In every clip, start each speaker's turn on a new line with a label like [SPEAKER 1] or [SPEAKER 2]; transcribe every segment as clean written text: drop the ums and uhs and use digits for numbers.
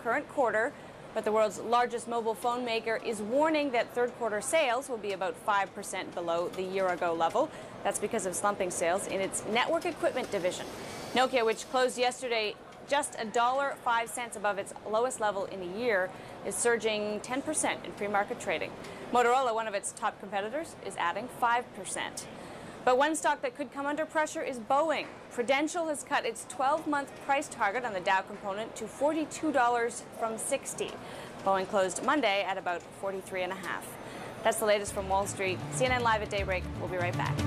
[SPEAKER 1] current quarter, but the world's largest mobile phone maker is warning that third quarter sales will be about 5% below the year-ago level. That's because of slumping sales in its network equipment division. Nokia, which closed yesterday just $1.05 above its lowest level in a year, is surging 10% in pre-market trading. Motorola, one of its top competitors, is adding 5%. But one stock that could come under pressure is Boeing. Prudential has cut its 12-month price target on the Dow component to $42 from $60. Boeing closed Monday at about $43.50. That's the latest from Wall Street. CNN Live at daybreak. We'll be right back.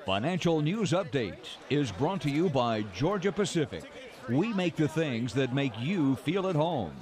[SPEAKER 2] Financial News Update is brought to you by Georgia Pacific. We make the things that make you feel at home.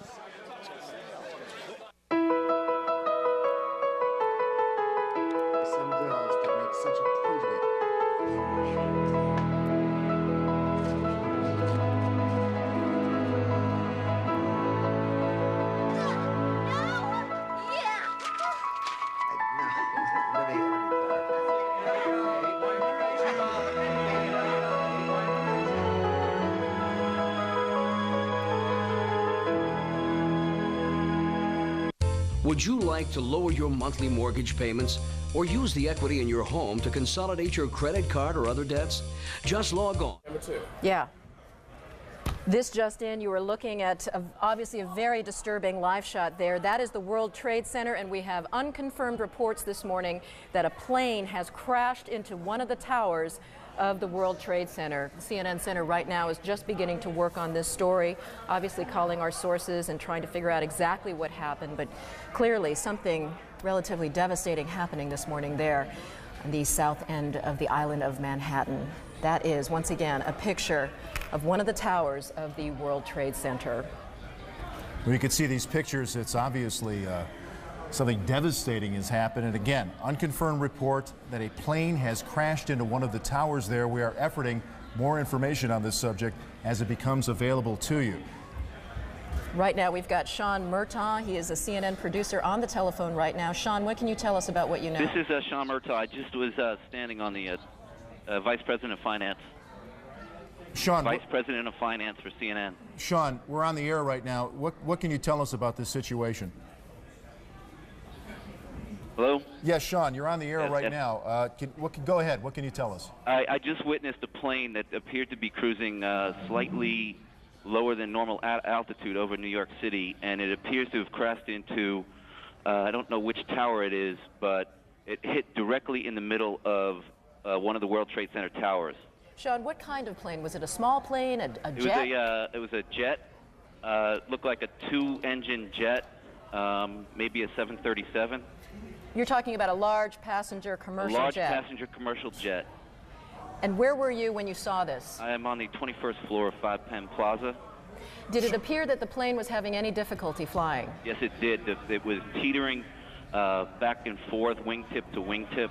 [SPEAKER 3] Would you like to lower your monthly mortgage payments or use the equity in your home to consolidate your credit card or other debts? Just log on.
[SPEAKER 4] Yeah. This just in, you were looking at obviously a very disturbing live shot there. That is the World Trade Center, and we have unconfirmed reports this morning that a plane has crashed into one of the towers of the World Trade Center. The CNN Center right now is just beginning to work on this story, obviously calling our sources and trying to figure out exactly what happened, but clearly something relatively devastating happening this morning there on the south end of the island of Manhattan. That is, once again, a picture of one of the towers of the World Trade Center.
[SPEAKER 5] When you can see these pictures, it's obviously something devastating has happened. And again, unconfirmed report that a plane has crashed into one of the towers there. We are efforting more information on this subject as it becomes available to you.
[SPEAKER 4] Right now, we've got Sean Murtaugh. He is a CNN producer on the telephone right now. Sean, what can you tell us about what you know?
[SPEAKER 6] This is Sean Murtaugh. I just was standing on the Vice President of Finance.
[SPEAKER 5] Sean,
[SPEAKER 6] Vice President of Finance for CNN.
[SPEAKER 5] Sean, we're on the air right now. What can you tell us about this situation?
[SPEAKER 6] Hello?
[SPEAKER 5] Yes, Sean, you're on the air right now. Go ahead. What can you tell us?
[SPEAKER 6] I just witnessed a plane that appeared to be cruising slightly lower than normal altitude over New York City, and it appears to have crashed into, I don't know which tower it is, but it hit directly in the middle of one of the World Trade Center towers.
[SPEAKER 4] Sean, what kind of plane? Was it a small plane, a jet?
[SPEAKER 6] It was a jet. Looked like a two-engine jet, maybe a 737.
[SPEAKER 4] You're talking about a large passenger commercial jet.
[SPEAKER 6] A large passenger commercial jet.
[SPEAKER 4] And where were you when you saw this?
[SPEAKER 6] I am on the 21st floor of 5 Penn Plaza.
[SPEAKER 4] Did it appear that the plane was having any difficulty flying?
[SPEAKER 6] Yes, it did. It was teetering back and forth, wingtip to wingtip,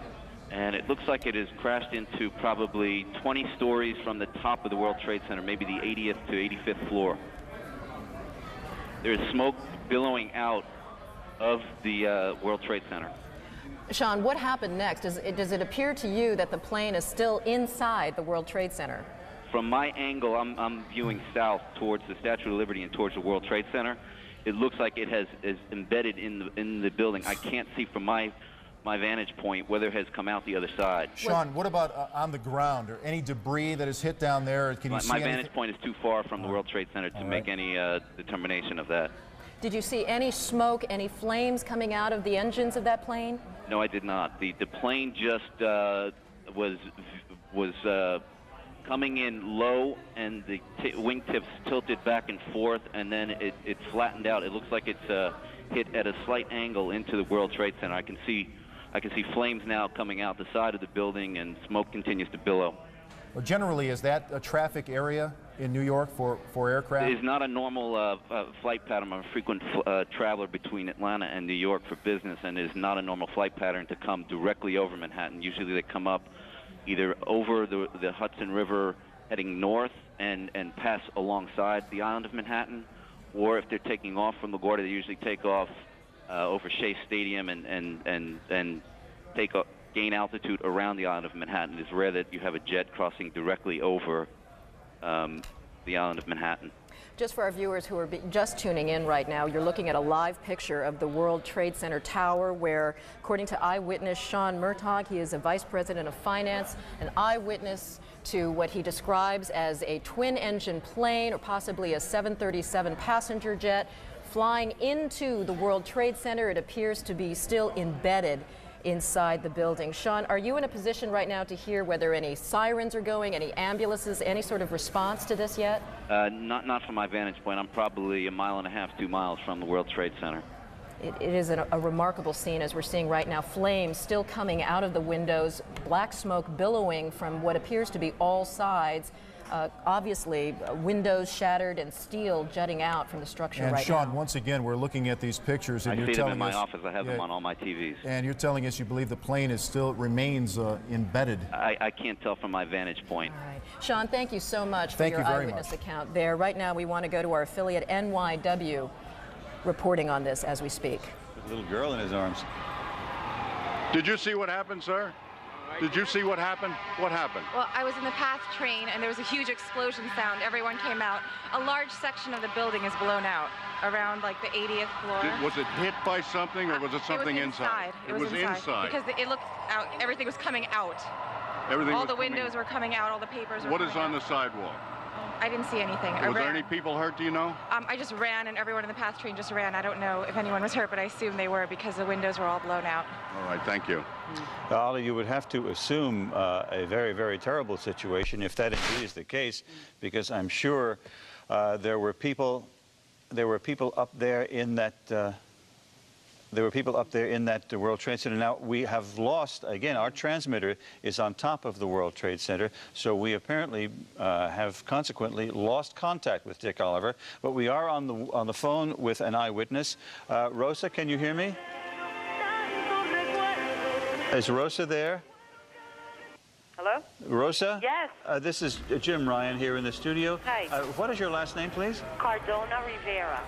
[SPEAKER 6] and it looks like it has crashed into probably 20 stories from the top of the World Trade Center, maybe the 80th to 85th floor. There is smoke billowing out of the World Trade Center.
[SPEAKER 4] Sean, what happened next? Does it appear to you that the plane is still inside the World Trade Center?
[SPEAKER 6] From my angle, I'm viewing south towards the Statue of Liberty and towards the World Trade Center. It looks like it is embedded in the building. I can't see from my vantage point whether it has come out the other side.
[SPEAKER 5] Sean, what about on the ground? Or any debris that is hit down there? Can you see
[SPEAKER 6] my
[SPEAKER 5] anything?
[SPEAKER 6] vantage point is too far from the World Trade Center to make any determination of that.
[SPEAKER 4] Did you see any smoke, any flames coming out of the engines of that plane?
[SPEAKER 6] No, I did not. The plane just was coming in low, and the wingtips tilted back and forth, and then it flattened out. It looks like it's hit at a slight angle into the World Trade Center. I can see flames now coming out the side of the building, and smoke continues to billow.
[SPEAKER 5] Well, generally, is that a traffic area in New York for aircraft?
[SPEAKER 6] It is not a normal flight pattern. I'm a frequent traveler between Atlanta and New York for business, and it is not a normal flight pattern to come directly over Manhattan. Usually they come up either over the Hudson River heading north and pass alongside the island of Manhattan, or if they're taking off from LaGuardia, they usually take off over Shea Stadium and gain altitude around the island of Manhattan. It's rare that you have a jet crossing directly over the island of Manhattan.
[SPEAKER 4] Just for our viewers who are just tuning in right now, you're looking at a live picture of the World Trade Center tower where, according to eyewitness Sean Murtaugh, he is a vice president of finance, an eyewitness to what he describes as a twin-engine plane or possibly a 737 passenger jet flying into the World Trade Center. It appears to be still embedded inside the building. Sean, are you in a position right now to hear whether any sirens are going, any ambulances, any sort of response to this yet?
[SPEAKER 6] Not from my vantage point. I'm probably 1.5 miles, 2 miles from the World Trade Center.
[SPEAKER 4] It is a remarkable scene, as we're seeing right now. Flames still coming out of the windows, black smoke billowing from what appears to be all sides. Obviously, windows shattered and steel jutting out from the structure right now.
[SPEAKER 5] And Sean, once again, we're looking at these pictures, and
[SPEAKER 6] I
[SPEAKER 5] you're
[SPEAKER 6] see them
[SPEAKER 5] telling
[SPEAKER 6] in my
[SPEAKER 5] us,
[SPEAKER 6] office. I have them on all my TVs.
[SPEAKER 5] And you're telling us you believe the plane is still remains embedded.
[SPEAKER 6] I can't tell from my vantage point.
[SPEAKER 4] All right. Sean, thank you so much for
[SPEAKER 5] Thank
[SPEAKER 4] your
[SPEAKER 5] you very
[SPEAKER 4] eyewitness
[SPEAKER 5] much.
[SPEAKER 4] account there. Right now, we want to go to our affiliate NYW reporting on this as we speak.
[SPEAKER 7] With a little girl in his arms.
[SPEAKER 8] Did you see what happened, sir? Did you see what happened? What happened?
[SPEAKER 9] Well, I was in the PATH train, and there was a huge explosion sound. Everyone came out. A large section of the building is blown out, around like the 80th floor.
[SPEAKER 8] Was it hit by something, or was it something inside?
[SPEAKER 9] It was inside. Because it looked out, everything was coming out.
[SPEAKER 8] Everything
[SPEAKER 9] all the windows were coming out, all the papers were
[SPEAKER 8] What
[SPEAKER 9] coming
[SPEAKER 8] is on
[SPEAKER 9] out.
[SPEAKER 8] the sidewalk?
[SPEAKER 9] I didn't see anything.
[SPEAKER 8] Was there any people hurt, do you know?
[SPEAKER 9] I just ran, and everyone in the PATH train just ran. I don't know if anyone was hurt, but I assume they were because the windows were all blown out.
[SPEAKER 8] All right, thank you.
[SPEAKER 7] Ollie, you would have to assume a very, very terrible situation if that indeed is the case, because I'm sure there were people up there in that World Trade Center. Now, we have lost, again, our transmitter is on top of the World Trade Center, so we apparently have consequently lost contact with Dick Oliver, but we are on the phone with an eyewitness. Rosa, can you hear me? Is Rosa there?
[SPEAKER 10] Hello?
[SPEAKER 7] Rosa?
[SPEAKER 10] Yes.
[SPEAKER 7] This is Jim Ryan here in the studio.
[SPEAKER 10] Hi.
[SPEAKER 7] What is your last name, please?
[SPEAKER 10] Cardona Rivera.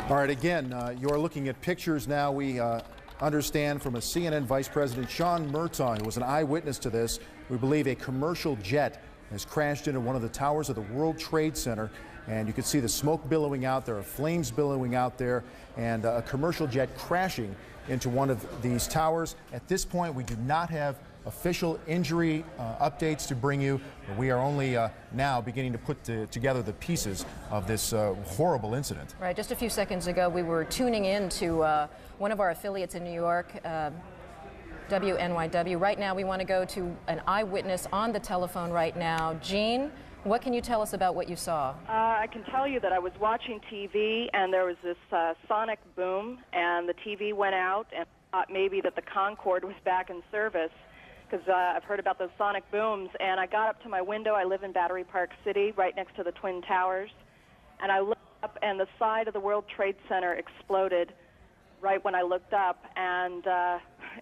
[SPEAKER 5] All right, again, you're looking at pictures now. We understand from a CNN Vice President, Sean Murtaugh, who was an eyewitness to this. We believe a commercial jet has crashed into one of the towers of the World Trade Center, and you can see the smoke billowing out. There are flames billowing out there, and a commercial jet crashing into one of these towers. At this point, we do not have official injury updates to bring you. But we are only now beginning to put together the pieces of this horrible incident.
[SPEAKER 4] Right, just a few seconds ago, we were tuning in to one of our affiliates in New York, WNYW. Right now, we want to go to an eyewitness on the telephone right now. Jean, what can you tell us about what you saw?
[SPEAKER 10] I can tell you that I was watching TV, and there was this sonic boom, and the TV went out, and I thought maybe that the Concorde was back in service, because I've heard about those sonic booms. And I got up to my window. I live in Battery Park City, right next to the Twin Towers, and I looked up, and the side of the World Trade Center exploded right when I looked up, and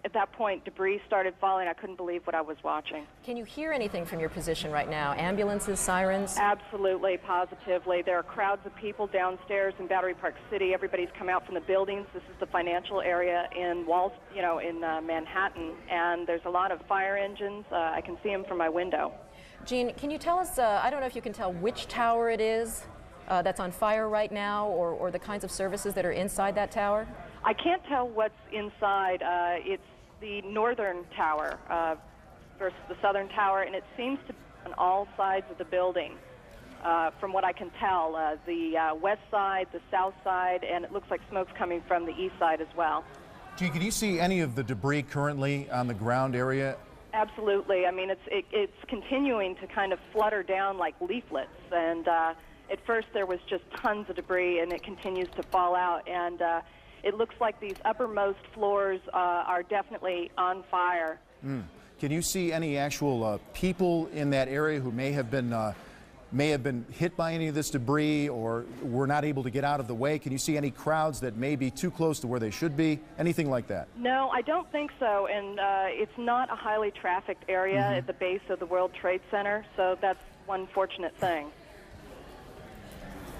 [SPEAKER 10] at that point, debris started falling. I couldn't believe what I was watching.
[SPEAKER 4] Can you hear anything from your position right now? Ambulances, sirens?
[SPEAKER 10] Absolutely, positively. There are crowds of people downstairs in Battery Park City. Everybody's come out from the buildings. This is the financial area in Manhattan, and there's a lot of fire engines. I can see them from my window.
[SPEAKER 4] Jean, can you tell us, I don't know if you can tell which tower it is that's on fire right now, or the kinds of services that are inside that tower?
[SPEAKER 10] I can't tell what's inside. It's the northern tower versus the southern tower, and it seems to be on all sides of the building, from what I can tell. The west side, the south side, and it looks like smoke's coming from the east side as well.
[SPEAKER 5] Gene, can you see any of the debris currently on the ground area?
[SPEAKER 10] Absolutely. I mean, it's continuing to kind of flutter down like leaflets, and at first there was just tons of debris, and it continues to fall out, and it looks like these uppermost floors are definitely on fire.
[SPEAKER 5] Can you see any actual people in that area who may have been hit by any of this debris, or were not able to get out of the way? Can you see any crowds that may be too close to where they should be? Anything like that?
[SPEAKER 10] No, I don't think so, and it's not a highly trafficked area at the base of the World Trade Center, so that's one fortunate thing.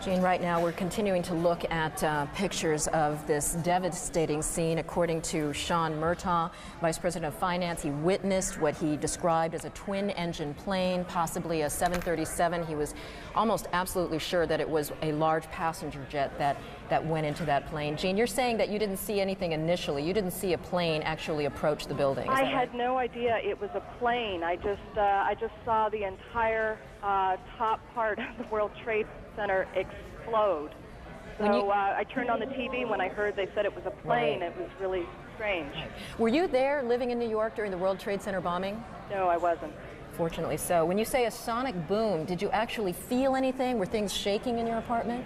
[SPEAKER 4] Gene, right now we're continuing to look at pictures of this devastating scene. According to Sean Murtaugh, Vice President of Finance, he witnessed what he described as a twin-engine plane, possibly a 737. He was almost absolutely sure that it was a large passenger jet that went into that plane. Gene, you're saying that you didn't see anything initially. You didn't see a plane actually approach the building.
[SPEAKER 10] I had no idea it was a plane. I just saw the entire top part of the World Trade Center explode. So I turned on the TV when I heard they said it was a plane. Right. It was really strange.
[SPEAKER 4] Were you there living in New York during the World Trade Center bombing?
[SPEAKER 10] No, I wasn't.
[SPEAKER 4] Fortunately so. When you say a sonic boom, did you actually feel anything? Were things shaking in your apartment?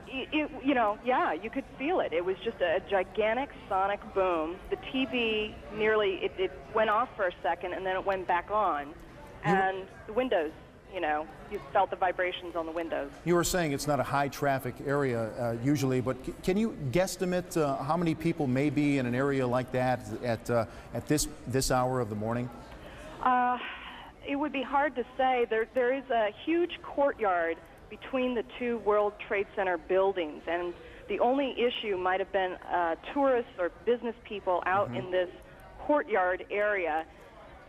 [SPEAKER 10] You know, yeah, you could feel it. It was just a gigantic sonic boom. The TV nearly, it went off for a second and then it went back on. And the windows, you know, you felt the vibrations on the windows.
[SPEAKER 5] You were saying it's not a high traffic area usually, but can you guesstimate how many people may be in an area like that at this hour of the morning?
[SPEAKER 10] It would be hard to say. There is a huge courtyard between the two World Trade Center buildings, and the only issue might have been tourists or business people out in this courtyard area,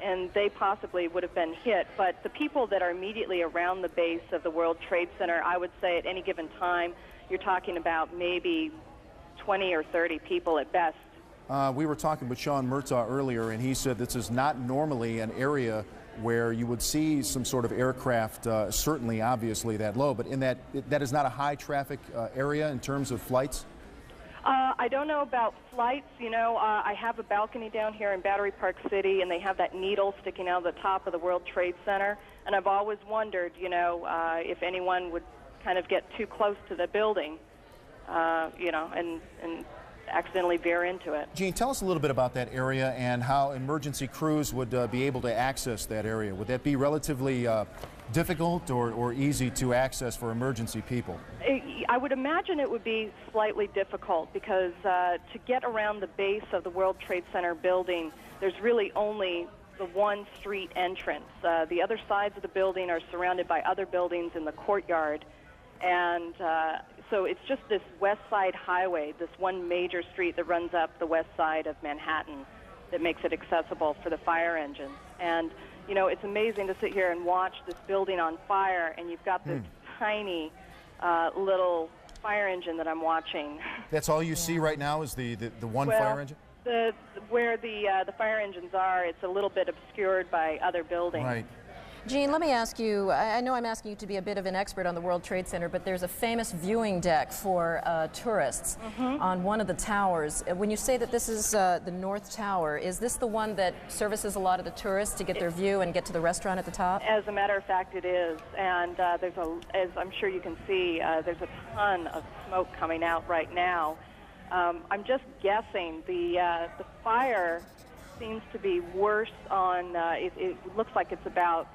[SPEAKER 10] and they possibly would have been hit. But the people that are immediately around the base of the World Trade Center, I would say at any given time, you're talking about maybe 20 or 30 people at best.
[SPEAKER 5] We were talking with Sean Murtaugh earlier, and he said this is not normally an area where you would see some sort of aircraft, certainly, obviously, that low, but in that is not a high traffic area in terms of flights?
[SPEAKER 10] I don't know about flights. You know, I have a balcony down here in Battery Park City, and they have that needle sticking out of the top of the World Trade Center, and I've always wondered, you know, if anyone would kind of get too close to the building, you know, and accidentally veer into it.
[SPEAKER 5] Gene, tell us a little bit about that area and how emergency crews would be able to access that area. Would that be relatively difficult or easy to access for emergency people?
[SPEAKER 10] I would imagine it would be slightly difficult because to get around the base of the World Trade Center building, there's really only the one street entrance. The other sides of the building are surrounded by other buildings in the courtyard, and so it's just this West Side Highway, this one major street that runs up the west side of Manhattan that makes it accessible for the fire engines. And, you know, it's amazing to sit here and watch this building on fire, and you've got this tiny little fire engine that I'm watching.
[SPEAKER 5] That's all you see right now is the one fire engine?
[SPEAKER 10] Where the fire engines are, it's a little bit obscured by other buildings.
[SPEAKER 5] Right.
[SPEAKER 4] Gene, let me ask you, I know I'm asking you to be a bit of an expert on the World Trade Center, but there's a famous viewing deck for tourists on one of the towers. When you say that this is the North Tower, is this the one that services a lot of the tourists to get their view and get to the restaurant at the top?
[SPEAKER 10] As a matter of fact, it is. And as I'm sure you can see, there's a ton of smoke coming out right now. I'm just guessing the fire seems to be worse on, it looks like it's about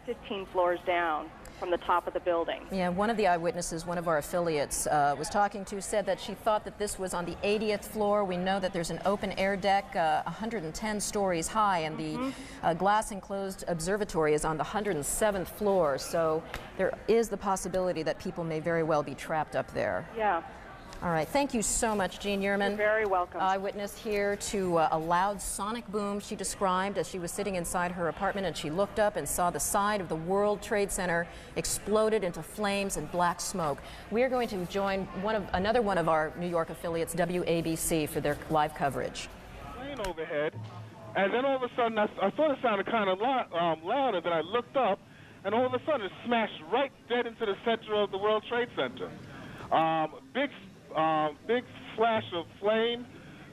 [SPEAKER 10] 15 floors down from the top of the building.
[SPEAKER 4] Yeah, one of the eyewitnesses, one of our affiliates was talking to, said that she thought that this was on the 80th floor. We know that there's an open air deck 110 stories high, and the glass enclosed observatory is on the 107th floor. So there is the possibility that people may very well be trapped up there.
[SPEAKER 10] Yeah.
[SPEAKER 4] All right, thank you so much, Jean Yearman.
[SPEAKER 10] You're very welcome.
[SPEAKER 4] Eyewitness here to a loud sonic boom she described as she was sitting inside her apartment, and she looked up and saw the side of the World Trade Center exploded into flames and black smoke. We are going to join another one of our New York affiliates, WABC, for their live coverage.
[SPEAKER 11] Plane overhead, and then all of a sudden I thought it sounded kind of loud, and then I looked up, and all of a sudden it smashed right dead into the center of the World Trade Center. Big flash of flame,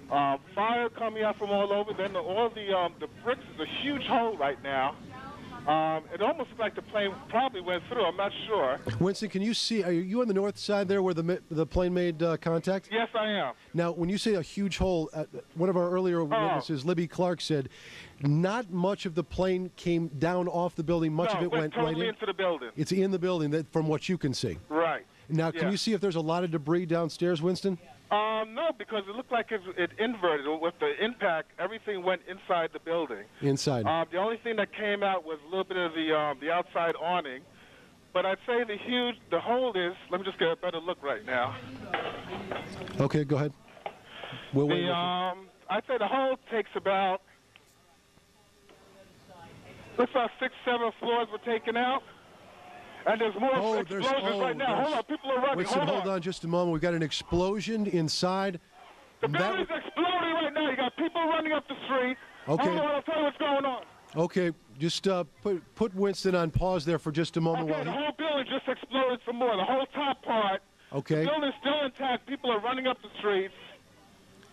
[SPEAKER 11] fire coming out from all over. Then all the bricks is a huge hole right now. It almost looked like the plane probably went through. I'm not sure.
[SPEAKER 12] Winston, can you see? Are you on the north side there where the plane made contact?
[SPEAKER 11] Yes, I am.
[SPEAKER 12] Now, when you say a huge hole, one of our earlier witnesses, Libby Clark, said not much of the plane came down off the building. Much of it went
[SPEAKER 11] totally
[SPEAKER 12] right
[SPEAKER 11] into the building.
[SPEAKER 12] It's in the building, from what you can see.
[SPEAKER 11] Right.
[SPEAKER 12] Now, can you see if there's a lot of debris downstairs, Winston?
[SPEAKER 11] No, because it looked like it inverted. With the impact, everything went inside the building.
[SPEAKER 12] Inside.
[SPEAKER 11] The only thing that came out was a little bit of the outside awning, But I'd say the hold is, let me just get a better look right now.
[SPEAKER 12] Okay, go ahead. We'll wait.
[SPEAKER 11] I'd say the hold takes about, looks like 6, 7 floors were taken out. And there's more explosions right now. Hold on, people are running.
[SPEAKER 12] Winston, hold on just a moment. We've got an explosion inside.
[SPEAKER 11] The building's exploding right now. You got people running up the street.
[SPEAKER 12] Okay.
[SPEAKER 11] Hold on, I'll tell you what's going on.
[SPEAKER 12] Okay, just put Winston on pause there for just a moment.
[SPEAKER 11] Okay, the whole building just exploded some more. The whole top part.
[SPEAKER 12] Okay.
[SPEAKER 11] The building's still intact. People are running up the streets.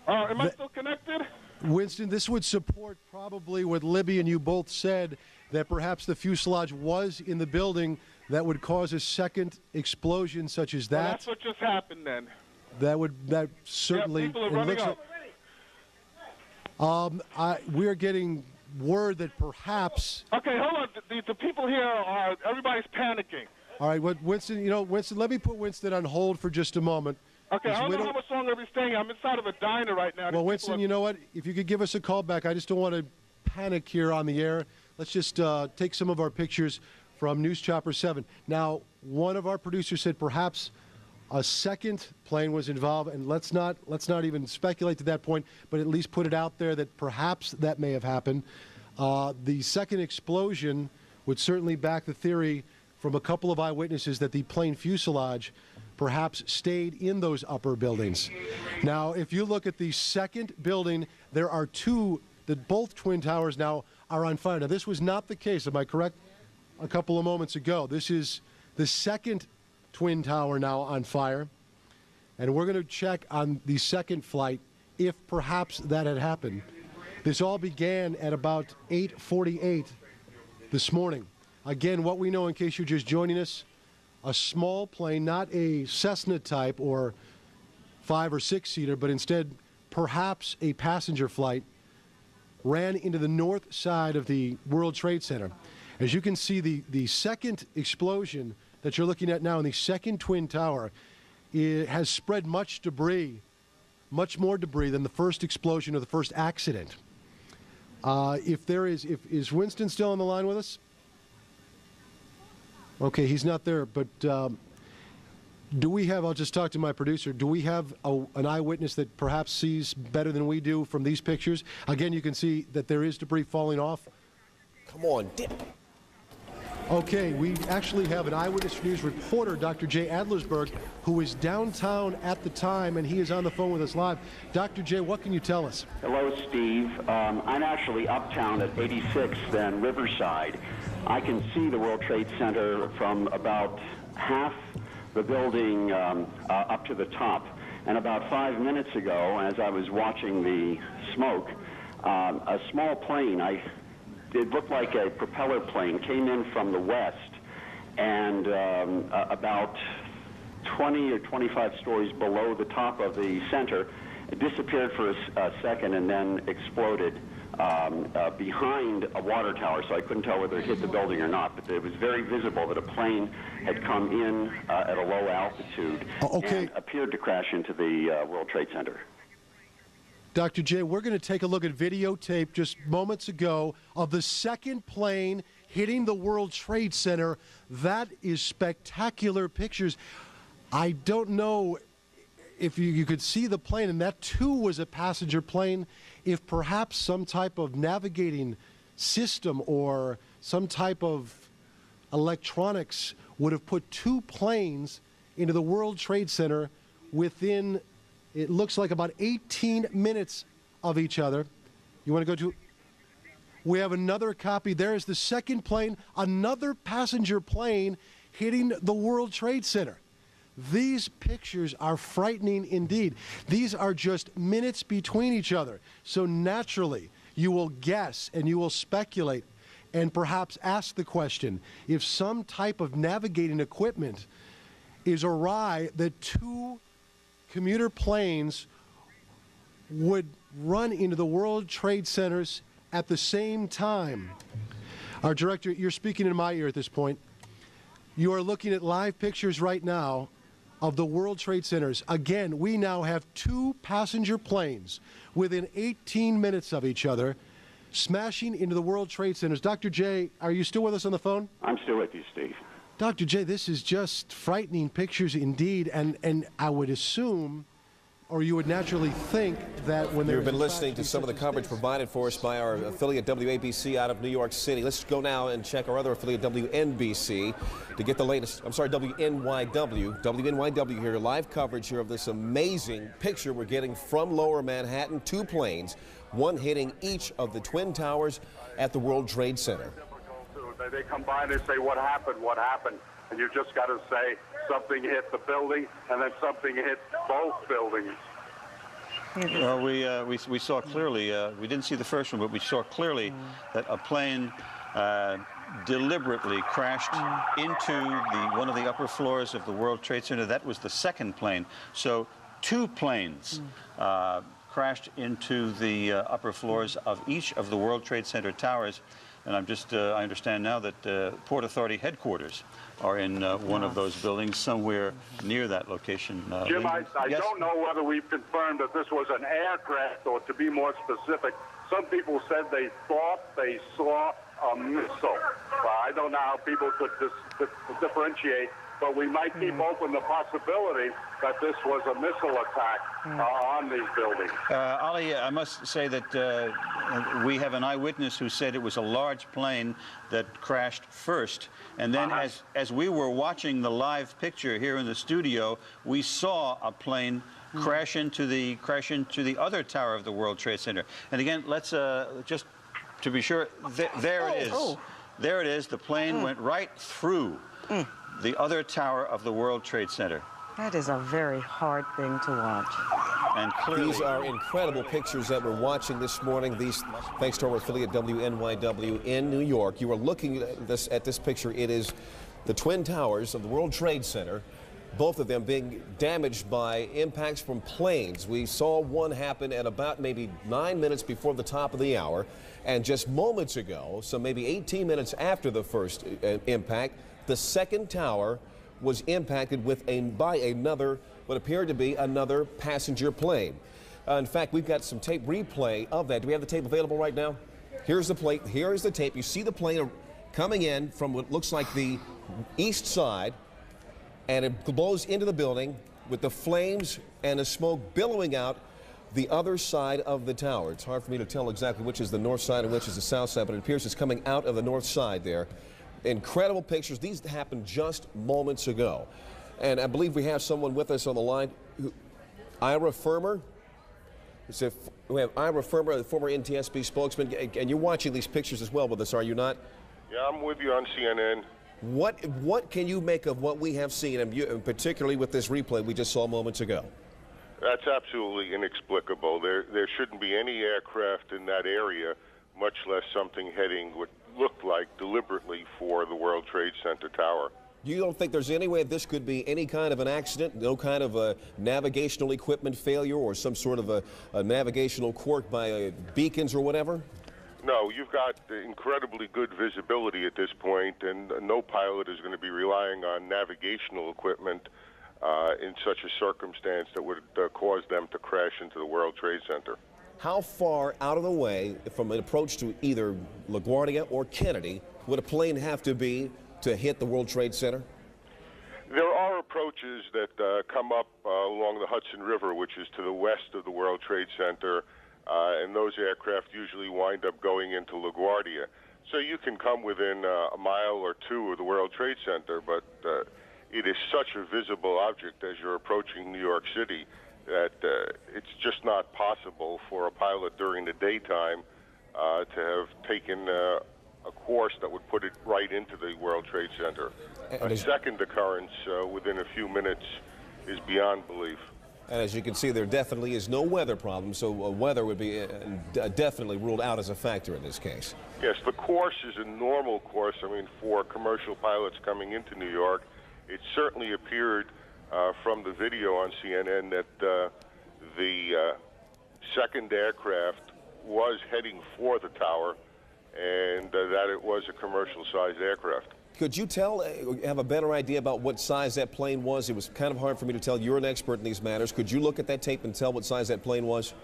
[SPEAKER 11] Am I still connected?
[SPEAKER 12] Winston, this would support probably what Libby and you both said, that perhaps the fuselage was in the building that would cause a second explosion such as that.
[SPEAKER 11] Well, that's what just happened then.
[SPEAKER 12] That certainly.
[SPEAKER 11] Yeah, people are running up.
[SPEAKER 12] We're getting word that perhaps.
[SPEAKER 11] Okay, hold on. The people here are, everybody's panicking.
[SPEAKER 12] All right, Winston, Winston, let me put Winston on hold for just a moment.
[SPEAKER 11] Okay, I don't know how much longer we're staying. I'm inside of a diner right now.
[SPEAKER 12] Well, Winston, you know what? If you could give us a call back, I just don't want to panic here on the air. Let's just take some of our pictures from News Chopper 7. Now, one of our producers said perhaps a second plane was involved, and let's not even speculate to that point, but at least put it out there that perhaps that may have happened. The second explosion would certainly back the theory from a couple of eyewitnesses that the plane fuselage perhaps stayed in those upper buildings. Now, if you look at the second building, there are two, that both twin towers now are on fire. Now, this was not the case, am I correct? A couple of moments ago. This is the second twin tower now on fire, and we're going to check on the second flight if perhaps that had happened. This all began at about 8:48 this morning. Again, what we know, in case you're just joining us, a small plane, not a Cessna type or 5 or 6 seater, but instead perhaps a passenger flight, ran into the north side of the World Trade Center. As you can see, the second explosion that you're looking at now in the second twin tower, it has spread much debris, much more debris than the first explosion or the first accident. Is Winston still on the line with us? Okay, he's not there, but do we have, I'll just talk to my producer, do we have an eyewitness that perhaps sees better than we do from these pictures? Again, you can see that there is debris falling off.
[SPEAKER 13] Come on, dip.
[SPEAKER 12] Okay, we actually have an Eyewitness News reporter, Dr. Jay Adlersberg, who was downtown at the time, and he is on the phone with us live. Dr. Jay, what can you tell us?
[SPEAKER 14] Hello, Steve. I'm actually uptown at 86th and Riverside. I can see the World Trade Center from about half the building up to the top. And about 5 minutes ago, as I was watching the smoke, a small plane, it looked like a propeller plane, came in from the west, and about 20 or 25 stories below the top of the center, it disappeared for a second and then exploded behind a water tower, so I couldn't tell whether it hit the building or not, but it was very visible that a plane had come in at a low altitude and appeared to crash into the World Trade Center.
[SPEAKER 12] Dr. J, we're going to take a look at videotape just moments ago of the second plane hitting the World Trade Center. That is spectacular pictures. I don't know if you could see the plane, and that too was a passenger plane, if perhaps some type of navigating system or some type of electronics would have put two planes into the World Trade Center within, it looks like, about 18 minutes of each other. You want to go to? We have another copy. There is the second plane, another passenger plane hitting the World Trade Center. These pictures are frightening indeed. These are just minutes between each other. So naturally, you will guess and you will speculate and perhaps ask the question, if some type of navigating equipment is awry, that two commuter planes would run into the World Trade Centers at the same time. Our director, you're speaking in my ear at this point. You are looking at live pictures right now of the World Trade Centers. Again, we now have two passenger planes within 18 minutes of each other smashing into the World Trade Centers. Dr. J, are you still with us on the phone?
[SPEAKER 14] I'm still with you, Steve.
[SPEAKER 12] Dr. J, this is just frightening pictures indeed, and I would assume, or you would naturally think, that when
[SPEAKER 13] You've been listening to some of the coverage provided for us by our affiliate WABC out of New York City. Let's go now and check our other affiliate WNBC to get the latest. I'm sorry, WNYW here, live coverage here of this amazing picture we're getting from Lower Manhattan. 2 planes, one hitting each of the Twin Towers at the World Trade Center.
[SPEAKER 8] They come by and they say, what happened, what happened? And you just got to say something hit the building and then something hit both buildings.
[SPEAKER 7] Well, we saw clearly, we didn't see the first one, but we saw clearly that a plane deliberately crashed into one of the upper floors of the World Trade Center. That was the second plane. So 2 planes crashed into the upper floors of each of the World Trade Center towers. And I understand now that Port Authority headquarters are in one of those buildings somewhere near that location.
[SPEAKER 8] Jim, I don't know whether we've confirmed that this was an aircraft, or to be more specific, some people said they thought they saw a missile. Well, I don't know how people could differentiate, but we might keep open the possibility that this was a missile attack on these buildings.
[SPEAKER 7] Ali, I must say that we have an eyewitness who said it was a large plane that crashed first. And then as we were watching the live picture here in the studio, we saw a plane crash into the other tower of the World Trade Center. And again, let's just to be sure, there it is. There it is. The plane went right through the other tower of the World Trade Center.
[SPEAKER 15] That is a very hard thing to watch.
[SPEAKER 13] And clearly, these are incredible pictures that we're watching this morning. These, thanks to our affiliate WNYW in New York. You are looking at this picture. It is the Twin Towers of the World Trade Center, both of them being damaged by impacts from planes. We saw one happen at about maybe 9 minutes before the top of the hour. And just moments ago, so maybe 18 minutes after the first impact, the second tower was impacted by another, what appeared to be another passenger plane. In fact, we've got some tape replay of that. Do we have the tape available right now? Here's the plate. Here is the tape. You see the plane coming in from what looks like the east side, and it blows into the building with the flames and the smoke billowing out the other side of the tower. It's hard for me to tell exactly which is the north side and which is the south side, but it appears it's coming out of the north side there. Incredible pictures. These happened just moments ago. And I believe we have someone with us on the line. Ira Firmer. We have Ira Firmer, the former NTSB spokesman. And you're watching these pictures as well with us, are you not?
[SPEAKER 16] Yeah, I'm with you on CNN.
[SPEAKER 13] What can you make of what we have seen, and particularly with this replay we just saw moments ago?
[SPEAKER 16] That's absolutely inexplicable. There shouldn't be any aircraft in that area, much less something heading what looked like deliberately for the World Trade Center tower.
[SPEAKER 13] You don't think there's any way this could be any kind of an accident, no kind of a navigational equipment failure or some sort of a navigational quirk by beacons or whatever?
[SPEAKER 16] No, you've got incredibly good visibility at this point, and no pilot is going to be relying on navigational equipment in such a circumstance that would cause them to crash into the World Trade Center.
[SPEAKER 13] How far out of the way from an approach to either LaGuardia or Kennedy would a plane have to be to hit the World Trade Center?
[SPEAKER 16] There are approaches that come up along the Hudson River, which is to the west of the World Trade Center, and those aircraft usually wind up going into LaGuardia. So you can come within a mile or two of the World Trade Center, but it is such a visible object as you're approaching New York City that it's just not possible for a pilot during the daytime to have taken a course that would put it right into the World Trade Center. A second occurrence within a few minutes is beyond belief.
[SPEAKER 13] And as you can see, there definitely is no weather problem, so weather would be definitely ruled out as a factor in this case.
[SPEAKER 16] Yes, the course is a normal course. I mean, for commercial pilots coming into New York, it certainly appeared from the video on CNN that the second aircraft was heading for the tower and that it was a commercial-sized aircraft.
[SPEAKER 13] Could you have a better idea about what size that plane was? It was kind of hard for me to tell. You're an expert in these matters. Could you look at that tape and tell what size that plane was?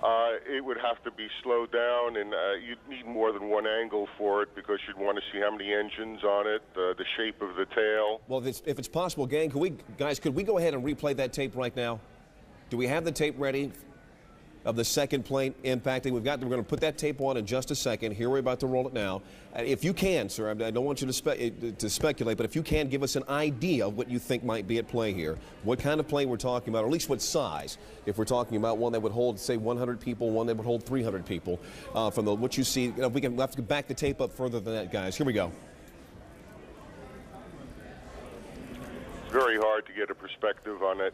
[SPEAKER 16] It would have to be slowed down, and you'd need more than one angle for it because you'd want to see how many engines on it, the shape of the tail.
[SPEAKER 13] Well, if it's possible, gang, could we go ahead and replay that tape right now? Do we have the tape ready of the second plane impacting? We're going to put that tape on in just a second. Here, we're about to roll it now. If you can, sir, I don't want you to speculate, but if you can, give us an idea of what you think might be at play here. What kind of plane we're talking about, or at least what size. If we're talking about one that would hold, say, 100 people, one that would hold 300 people. From what you see, we'll have to back the tape up further than that, guys. Here we go.
[SPEAKER 16] It's very hard to get a perspective on it.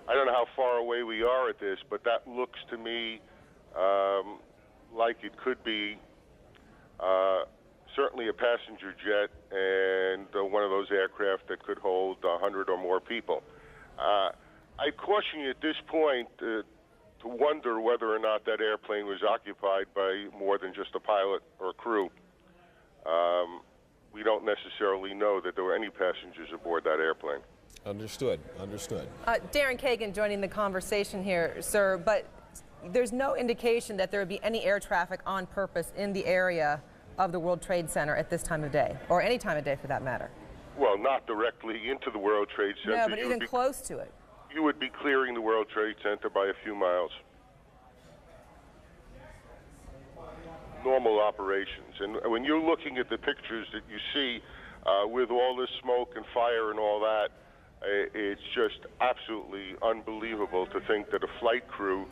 [SPEAKER 16] I don't know how far away we are at this, but that looks to me like it could be certainly a passenger jet and one of those aircraft that could hold 100 or more people. I caution you at this point to wonder whether or not that airplane was occupied by more than just a pilot or crew. We don't necessarily know that there were any passengers aboard that airplane.
[SPEAKER 13] Understood. Understood.
[SPEAKER 17] Darren Kagan joining the conversation here, sir, but there's no indication that there would be any air traffic on purpose in the area of the World Trade Center at this time of day, or any time of day for that matter.
[SPEAKER 16] Well, not directly into the World Trade Center.
[SPEAKER 17] No, but even close to it.
[SPEAKER 16] You would be clearing the World Trade Center by a few miles. Normal operations. And when you're looking at the pictures that you see with all this smoke and fire and all that, it's just absolutely unbelievable to think that a flight crew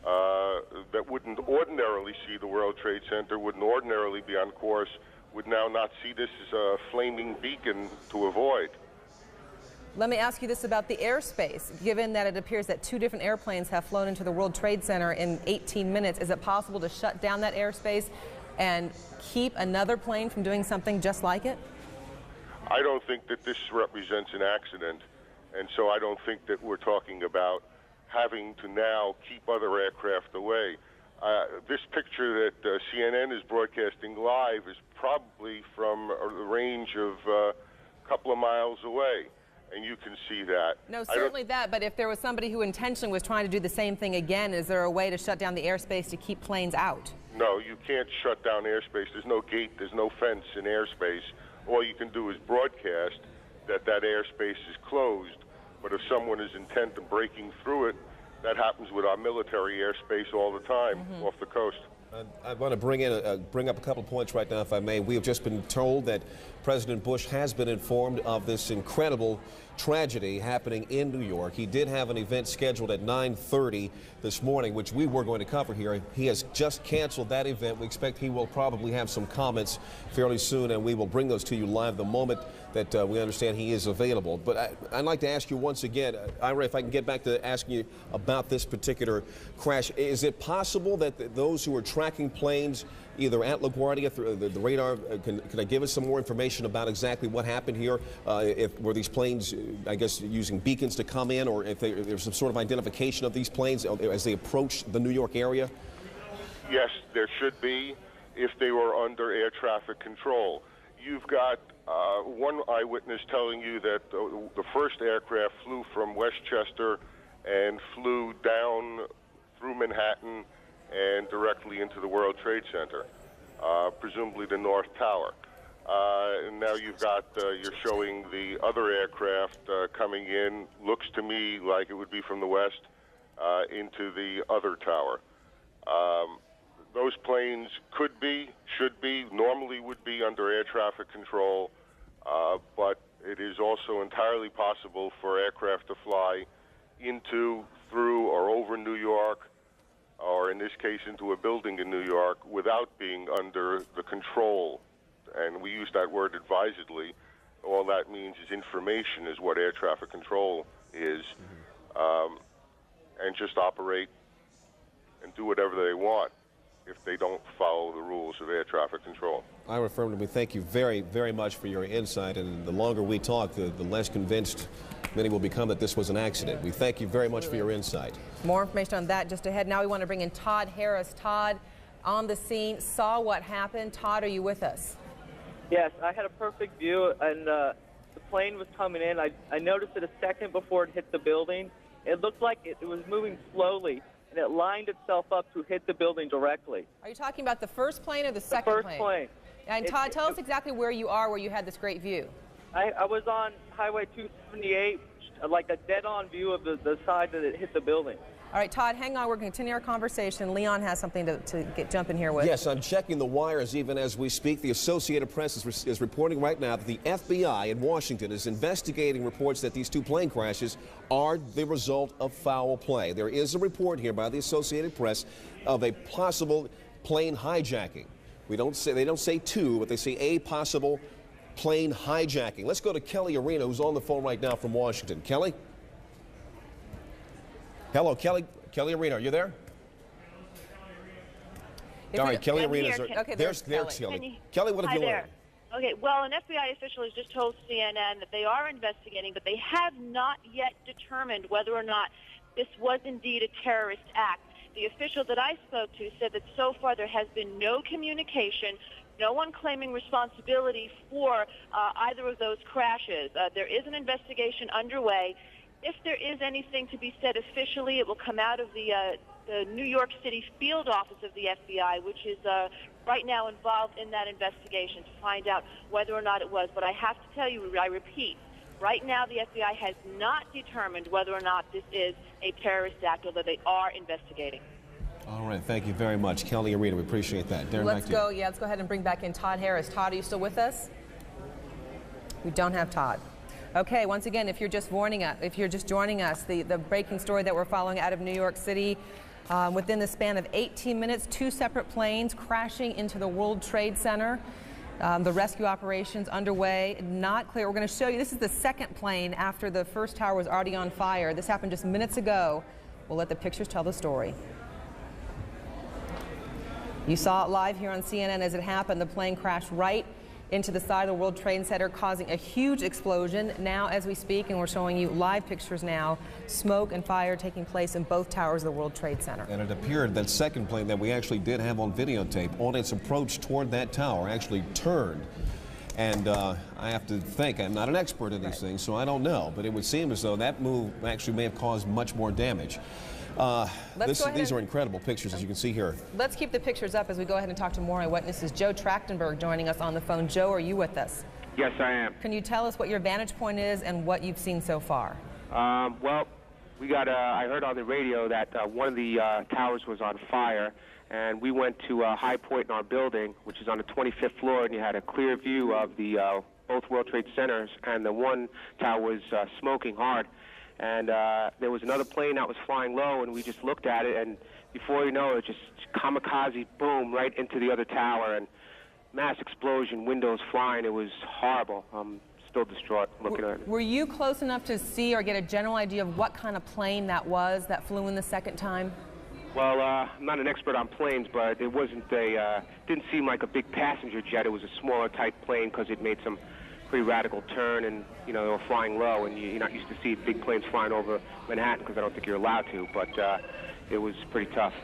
[SPEAKER 16] that wouldn't ordinarily see the World Trade Center, wouldn't ordinarily be on course, would now not see this as a flaming beacon to avoid.
[SPEAKER 17] Let me ask you this about the airspace. Given that it appears that 2 different airplanes have flown into the World Trade Center in 18 minutes, is it possible to shut down that airspace and keep another plane from doing something just like it?
[SPEAKER 16] I don't think that this represents an accident, and so I don't think that we're talking about having to now keep other aircraft away. This picture that CNN is broadcasting live is probably from a range of a couple of miles away, and you can see that.
[SPEAKER 17] No, certainly that, but if there was somebody who intentionally was trying to do the same thing again, is there a way to shut down the airspace to keep planes out?
[SPEAKER 16] No, you can't shut down airspace. There's no gate, there's no fence in airspace. All you can do is broadcast that airspace is closed, but if someone is intent on breaking through it, that happens with our military airspace all the time off the coast.
[SPEAKER 13] I want to bring up a couple points right now, if I may. We have just been told that President Bush has been informed of this incredible tragedy happening in New York. He did have an event scheduled at 9:30 this morning, which we were going to cover here. He has just canceled that event. We expect he will probably have some comments fairly soon, and we will bring those to you live the moment that we understand he is available. But I'd like to ask you once again, Ira, if I can get back to asking you about this particular crash. Is it possible that those who are tracking planes either at LaGuardia through the radar, can I give us some more information about exactly what happened here? Were these planes, I guess, using beacons to come in, or if there's some sort of identification of these planes as they approach the New York area?
[SPEAKER 16] Yes, there should be if they were under air traffic control. You've got one eyewitness telling you that the first aircraft flew from Westchester and flew down through Manhattan and directly into the World Trade Center, presumably the North Tower. And now you've got, you're showing the other aircraft coming in, looks to me like it would be from the west, into the other tower. Those planes could be, should be, normally would be under air traffic control, but it is also entirely possible for aircraft to fly into, through, or over New York, or in this case into a building in New York, without being under the control. And we use that word advisedly. All that means is information is what air traffic control is, and just operate and do whatever they want if they don't follow the rules of air traffic control.
[SPEAKER 13] I affirmatively thank you very, very much for your insight, and the longer we talk, the less convinced many will become that this was an accident. We thank you very much for your insight.
[SPEAKER 17] More information on that just ahead. Now we want to bring in Todd Harris. Todd, on the scene, saw what happened. Todd, are you with us?
[SPEAKER 18] Yes, I had a perfect view, and the plane was coming in. I noticed it a second before it hit the building. It looked like it was moving slowly, and it lined itself up to hit the building directly.
[SPEAKER 17] Are you talking about the first plane or the second
[SPEAKER 18] plane? The first plane.
[SPEAKER 17] And Todd, tell us exactly where you are, where you had this great view.
[SPEAKER 18] I was on Highway 278, like a dead-on view of the side that it hit the building.
[SPEAKER 17] All right, Todd, hang on. We're going to continue our conversation. Leon has something to jump in here with.
[SPEAKER 13] Yes, I'm checking the wires even as we speak. The Associated Press is reporting right now that the FBI in Washington is investigating reports that these 2 plane crashes are the result of foul play. There is a report here by the Associated Press of a possible plane hijacking. They don't say 2, but they say a possible plane hijacking. Let's go to Kelly Arena, who's on the phone right now from Washington. Kelly? Hello, Kelly. Kelly Arena, are you there? All right, Kelly Arena.
[SPEAKER 17] Okay,
[SPEAKER 13] there's Kelly. Kelly, what have you learned?
[SPEAKER 19] Okay, well, an FBI official has just told CNN that they are investigating, but they have not yet determined whether or not this was indeed a terrorist act. The official that I spoke to said that so far there has been no communication, no one claiming responsibility for either of those crashes. There is an investigation underway. If there is anything to be said officially, it will come out of the New York City field office of the FBI, which is right now involved in that investigation to find out whether or not it was. But I have to tell you, I repeat, right now the FBI has not determined whether or not this is a terrorist act, although they are investigating.
[SPEAKER 13] All right, thank you very much, Kelly Arena. We appreciate that. Darren,
[SPEAKER 17] let's go ahead and bring back in Todd Harris. Todd, are you still with us? We don't have Todd. Okay, once again, if you're just joining us, the breaking story that we're following out of New York City, within the span of 18 minutes, 2 separate planes crashing into the World Trade Center. The rescue operations underway, not clear. We're going to show you, this is the second plane after the first tower was already on fire. This happened just minutes ago. We'll let the pictures tell the story. You saw it live here on CNN as it happened. The plane crashed right into the side of the World Trade Center, causing a huge explosion. Now, as we speak, and we're showing you live pictures now, smoke and fire taking place in both towers of the World Trade Center.
[SPEAKER 13] And it appeared that second plane that we actually did have on videotape, on its approach toward that tower, actually turned. And I have to think, I'm not an expert in these things, so I don't know, but it would seem as though that move actually may have caused much more damage. These are incredible pictures, as you can see here.
[SPEAKER 17] Let's keep the pictures up as we go ahead and talk to more eyewitnesses. Joe Trachtenberg joining us on the phone. Joe, are you with us?
[SPEAKER 20] Yes, I am.
[SPEAKER 17] Can you tell us what your vantage point is and what you've seen so far?
[SPEAKER 20] Well, we got. I heard on the radio that one of the towers was on fire, and we went to a high point in our building, which is on the 25th floor, and you had a clear view of the both World Trade Centers, and the one tower was smoking hard. And there was another plane that was flying low, and we just looked at it, and before you know it, just kamikaze boom right into the other tower, and mass explosion, windows flying. It was horrible. I'm still distraught looking at it.
[SPEAKER 17] Were you close enough to see or get a general idea of what kind of plane that was that flew in the second time?
[SPEAKER 20] Well, I'm not an expert on planes, but it wasn't didn't seem like a big passenger jet. It was a smaller type plane because it made some pretty radical turn, and they were flying low, and you're not used to see big planes flying over Manhattan because I don't think you're allowed to, but it was pretty tough.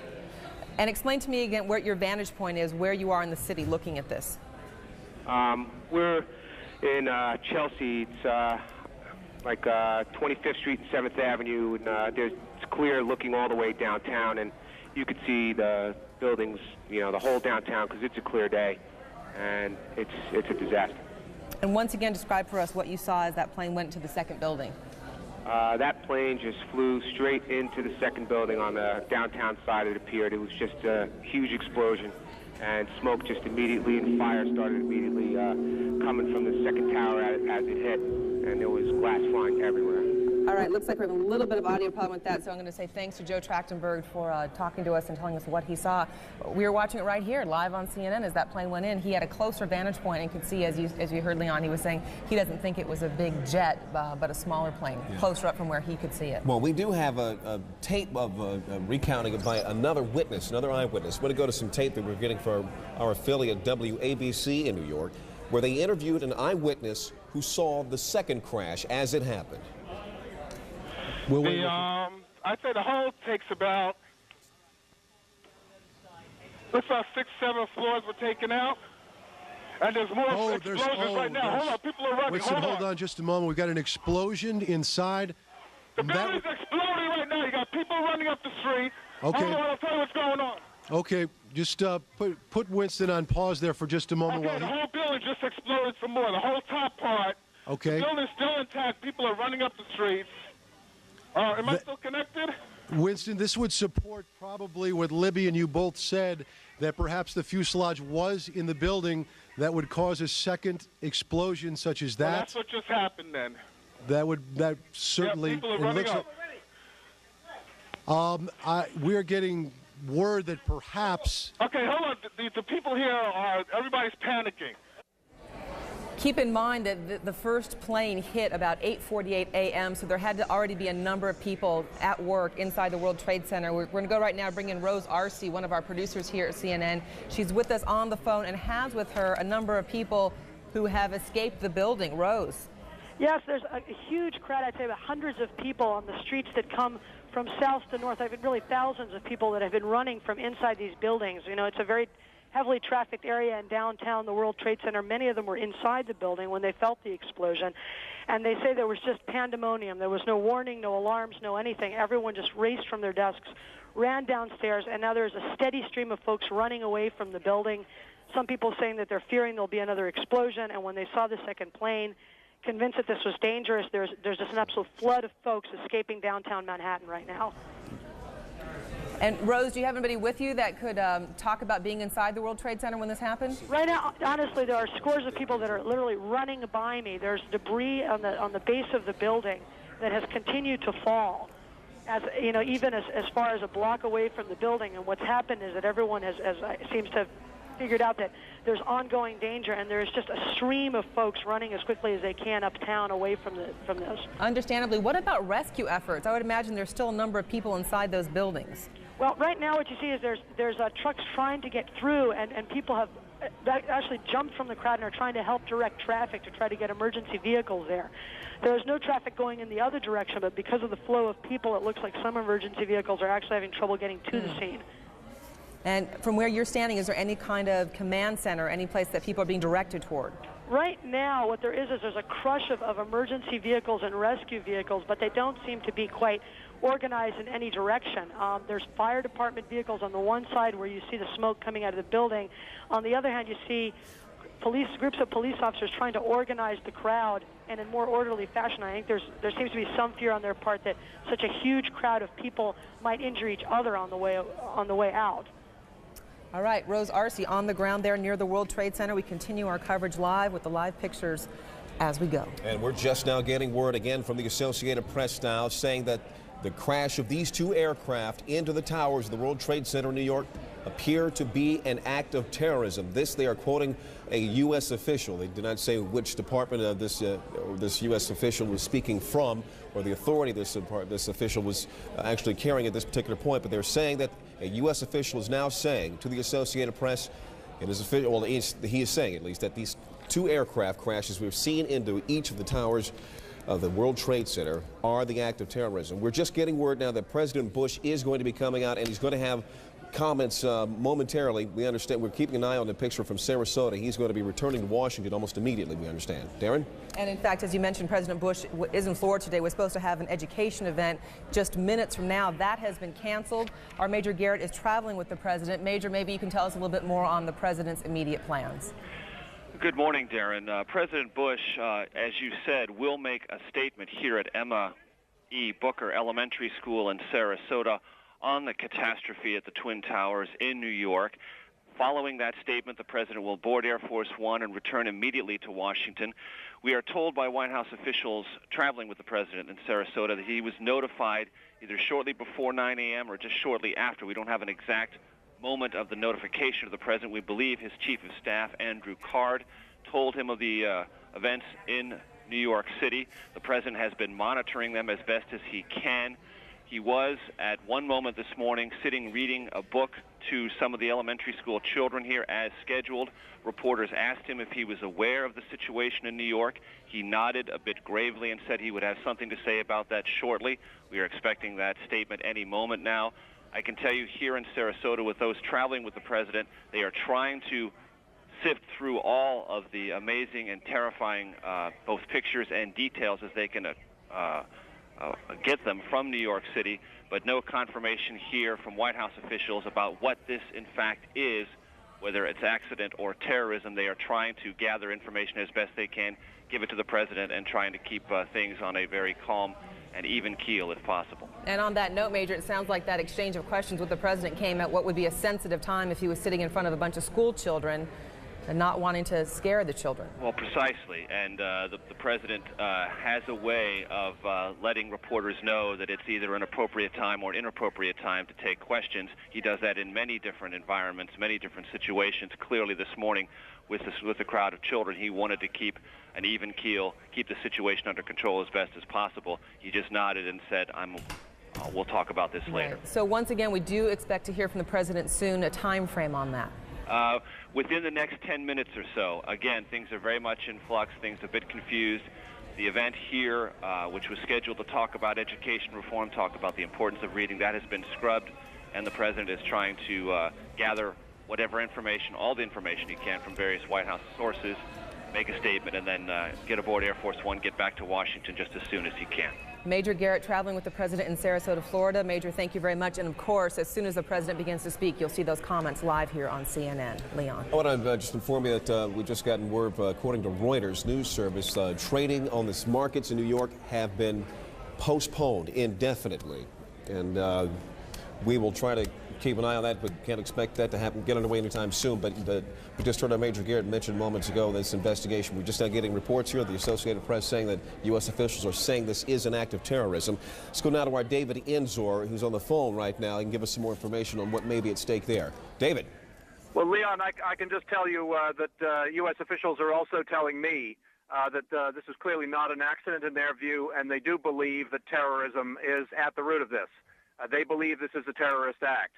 [SPEAKER 17] And explain to me again what your vantage point is, where you are in the city looking at this.
[SPEAKER 20] We're in Chelsea. It's like 25th Street and 7th Avenue, and it's clear looking all the way downtown, and you could see the buildings, the whole downtown, because it's a clear day, and it's a disaster.
[SPEAKER 17] And once again, describe for us what you saw as that plane went to the second building.
[SPEAKER 20] That plane just flew straight into the second building on the downtown side, it appeared. It was just a huge explosion, and smoke just immediately, and fire started immediately coming from the second tower as it hit, and there was glass flying everywhere.
[SPEAKER 17] All right, looks like we have a little bit of audio problem with that, so I'm going to say thanks to Joe Trachtenberg for talking to us and telling us what he saw. We were watching it right here, live on CNN, as that plane went in. He had a closer vantage point and could see, as you heard Leon, he was saying he doesn't think it was a big jet, but a smaller plane, closer up from where he could see it.
[SPEAKER 13] Well, we do have a tape of a recounting by another witness, another eyewitness. We're going to go to some tape that we're getting for our affiliate WABC in New York, where they interviewed an eyewitness who saw the second crash as it happened.
[SPEAKER 11] I'd say the whole takes about, looks like 6, 7 floors were taken out. And there's more explosions right now. Hold on, people are running.
[SPEAKER 12] Listen, hold on just a moment. We've got an explosion inside.
[SPEAKER 11] The building's exploding right now. You got people running up the street.
[SPEAKER 12] Okay.
[SPEAKER 11] Hold on, I'll tell you what's going on.
[SPEAKER 12] Okay, just put Winston on pause there for just a moment.
[SPEAKER 11] Okay, the whole building just exploded some more. The whole top part.
[SPEAKER 12] Okay.
[SPEAKER 11] The building's still intact. People are running up the streets. Am I still connected?
[SPEAKER 12] Winston, this would support probably what Libby and you both said, that perhaps the fuselage was in the building that would cause a second explosion such as that.
[SPEAKER 11] Well, that's what just happened then.
[SPEAKER 12] That certainly.
[SPEAKER 11] Yeah, people are running up.
[SPEAKER 12] We're getting word that perhaps.
[SPEAKER 11] Okay, hold on. The people here everybody's panicking.
[SPEAKER 17] Keep in mind that the first plane hit about 8:48 a.m., so there had to already be a number of people at work inside the World Trade Center. We're going to go right now bring in Rose Arce, one of our producers here at CNN. She's with us on the phone and has with her a number of people who have escaped the building. Rose.
[SPEAKER 21] Yes, there's a huge crowd. I'd say about hundreds of people on the streets that come from south to north. I've been really thousands of people that have been running from inside these buildings. You know, it's a very heavily trafficked area in downtown, the World Trade Center. Many of them were inside the building when they felt the explosion. And they say there was just pandemonium. There was no warning, no alarms, no anything. Everyone just raced from their desks, ran downstairs, and now there's a steady stream of folks running away from the building. Some people saying that they're fearing there'll be another explosion, and when they saw the second plane, convinced that this was dangerous, there's just an absolute flood of folks escaping downtown Manhattan right now.
[SPEAKER 17] And Rose, do you have anybody with you that could talk about being inside the World Trade Center when this happened?
[SPEAKER 21] Right now, honestly, there are scores of people that are literally running by me. There's debris on the base of the building that has continued to fall, as you know, even as far as a block away from the building. And what's happened is that everyone seems to have figured out that there's ongoing danger, and there's just a stream of folks running as quickly as they can uptown away from this.
[SPEAKER 17] Understandably. What about rescue efforts? I would imagine there's still a number of people inside those buildings.
[SPEAKER 21] Well, right now what you see is there's trucks trying to get through, and people have actually jumped from the crowd and are trying to help direct traffic to try to get emergency vehicles there. There is no traffic going in the other direction, but because of the flow of people, it looks like some emergency vehicles are actually having trouble getting to the scene.
[SPEAKER 17] And from where you're standing, is there any kind of command center, any place that people are being directed toward?
[SPEAKER 21] Right now, what there is there's a crush of emergency vehicles and rescue vehicles, but they don't seem to be quite organized in any direction. There's fire department vehicles on the one side where you see the smoke coming out of the building. On the other hand, you see groups of police officers trying to organize the crowd and in more orderly fashion. I think there seems to be some fear on their part that such a huge crowd of people might injure each other on the way out.
[SPEAKER 17] All right, Rose Arce on the ground there near the World Trade Center. We continue our coverage live with the live pictures as we go.
[SPEAKER 13] And we're just now getting word again from the Associated Press now saying that the crash of these two aircraft into the towers of the World Trade Center in New York appear to be an act of terrorism. This, they are quoting a U.S. official. They did not say which department of this U.S. official was speaking from, or the authority this official was actually carrying at this particular point, but they're saying that a U.S. official is now saying to the Associated Press, and his official, well, he is saying at least, that these two aircraft crashes we've seen into each of the towers of the World Trade Center are the act of terrorism. We're just getting word now that President Bush is going to be coming out, and he's going to have comments momentarily. We understand, we're keeping an eye on the picture from Sarasota. He's going to be returning to Washington almost immediately, we understand. Darren?
[SPEAKER 17] And in fact, as you mentioned, President Bush is in Florida today. We're supposed to have an education event just minutes from now. That has been canceled. Our Major Garrett is traveling with the president. Major, maybe you can tell us a little bit more on the president's immediate plans.
[SPEAKER 22] Good morning, Darren. President Bush, as you said, will make a statement here at Emma E. Booker Elementary School in Sarasota on the catastrophe at the Twin Towers in New York. Following that statement, the president will board Air Force One and return immediately to Washington. We are told by White House officials traveling with the president in Sarasota that he was notified either shortly before 9 a.m. or just shortly after. We don't have an exact moment of the notification of the president. We believe his chief of staff, Andrew Card, told him of the events in New York City. The president has been monitoring them as best as he can. He was, at one moment this morning, sitting reading a book to some of the elementary school children here as scheduled. Reporters asked him if he was aware of the situation in New York. He nodded a bit gravely and said he would have something to say about that shortly. We are expecting that statement any moment now. I can tell you here in Sarasota, with those traveling with the president, they are trying to sift through all of the amazing and terrifying both pictures and details as they can get them from New York City, but no confirmation here from White House officials about what this in fact is, whether it's accident or terrorism. They are trying to gather information as best they can, give it to the president, and trying to keep things on a very calm and even keel if possible.
[SPEAKER 17] And on that note, Major, it sounds like that exchange of questions with the president came at what would be a sensitive time if he was sitting in front of a bunch of school children and not wanting to scare the children.
[SPEAKER 22] Well, precisely. And the president has a way of letting reporters know that it's either an appropriate time or inappropriate time to take questions. He does that in many different environments, many different situations. Clearly this morning with a crowd of children, he wanted to keep an even keel, keep the situation under control as best as possible. He just nodded and said, we'll talk about this later.
[SPEAKER 17] Right. So once again, we do expect to hear from the president soon. A time frame on that?
[SPEAKER 22] Within the next 10 minutes or so. Again, things are very much in flux, things are a bit confused. The event here, which was scheduled to talk about education reform, talk about the importance of reading, that has been scrubbed, and the president is trying to gather whatever information, all the information he can from various White House sources, make a statement, and then get aboard Air Force One, get back to Washington just as soon as he can.
[SPEAKER 17] Major Garrett traveling with the president in Sarasota, Florida. Major, thank you very much. And of course, as soon as the president begins to speak, you'll see those comments live here on CNN. Leon.
[SPEAKER 13] I want to just inform you that we've just gotten word, according to Reuters news service, trading on the markets in New York have been postponed indefinitely. And we will try to keep an eye on that, but can't expect that to happen, get underway anytime soon. But we just heard our Major Garrett mention moments ago this investigation. We're just now getting reports here, the Associated Press saying that U.S. officials are saying this is an act of terrorism. Let's go now to our David Enzor, who's on the phone right now, and give us some more information on what may be at stake there. David.
[SPEAKER 1] Well, Leon, I can just tell you that U.S. officials are also telling me that this is clearly not an accident in their view, and they do believe that terrorism is at the root of this. They believe this is a terrorist act.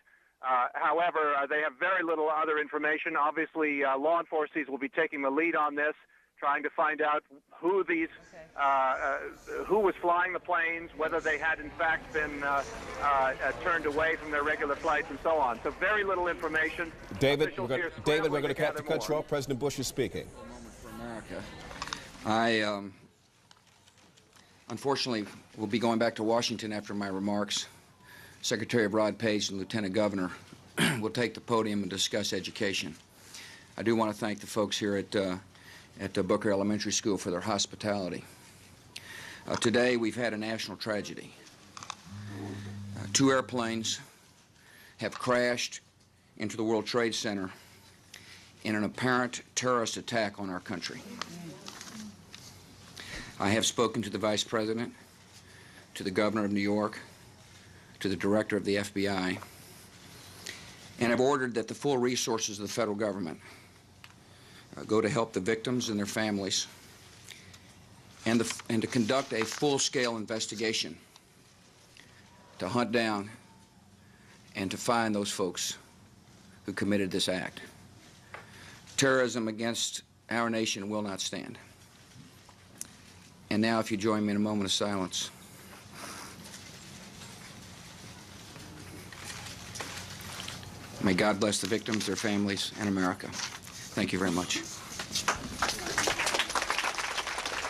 [SPEAKER 1] However, they have very little other information. Obviously, law enforcement will be taking the lead on this, trying to find out who who was flying the planes, whether they had in fact been turned away from their regular flights, and so on. So very little information.
[SPEAKER 13] David, we're going to have to cut you off. President Bush is speaking.
[SPEAKER 2] For America, I unfortunately will be going back to Washington after my remarks. Secretary of Rod Page and Lieutenant Governor will take the podium and discuss education. I do want to thank the folks here at Booker Elementary School for their hospitality. Today we've had a national tragedy. 2 airplanes have crashed into the World Trade Center in an apparent terrorist attack on our country. I have spoken to the Vice President, to the Governor of New York, to the Director of the FBI, and have ordered that the full resources of the federal government go to help the victims and their families, and to conduct a full-scale investigation to hunt down and to find those folks who committed this act. Terrorism against our nation will not stand. And now, if you join me in a moment of silence. May God bless the victims, their families, and America. Thank you very much.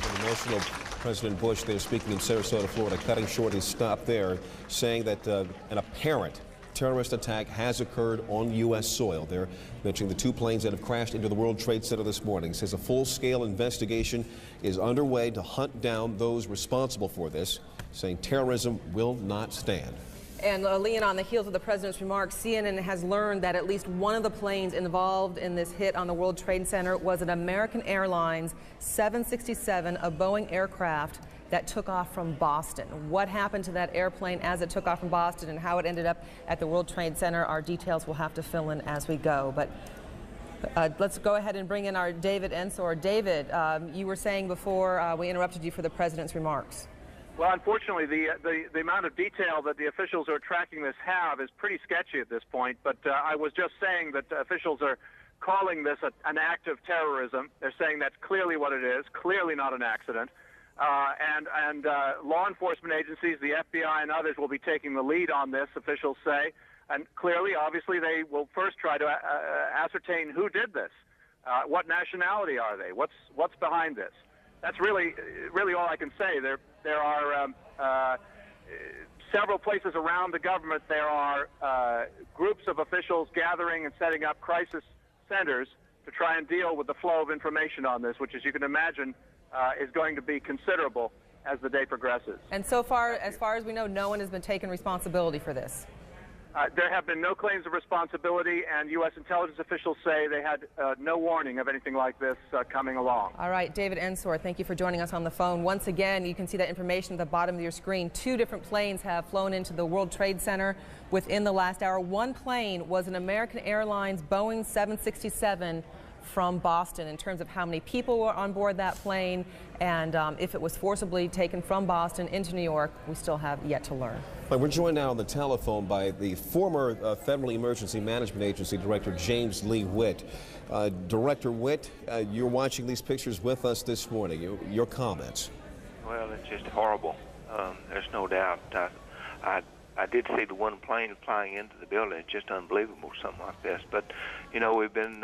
[SPEAKER 13] An emotional President Bush there speaking in Sarasota, Florida, cutting short his stop there, saying that an apparent terrorist attack has occurred on U.S. soil. They're mentioning the 2 planes that have crashed into the World Trade Center this morning. Says a full-scale investigation is underway to hunt down those responsible for this, saying terrorism will not stand.
[SPEAKER 17] And Leon, on the heels of the president's remarks, CNN has learned that at least one of the planes involved in this hit on the World Trade Center was an American Airlines 767, a Boeing aircraft that took off from Boston. What happened to that airplane as it took off from Boston and how it ended up at the World Trade Center, our details will have to fill in as we go. But let's go ahead and bring in our David Ensor. David, you were saying before we interrupted you for the president's remarks.
[SPEAKER 1] Well, unfortunately, the amount of detail that the officials who are tracking this have is pretty sketchy at this point. But I was just saying that officials are calling this an act of terrorism. They're saying that's clearly what it is, clearly not an accident. And law enforcement agencies, the FBI and others, will be taking the lead on this, officials say. And clearly, obviously, they will first try to ascertain who did this. What nationality are they? What's behind this? that's really all I can say. There are several places around the government. There are groups of officials gathering and setting up crisis centers to try and deal with the flow of information on this, which, as you can imagine, is going to be considerable as the day progresses.
[SPEAKER 17] And so far, as far as we know, no one has been taking responsibility for this.
[SPEAKER 1] There have been no claims of responsibility, and U.S. intelligence officials say they had no warning of anything like this coming along.
[SPEAKER 17] All right, David Ensor, thank you for joining us on the phone. Once again, you can see that information at the bottom of your screen. 2 different planes have flown into the World Trade Center within the last hour. One plane was an American Airlines Boeing 767 from Boston. In terms of how many people were on board that plane and if it was forcibly taken from Boston into New York, we still have yet to learn.
[SPEAKER 13] We're joined now on the telephone by the former Federal Emergency Management Agency Director James Lee Witt. Director Witt, you're watching these pictures with us this morning. Your comments?
[SPEAKER 3] Well, it's just horrible. There's no doubt. I did see the one plane flying into the building. It's just unbelievable, something like this. But, you know, we've been,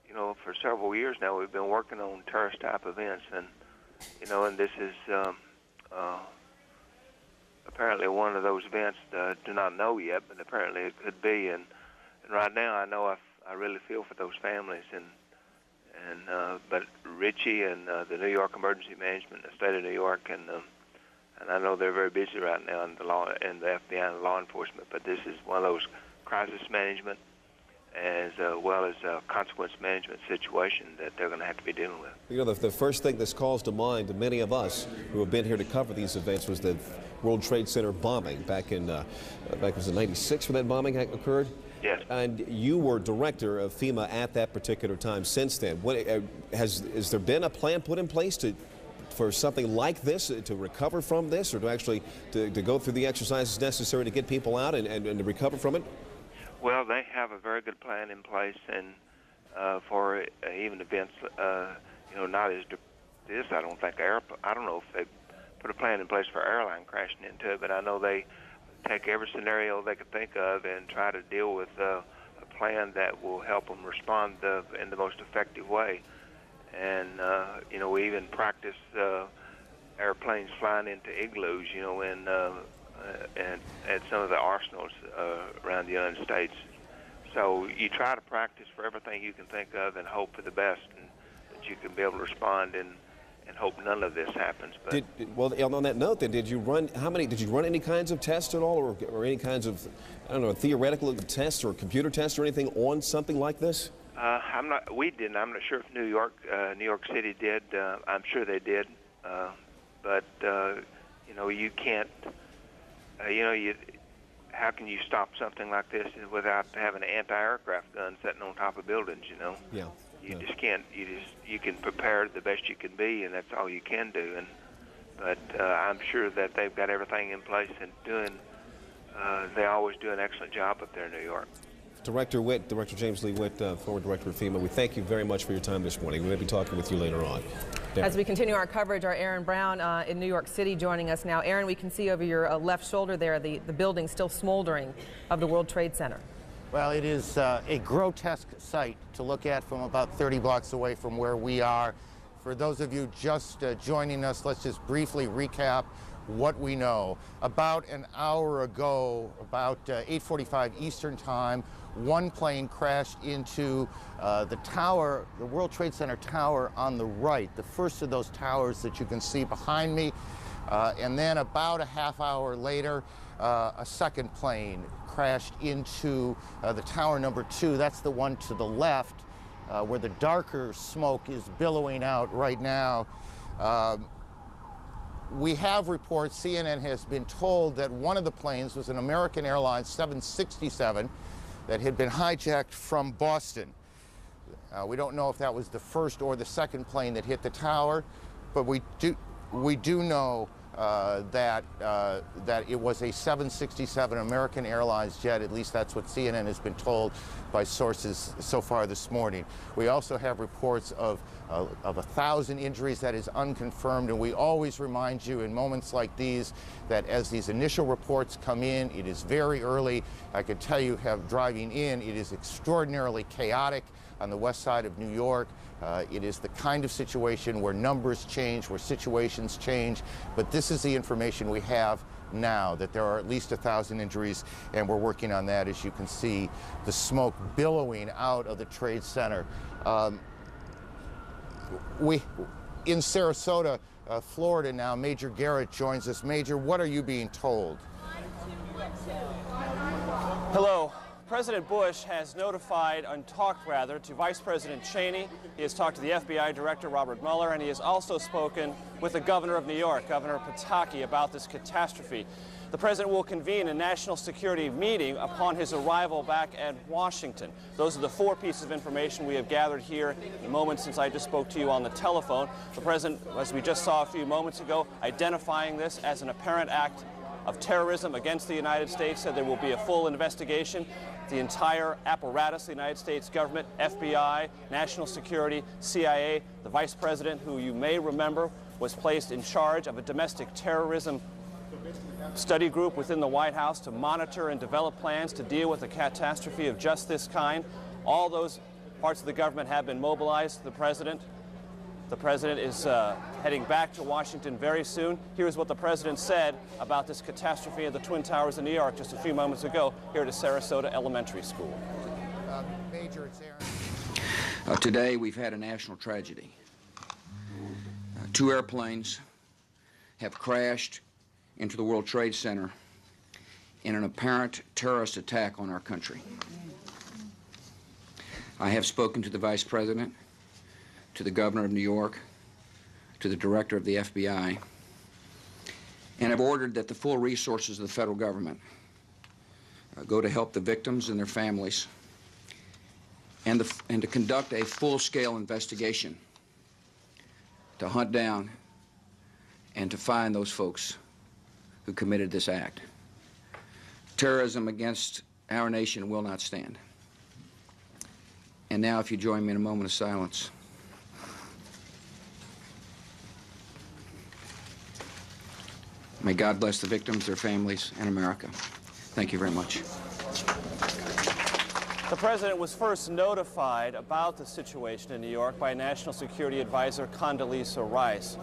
[SPEAKER 3] you know, for several years now, we've been working on terrorist-type events. And, you know, and this is apparently one of those events. Do not know yet, but apparently it could be. And right now, I know I really feel for those families. But Richie and the New York Emergency Management, the state of New York, and I know they're very busy right now in the FBI and law enforcement. But this is one of those crisis management as well as a consequence management situation that they're going to have to be dealing with.
[SPEAKER 13] You know, the first thing that calls to mind to many of us who have been here to cover these events was the World Trade Center bombing back in was it '96 when that bombing occurred?
[SPEAKER 3] Yes.
[SPEAKER 13] And you were director of FEMA at that particular time. Since then, what has there been a plan put in place for something like this, to recover from this, or to go through the exercises necessary to get people out and to recover from it?
[SPEAKER 3] Well, they have a very good plan in place, and for even events, you know, not as this. I don't think I don't know if they put a plan in place for airline crashing into it, but I know they take every scenario they could think of and try to deal with a plan that will help them respond in the most effective way. And you know, we even practice airplanes flying into igloos, you know, and at some of the arsenals around the United States. So you try to practice for everything you can think of and hope for the best, and that you can be able to respond and hope none of this happens. But
[SPEAKER 13] well, on that note, then, did you run any kinds of tests at all, or any kinds of, I don't know, theoretical tests or computer tests or anything on something like this?
[SPEAKER 3] We didn't. I'm not sure if New York City did. I'm sure they did. But you know, you can't. How can you stop something like this without having an anti-aircraft gun sitting on top of buildings? You know.
[SPEAKER 13] Yeah.
[SPEAKER 3] You just can't. You can prepare the best you can be, and that's all you can do. But I'm sure that they've got everything in place and doing. They always do an excellent job up there in New York.
[SPEAKER 13] Director James Lee Witt, former director of FEMA, we thank you very much for your time this morning. We may be talking with you later on. Darren.
[SPEAKER 17] As we continue our coverage, our Aaron Brown in New York City joining us now. Aaron, we can see over your left shoulder there the building still smoldering of the World Trade Center.
[SPEAKER 6] Well, it is a grotesque sight to look at from about 30 blocks away from where we are. For those of you just joining us, let's just briefly recap what we know. About an hour ago, about 8:45 Eastern Time, one plane crashed into the tower, the World Trade Center tower on the right, the first of those towers that you can see behind me. And then about a half hour later, a second plane crashed into the tower number 2. That's the one to the left, where the darker smoke is billowing out right now. We have reports, CNN has been told that one of the planes was an American Airlines 767 that had been hijacked from Boston. We don't know if that was the first or the second plane that hit the tower, but we do know that it was a 767 American Airlines jet. At least that's what CNN has been told by sources so far this morning. We also have reports of 1,000 injuries. That is unconfirmed, and we always remind you in moments like these that as these initial reports come in, it is very early. I can tell you, driving in, it is extraordinarily chaotic. on the west side of New York. It is the kind of situation where numbers change, where situations change, but this is the information we have now, that there are at least 1,000 injuries, and we're working on that. As you can see, the smoke billowing out of the Trade Center. In Sarasota, Florida now, Major Garrett joins us. Major, what are you being told?
[SPEAKER 5] Hello. President Bush has notified, and talked rather, to Vice President Cheney. He has talked to the FBI Director Robert Mueller, and he has also spoken with the Governor of New York, Governor Pataki, about this catastrophe. The President will convene a national security meeting upon his arrival back at Washington. Those are the 4 pieces of information we have gathered here in the moment since I just spoke to you on the telephone. The President, as we just saw a few moments ago, identifying this as an apparent act of terrorism against the United States, said there will be a full investigation. The entire apparatus, the United States government, FBI, national security, CIA, the Vice President, who you may remember was placed in charge of a domestic terrorism study group within the White House to monitor and develop plans to deal with a catastrophe of just this kind. All those parts of the government have been mobilized. The President is heading back to Washington very soon. Here's what the President said about this catastrophe at the Twin Towers in New York just a few moments ago here at a Sarasota elementary school.
[SPEAKER 6] Major, it's Aaron.
[SPEAKER 2] Today we've had a national tragedy. 2 airplanes have crashed into the World Trade Center in an apparent terrorist attack on our country. I have spoken to the Vice President, to the Governor of New York, to the Director of the FBI, and have ordered that the full resources of the federal government go to help the victims and their families, and to conduct a full-scale investigation to hunt down and to find those folks who committed this act. Terrorism against our nation will not stand. And now, if you join me in a moment of silence. May God bless the victims, their families, and America. Thank you very much.
[SPEAKER 5] The President was first notified about the situation in New York by National Security Advisor Condoleezza Rice.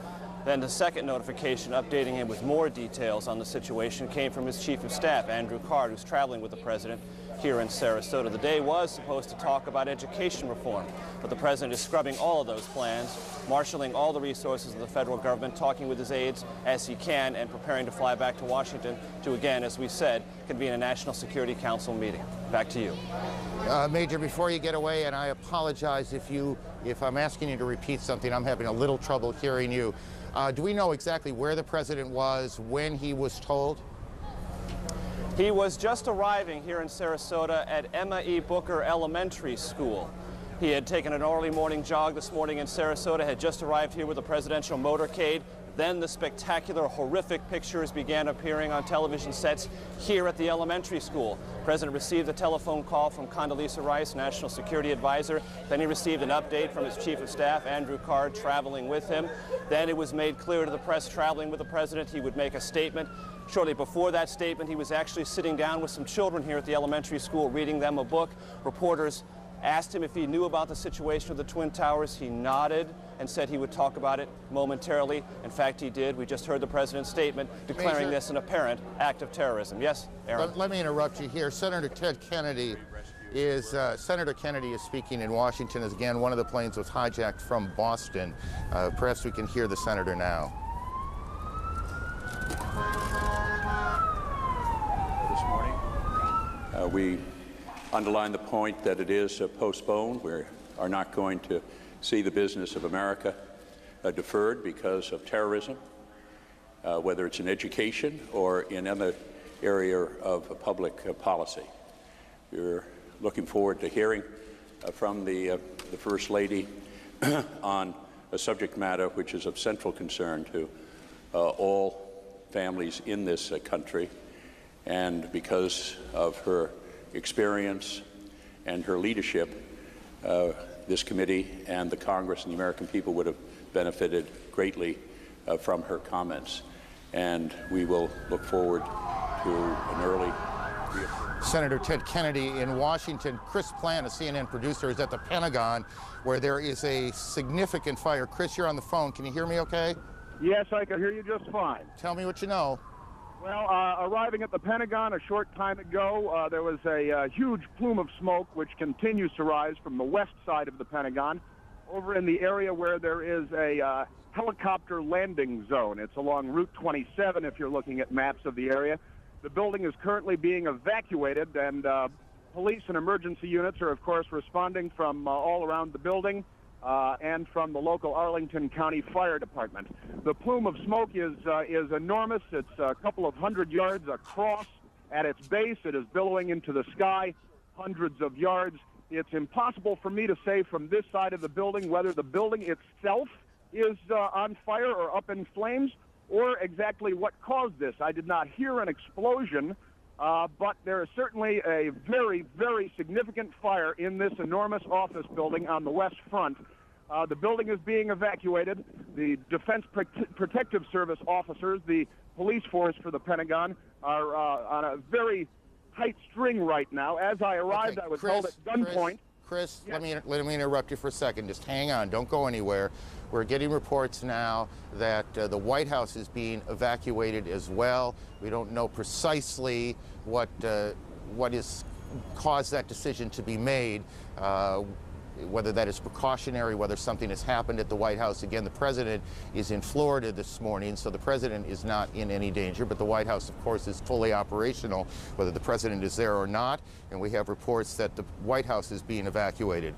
[SPEAKER 5] Then the second notification updating him with more details on the situation came from his Chief of Staff, Andrew Card, who's traveling with the President here in Sarasota. The day was supposed to talk about education reform, but the President is scrubbing all of those plans, marshaling all the resources of the federal government, talking with his aides as he can, and preparing to fly back to Washington to, again, as we said, convene a National Security Council meeting. Back to you.
[SPEAKER 6] Major, before you get away, and I apologize if I'm asking you to repeat something, I'm having a little trouble hearing you. Do we know exactly where the President was when he was told?
[SPEAKER 5] He was just arriving here in Sarasota at Emma E. Booker Elementary School. He had taken an early morning jog this morning in Sarasota, had just arrived here with a presidential motorcade. Then the spectacular, horrific pictures began appearing on television sets here at the elementary school. The President received a telephone call from Condoleezza Rice, National Security Advisor. Then he received an update from his Chief of Staff, Andrew Card, traveling with him. Then it was made clear to the press, traveling with the President, he would make a statement. Shortly before that statement, he was actually sitting down with some children here at the elementary school, reading them a book. Reporters asked him if he knew about the situation of the Twin Towers. He nodded and said he would talk about it momentarily. In fact, he did. We just heard the President's statement declaring this an apparent act of terrorism. Yes, Aaron?
[SPEAKER 6] Let me interrupt you here. Senator Kennedy is speaking in Washington as, again, one of the planes was hijacked from Boston. Perhaps we can hear the senator now.
[SPEAKER 9] This morning, we underline the point that it is postponed. We are not going to see the business of America deferred because of terrorism, whether it's in education or in any area of public policy. We're looking forward to hearing from the First Lady on a subject matter which is of central concern to all families in this country, and because of her experience and her leadership, this committee and the Congress and the American people would have benefited greatly from her comments. And we will look forward to an early
[SPEAKER 6] Senator Ted Kennedy in Washington. Chris Plant, a CNN producer, is at the Pentagon, where there is a significant fire. Chris, you're on the phone. Can you hear me okay?
[SPEAKER 4] Yes, I can hear you just fine.
[SPEAKER 6] Tell me what you know.
[SPEAKER 4] Well, arriving at the Pentagon a short time ago, there was a huge plume of smoke which continues to rise from the west side of the Pentagon over in the area where there is a helicopter landing zone. It's along Route 27 if you're looking at maps of the area. The building is currently being evacuated, and police and emergency units are, of course, responding from all around the building and from the local Arlington County Fire Department. The plume of smoke is enormous. It's a couple of hundred yards across. At its base, it is billowing into the sky, hundreds of yards. It's impossible for me to say from this side of the building whether the building itself is on fire or up in flames, or exactly what caused this. I did not hear an explosion, but there is certainly a very, very significant fire in this enormous office building on the west front. The building is being evacuated. The Defense Protective Service officers, the police force for the Pentagon, are on a very tight string right now. As I arrived, I was held at gunpoint.
[SPEAKER 6] Chris, yes. let me interrupt you for a second. Just hang on. Don't go anywhere. We're getting reports now that the White House is being evacuated as well. We don't know precisely what has caused that decision to be made, whether that is precautionary, whether something has happened at the White House. Again, the president is in Florida this morning, so the president is not in any danger, but the White House, of course, is fully operational, whether the president is there or not, and we have reports that the White House is being evacuated.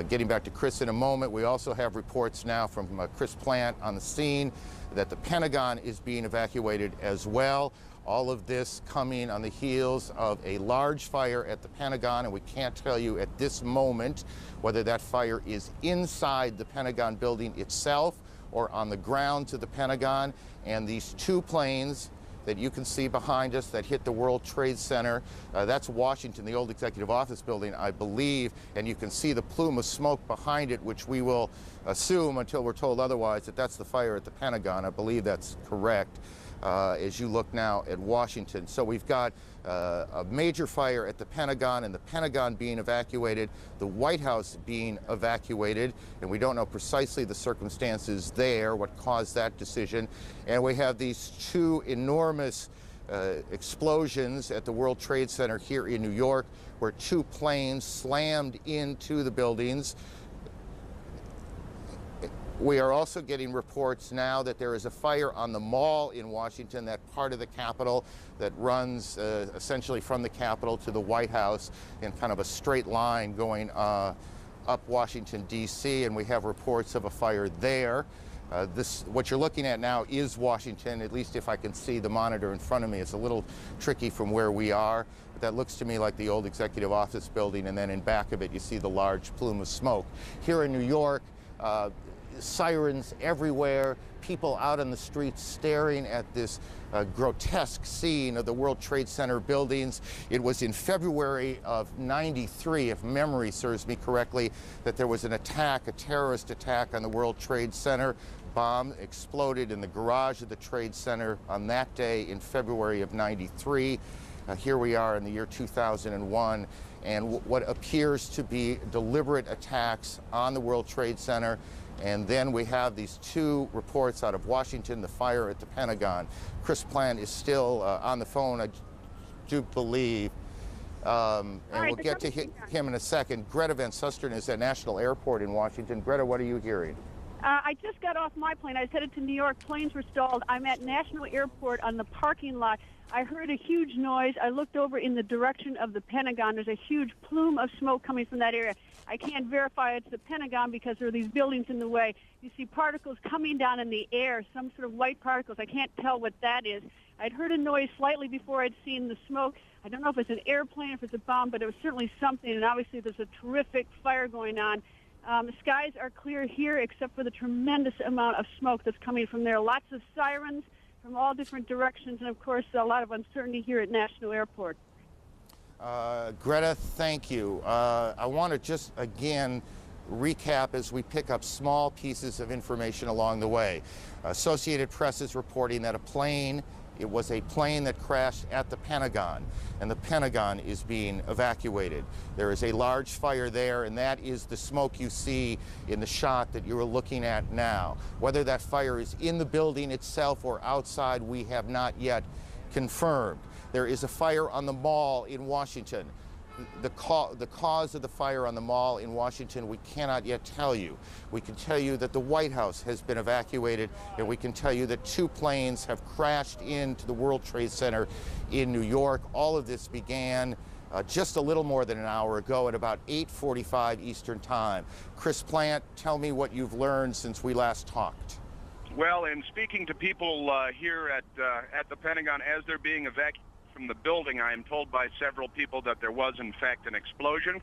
[SPEAKER 6] Getting back to Chris in a moment, we also have reports now from Chris Plant on the scene that the Pentagon is being evacuated as well. All of this coming on the heels of a large fire at the Pentagon, and we can't tell you at this moment whether that fire is inside the Pentagon building itself or on the ground to the Pentagon. And these two planes that you can see behind us that hit the World Trade Center, that's Washington, the old executive office building, I believe, and you can see the plume of smoke behind it, which we will assume until we're told otherwise that that's the fire at the Pentagon. I believe that's correct. As you look now at Washington. So we've got a major fire at the Pentagon, and the Pentagon being evacuated, the White House being evacuated, and we don't know precisely the circumstances there, what caused that decision. And we have these two enormous explosions at the World Trade Center here in New York, where two planes slammed into the buildings. We are also getting reports now that there is a fire on the Mall in Washington, that part of the Capitol that runs essentially from the Capitol to the White House in kind of a straight line going up Washington, D.C., and we have reports of a fire there. What you're looking at now is Washington, at least if I can see the monitor in front of me. It's a little tricky from where we are, but that looks to me like the old executive office building, and then in back of it you see the large plume of smoke. Here in New York, sirens everywhere, people out on the streets staring at this grotesque scene of the World Trade Center buildings. It was in February of '93, if memory serves me correctly, that there was an attack, a terrorist attack on the World Trade Center. Bomb exploded in the garage of the Trade Center on that day in February of '93. Here we are in the year 2001, and what appears to be deliberate attacks on the World Trade Center. And then we have these two reports out of Washington, the fire at the Pentagon. Chris Plant is still on the phone, I do believe. And we'll get to him in a second. Greta Van Susteren is at National Airport in Washington. Greta, what are you hearing?
[SPEAKER 10] I just got off my plane. I was headed to New York. Planes were stalled. I'm at National Airport on the parking lot. I heard a huge noise. I looked over in the direction of the Pentagon. There's a huge plume of smoke coming from that area. I can't verify it's the Pentagon because there are these buildings in the way. You see particles coming down in the air, some sort of white particles. I can't tell what that is. I'd heard a noise slightly before I'd seen the smoke. I don't know if it's an airplane, if it's a bomb, but it was certainly something, and obviously there's a terrific fire going on. The skies are clear here except for the tremendous amount of smoke that's coming from there. Lots of sirens from all different directions, and of course a lot of uncertainty here at National Airport.
[SPEAKER 6] Greta, thank you. I want to just again recap as we pick up small pieces of information along the way. Associated Press is reporting that a plane It was a plane that crashed at the Pentagon, and the Pentagon is being evacuated. There is a large fire there, and that is the smoke you see in the shot that you are looking at now. Whether that fire is in the building itself or outside, we have not yet confirmed. There is a fire on the mall in Washington. The cause of the fire on the mall in Washington, we cannot yet tell you. We can tell you that the White House has been evacuated, and we can tell you that 2 planes have crashed into the World Trade Center in New York. All of this began just a little more than an hour ago at about 8:45 Eastern Time. Chris Plant, tell me what you've learned since we last talked.
[SPEAKER 1] Well, in speaking to people here at the Pentagon as they're being evacuated from the building, I am told by several people that there was, in fact, an explosion.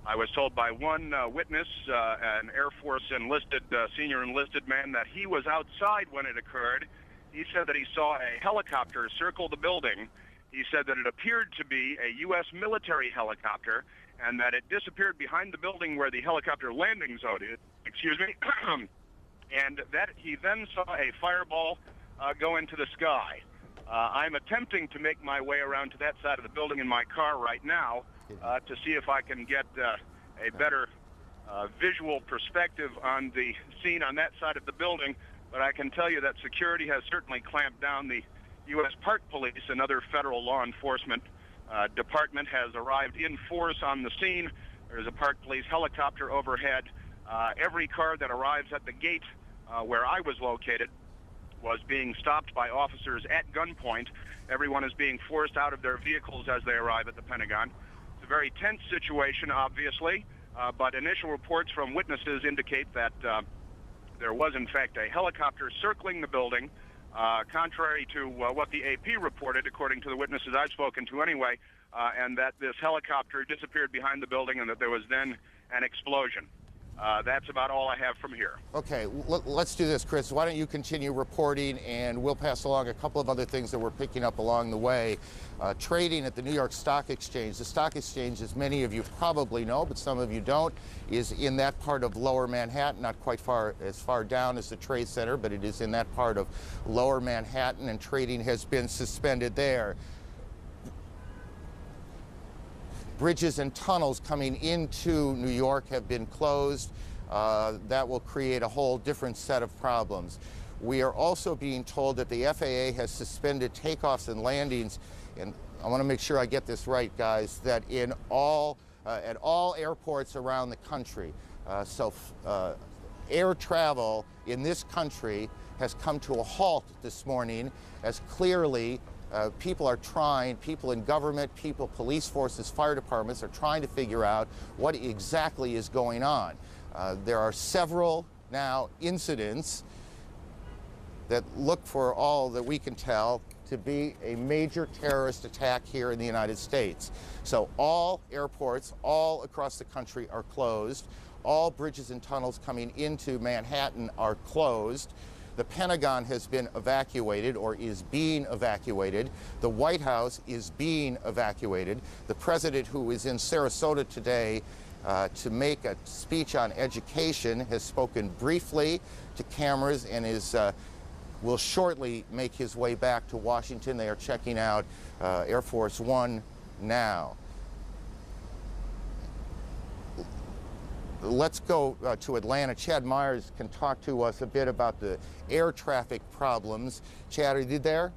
[SPEAKER 1] I was told by one witness, an Air Force senior enlisted man, that he was outside when it occurred. He said that he saw a helicopter circle the building. He said that it appeared to be a U.S. military helicopter and that it disappeared behind the building where the helicopter landing zone is. Excuse me. And that he then saw a fireball go into the sky. I'm attempting to make my way around to that side of the building in my car right now to see if I can get a better visual perspective on the scene on that side of the building. But I can tell you that security has certainly clamped down. The U.S. Park Police, another federal law enforcement department, has arrived in force on the scene. There's a Park Police helicopter overhead. Every car that arrives at the gate where I was located was being stopped by officers at gunpoint. Everyone is being forced out of their vehicles as they arrive at the Pentagon. It's a very tense situation, obviously, but initial reports from witnesses indicate that there was, in fact, a helicopter circling the building, contrary to what the AP reported, according to the witnesses I've spoken to anyway, and that this helicopter disappeared behind the building and that there was then an explosion. That's about all I have from here.
[SPEAKER 6] Okay, let's do this, Chris. Why don't you continue reporting, and we'll pass along a couple of other things that we're picking up along the way. Trading at the New York Stock Exchange. The stock exchange, as many of you probably know, but some of you don't, is in that part of Lower Manhattan, not quite as far down as the Trade Center, but it is in that part of Lower Manhattan, and trading has been suspended there. Bridges and tunnels coming into New York have been closed. That will create a whole different set of problems. We are also being told that the FAA has suspended takeoffs and landings, and I want to make sure I get this right, guys, that at all airports around the country. Air travel in this country has come to a halt this morning, as clearly people in government, police forces, fire departments are trying to figure out what exactly is going on. There are several now incidents that look, for all that we can tell, to be a major terrorist attack here in the United States. So all airports all across the country are closed. All bridges and tunnels coming into Manhattan are closed. The Pentagon has been evacuated, or is being evacuated. The White House is being evacuated. The president, who is in Sarasota today to make a speech on education, has spoken briefly to cameras and will shortly make his way back to Washington. They are checking out Air Force One now. Let's go to Atlanta. Chad Myers can talk to us a bit about the air traffic problems. Chad, are you there?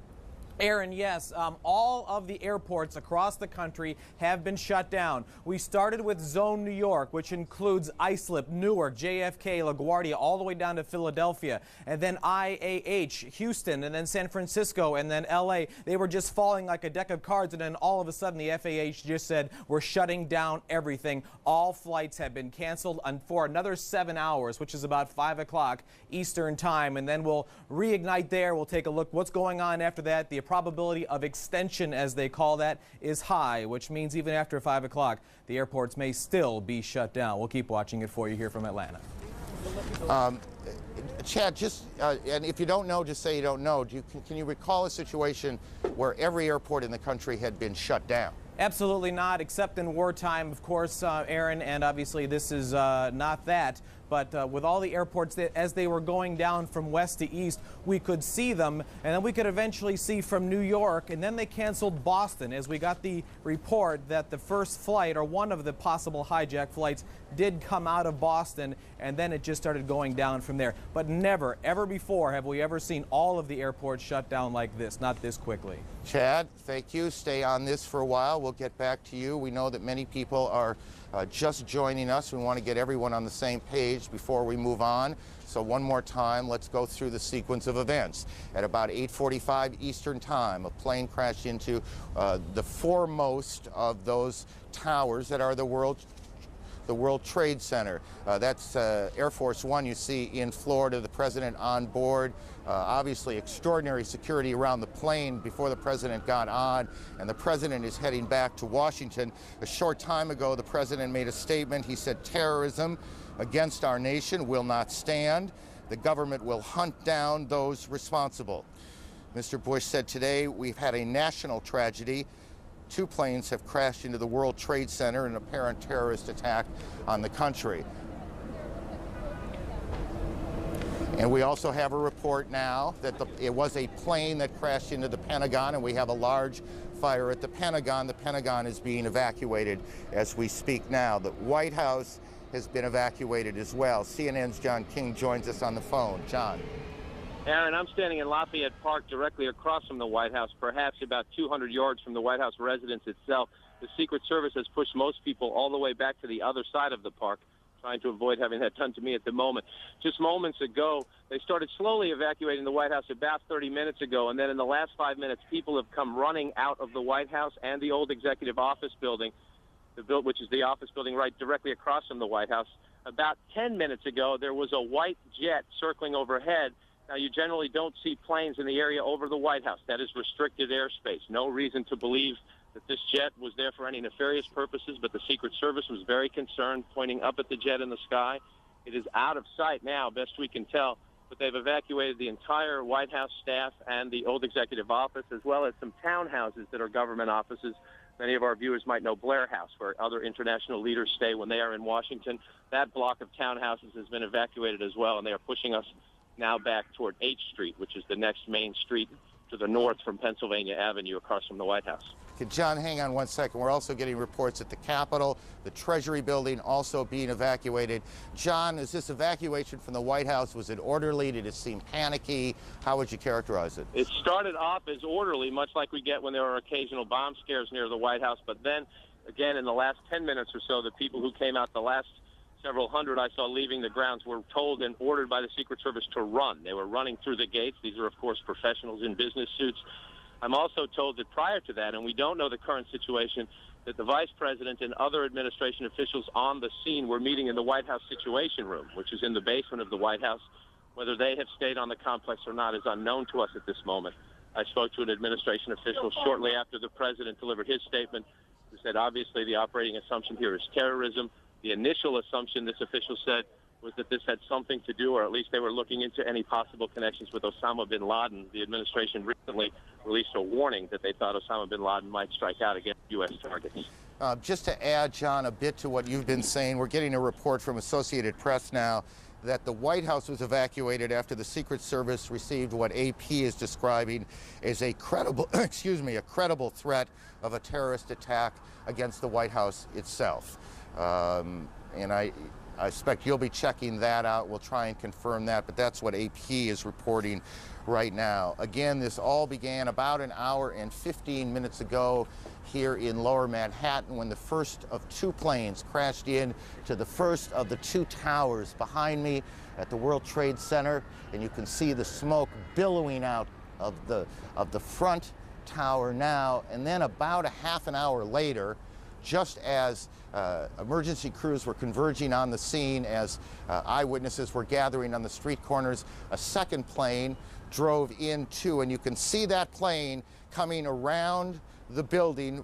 [SPEAKER 8] Aaron, yes. All of the airports across the country have been shut down. We started with Zone New York, which includes Islip, Newark, JFK, LaGuardia, all the way down to Philadelphia, and then IAH, Houston, and then San Francisco, and then LA. They were just falling like a deck of cards, and then all of a sudden the FAA just said, we're shutting down everything. All flights have been canceled for another 7 hours, which is about 5 o'clock Eastern time, and then we'll reignite there. We'll take a look what's going on after that. The probability of extension, as they call that, is high, which means even after 5 o'clock, the airports may still be shut down. We'll keep watching it for you here from Atlanta.
[SPEAKER 6] Chad, and if you don't know, just say you don't know. Can you recall a situation where every airport in the country had been shut down?
[SPEAKER 8] Absolutely not, except in wartime, of course, Aaron, and obviously this is not that. but with all the airports, as they were going down from west to east, we could see them, and then we could eventually see from New York, and then they canceled Boston as we got the report that the first flight, or one of the possible hijack flights, did come out of Boston, and then it just started going down from there. But never, ever before have we ever seen all of the airports shut down like this, not this quickly.
[SPEAKER 6] Chad, thank you. Stay on this for a while. We'll get back to you. We know that many people are just joining us. We want to get everyone on the same page before we move on. So one more time, let's go through the sequence of events. At about 8:45 Eastern Time, a plane crashed into the foremost of those towers that are the World Trade Center. That's Air Force One you see in Florida, the president on board. Obviously extraordinary security around the plane before the president got on, and the president is heading back to Washington. A short time ago, the president made a statement. He said, "Terrorism against our nation will not stand. The government will hunt down those responsible." Mr. Bush said today, "We've had a national tragedy. 2 planes have crashed into the World Trade Center in an apparent terrorist attack on the country." And we also have a report now that it was a plane that crashed into the Pentagon, and we have a large fire at the Pentagon. The Pentagon is being evacuated as we speak now. The White House has been evacuated as well. CNN's John King joins us on the phone. John.
[SPEAKER 7] Aaron, I'm standing in Lafayette Park directly across from the White House, perhaps about 200 yards from the White House residence itself. The Secret Service has pushed most people all the way back to the other side of the park, trying to avoid having that done to me at the moment. Just moments ago, they started slowly evacuating the White House about 30 minutes ago, and then in the last 5 minutes, people have come running out of the White House and the old Executive Office building, which is the office building right directly across from the White House. About 10 minutes ago, there was a white jet circling overhead. Now, you generally don't see planes in the area over the White House. That is restricted airspace. No reason to believe that this jet was there for any nefarious purposes, but the Secret Service was very concerned, pointing up at the jet in the sky. It is out of sight now, best we can tell, but they've evacuated the entire White House staff and the old Executive Office, as well as some townhouses that are government offices. Many of our viewers might know Blair House, where other international leaders stay when they are in Washington. That block of townhouses has been evacuated as well, and they are pushing us now back toward H Street, which is the next main street to the north from Pennsylvania Avenue across from the White House.
[SPEAKER 6] Okay, John, hang on one second. We're also getting reports at the Capitol, the Treasury building also being evacuated. John, is this evacuation from the White House, was it orderly? Did it seem panicky? How would you characterize it?
[SPEAKER 7] It started off as orderly, much like we get when there are occasional bomb scares near the White House. But then, again, in the last 10 minutes or so, the people who came out, the last several hundred I saw leaving the grounds, were told and ordered by the Secret Service to run. They were running through the gates. These are, of course, professionals in business suits. I'm also told that prior to that, and we don't know the current situation, that the Vice President and other administration officials on the scene were meeting in the White House Situation Room, which is in the basement of the White House. Whether they have stayed on the complex or not is unknown to us at this moment. I spoke to an administration official shortly after the President delivered his statement, who said obviously the operating assumption here is terrorism. The initial assumption, this official said, was that this had something to do, or at least they were looking into any possible connections with Osama bin Laden. The administration recently released a warning that they thought Osama bin Laden might strike out against U.S. targets.
[SPEAKER 6] Just to add, John, a bit to what you've been saying, we're getting a report from Associated Press now that the White House was evacuated after the Secret Service received what AP is describing as a credible, a credible threat of a terrorist attack against the White House itself. And I expect you'll be checking that out. We'll try and confirm that, but that's what AP is reporting right now. Again, this all began about an hour and 15 minutes ago here in Lower Manhattan when the first of 2 planes crashed in to the first of the 2 towers behind me at the World Trade Center, and you can see the smoke billowing out of the front tower now. And then about a half an hour later, just as emergency crews were converging on the scene, as eyewitnesses were gathering on the street corners, a second plane drove in too, and you can see that plane coming around the building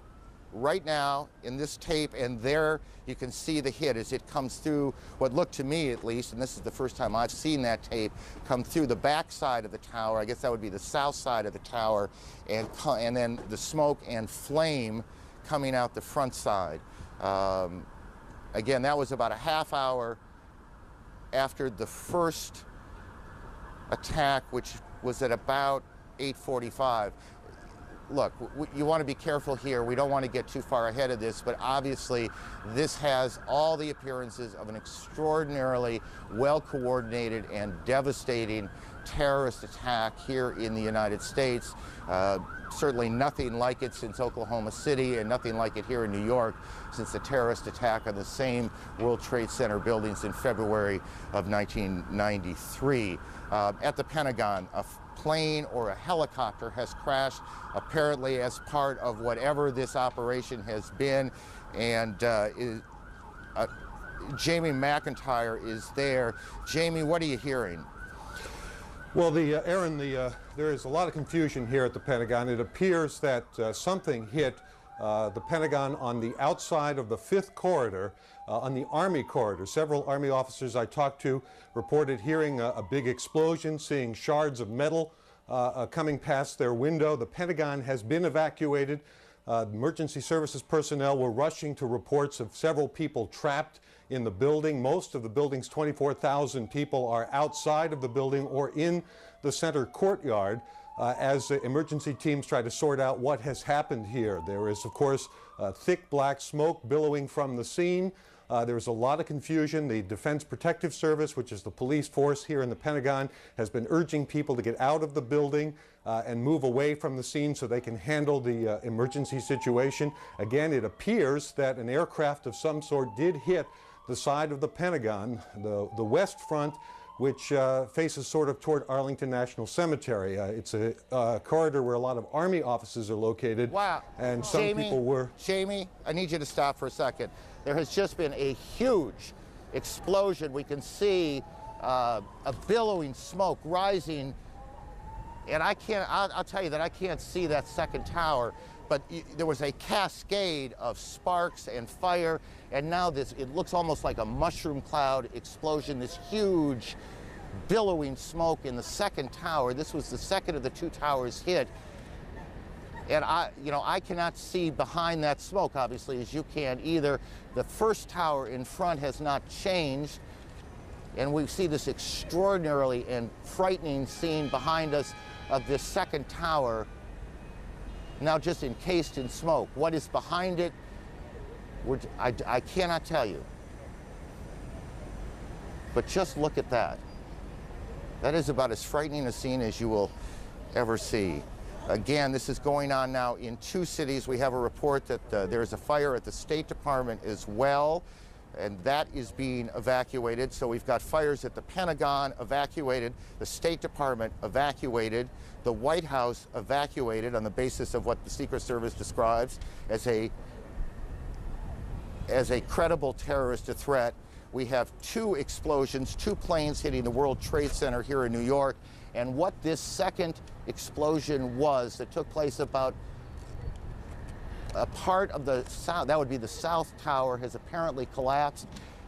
[SPEAKER 6] right now in this tape, and there you can see the hit as it comes through what looked to me, at least, and this is the first time I've seen that tape, come through the back side of the tower. I guess that would be the south side of the tower, and then the smoke and flame coming out the front side. Again, that was about a half hour after the first attack, which was at about 8:45. Look, you want to be careful here. We don't want to get too far ahead of this, but obviously this has all the appearances of an extraordinarily well-coordinated and devastating terrorist attack here in the United States. Certainly nothing like it since Oklahoma City, and nothing like it here in New York since the terrorist attack on the same World Trade Center buildings in February of 1993. At the Pentagon, a plane or a helicopter has crashed, apparently as part of whatever this operation has been, and Jamie McIntyre is there. Jamie, what are you hearing?
[SPEAKER 14] Well, Aaron, there is a lot of confusion here at the Pentagon. It appears that something hit the Pentagon on the outside of the 5th corridor, on the Army corridor. Several Army officers I talked to reported hearing a big explosion, seeing shards of metal coming past their window. The Pentagon has been evacuated. Emergency services personnel were rushing to reports of several people trapped in the building. Most of the building's 24,000 people are outside of the building or in the center courtyard as emergency teams try to sort out what has happened here. There is, of course, thick black smoke billowing from the scene. There's a lot of confusion. The Defense Protective Service, which is the police force here in the Pentagon, has been urging people to get out of the building and move away from the scene so they can handle the emergency situation. Again, it appears that an aircraft of some sort did hit the side of the Pentagon, the west front, which faces sort of toward Arlington National Cemetery. It's a corridor where a lot of Army offices are located.
[SPEAKER 6] Wow.
[SPEAKER 14] And some people were...
[SPEAKER 6] Jamie, I need you to stop for a second. There has just been a huge explosion. We can see a billowing smoke rising, and I'll tell you that I can't see that second tower, but there was a cascade of sparks and fire, and now it looks almost like a mushroom cloud explosion, this huge billowing smoke in the second tower. This was the second of the 2 towers hit. And I cannot see behind that smoke, obviously, as you can either. The first tower in front has not changed, and we see this extraordinarily and frightening scene behind us of this second tower, now just encased in smoke. What is behind it, I cannot tell you. But just look at that. That is about as frightening a scene as you will ever see. Again, this is going on now in 2 cities. We have a report that there is a fire at the State Department as well, and that is being evacuated. So we've got fires at the Pentagon evacuated, the State Department evacuated, the White House evacuated on the basis of what the Secret Service describes as a credible terrorist threat. We have 2 explosions, 2 planes hitting the World Trade Center here in New York. And what this second explosion was that took place about a part of the south, that would be the South Tower, has apparently collapsed.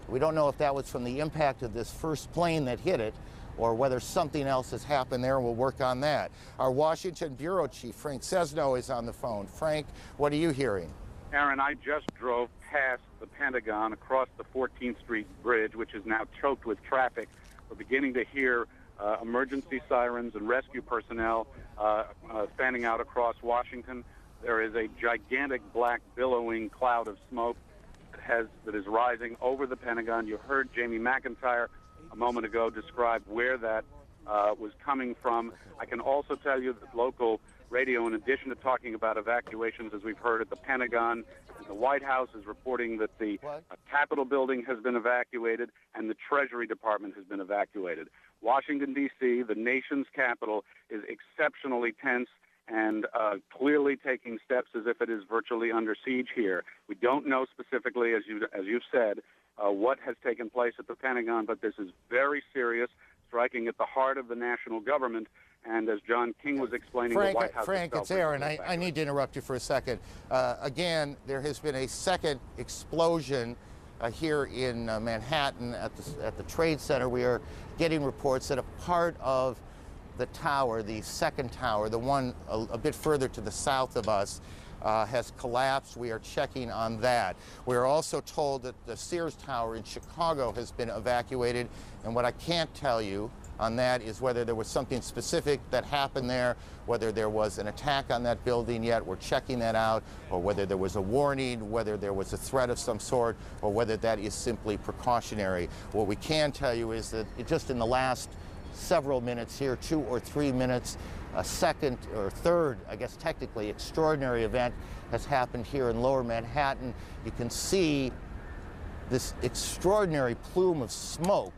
[SPEAKER 6] We don't know if that was from the impact of this first plane that hit it or whether something else has happened there, and we'll work on that. Our Washington Bureau Chief, Frank Cesno, is on the phone. Frank, what are you hearing?
[SPEAKER 15] Aaron, I just drove past the Pentagon across the 14th Street Bridge, which is now choked with traffic. We're beginning to hear emergency sirens and rescue personnel fanning out across Washington. There is a gigantic black billowing cloud of smoke that is rising over the Pentagon. You heard Jamie McIntyre a moment ago describe where that was coming from. I can also tell you that local radio, in addition to talking about evacuations, as we've heard at the Pentagon, the White House is reporting that the Capitol building has been evacuated and the Treasury Department has been evacuated. Washington, D.C., the nation's capital, is exceptionally tense and clearly taking steps as if it is virtually under siege here. We don't know specifically, as you've said, what has taken place at the Pentagon, but this is very serious, striking at the heart of the national government. And as John King was explaining, the White House
[SPEAKER 6] Frank, it's Aaron. I need to interrupt you for a second. Again, there has been a second explosion here in Manhattan at the Trade Center. We are getting reports that a part of the tower, the second tower, the one a bit further to the south of us, has collapsed. We are checking on that. We are also told that the Sears Tower in Chicago has been evacuated, and what I can't tell you on that is whether there was something specific that happened there, whether there was an attack on that building yet, we're checking that out, or whether there was a warning, whether there was a threat of some sort, or whether that is simply precautionary. What we can tell you is that just in the last several minutes here, 2 or 3 minutes, a second or third, I guess technically, extraordinary event has happened here in Lower Manhattan. You can see this extraordinary plume of smoke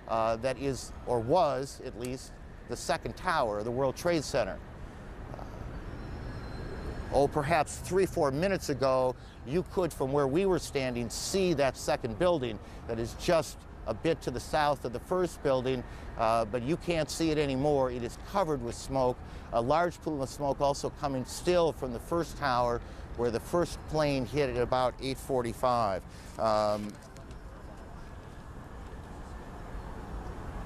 [SPEAKER 6] that is, or was at least, the second tower of the World Trade Center. Perhaps 3 or 4 minutes ago, you could, from where we were standing, see that second building that is just a bit to the south of the first building, but you can't see it anymore. It is covered with smoke. A large plume of smoke also coming still from the first tower, where the first plane hit at about 8:45.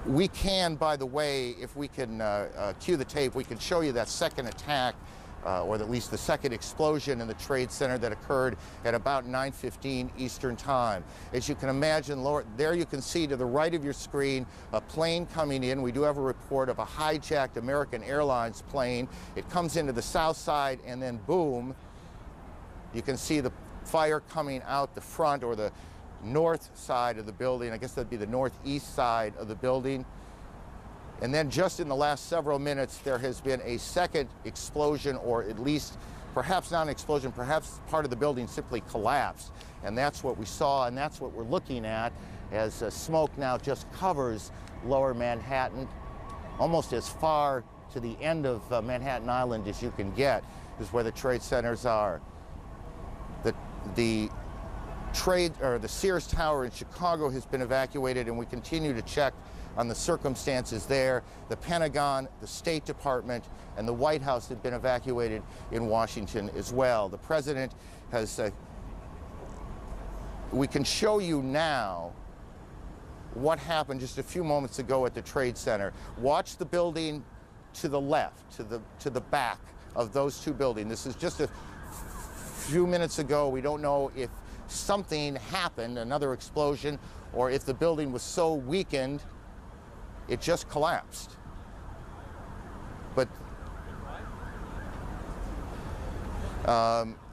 [SPEAKER 6] We can, by the way, if we can cue the tape, we can show you that second attack, or at least the second explosion in the Trade Center that occurred at about 9:15 Eastern Time. As you can imagine, there you can see to the right of your screen a plane coming in. We do have a report of a hijacked American Airlines plane. It comes into the south side, and then boom, you can see the fire coming out the front, or the north side of the building. I guess that'd be the northeast side of the building. And then just in the last several minutes, there has been a second explosion, or at least perhaps not an explosion, perhaps part of the building simply collapsed. And that's what we saw, and that's what we're looking at as smoke now just covers Lower Manhattan, almost as far to the end of Manhattan Island as you can get, is where the trade centers are. The Sears Tower in Chicago has been evacuated, and we continue to check on the circumstances there. The Pentagon, the State Department, and the White House have been evacuated in Washington as well. The president has, we can show you now what happened just a few moments ago at the Trade Center. Watch the building to the left, to the back of those two buildings. This is just a few minutes ago. We don't know if something happened, another explosion, or if the building was so weakened it just collapsed. But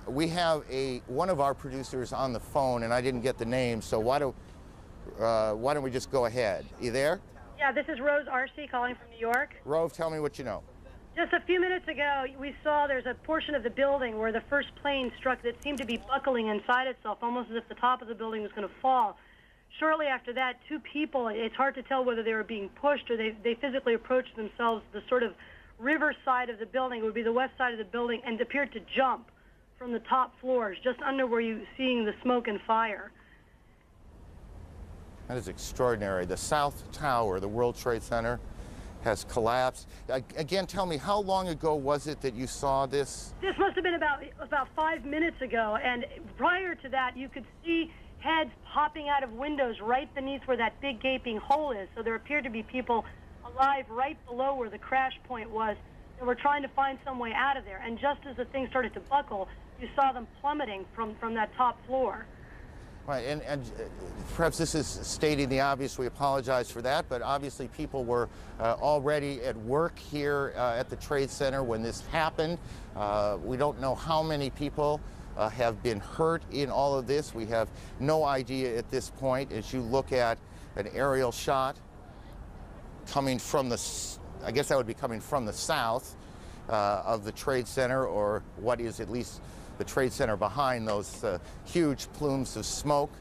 [SPEAKER 6] we have one of our producers on the phone, and I didn't get the name, so why don't we just go ahead? You there?
[SPEAKER 21] Yeah, this is Rose Arcee calling from New York.
[SPEAKER 6] Rose, tell me what you know.
[SPEAKER 21] Just a few minutes ago, we saw there's a portion of the building where the first plane struck that seemed to be buckling inside itself, almost as if the top of the building was going to fall. Shortly after that, 2 people, it's hard to tell whether they were being pushed or they physically approached themselves the sort of river side of the building, it would be the west side of the building, and appeared to jump from the top floors, just under where you're seeing the smoke and fire.
[SPEAKER 6] That is extraordinary. The South Tower, the World Trade Center, has collapsed. Again, tell me, how long ago was it that you saw this?
[SPEAKER 21] This must have been about 5 minutes ago, and prior to that, you could see heads popping out of windows right beneath where that big gaping hole is. So there appeared to be people alive right below where the crash point was that were trying to find some way out of there. And just as the thing started to buckle, you saw them plummeting from that top floor.
[SPEAKER 6] Right, and perhaps this is stating the obvious. We apologize for that, but obviously people were already at work here at the Trade Center when this happened. We don't know how many people have been hurt in all of this. We have no idea at this point. As you look at an aerial shot coming from the, I guess that would be coming from the south of the Trade Center, or what is at least the Trade Center behind those huge plumes of smoke.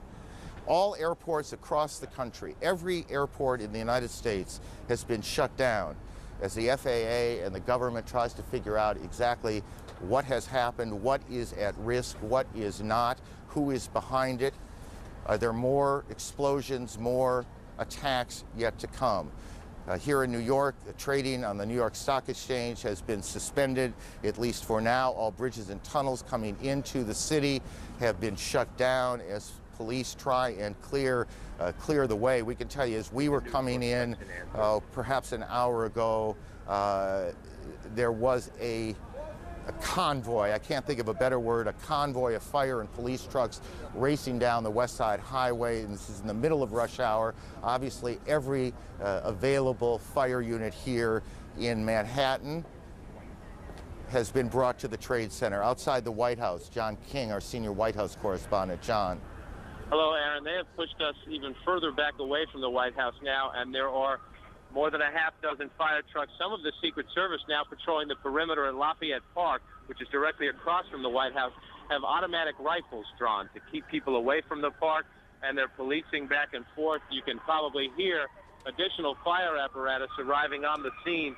[SPEAKER 6] All airports across the country, every airport in the United States has been shut down as the FAA and the government tries to figure out exactly what has happened, what is at risk, what is not, who is behind it. Are there more explosions, more attacks yet to come? Here in New York, trading on the New York Stock Exchange has been suspended, at least for now. All bridges and tunnels coming into the city have been shut down as police try and clear the way. We can tell you, as we were coming in perhaps an hour ago, there was a convoy, I can't think of a better word, a convoy of fire and police trucks racing down the West Side Highway, and this is in the middle of rush hour. Obviously, every available fire unit here in Manhattan has been brought to the Trade Center. Outside the White House, John King, our senior White House correspondent. John.
[SPEAKER 7] Hello, Aaron. They have pushed us even further back away from the White House now, and there are more than a half dozen fire trucks. Some of the Secret Service now patrolling the perimeter at Lafayette Park, which is directly across from the White House, have automatic rifles drawn to keep people away from the park, and they're policing back and forth. You can probably hear additional fire apparatus arriving on the scene.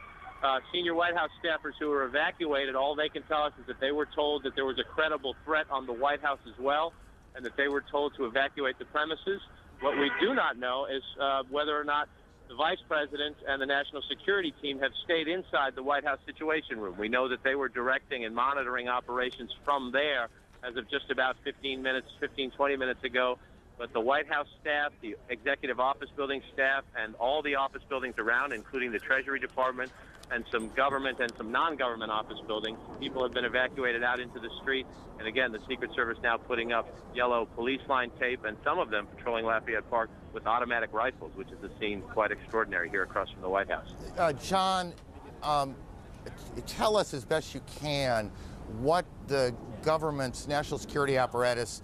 [SPEAKER 7] Senior White House staffers who were evacuated, all they can tell us is that they were told that there was a credible threat on the White House as well, and that they were told to evacuate the premises. What we do not know is whether or not the Vice President and the National Security Team have stayed inside the White House Situation Room. We know that they were directing and monitoring operations from there as of just about 20 minutes ago. But the White House staff, the Executive Office Building staff, and all the office buildings around, including the Treasury Department and some government and some non-government office buildings, people have been evacuated out into the street. And again, the Secret Service now putting up yellow police line tape, and some of them patrolling Lafayette Park with automatic rifles, which is a scene quite extraordinary here across from the White House.
[SPEAKER 6] John, tell us as best you can what the government's national security apparatus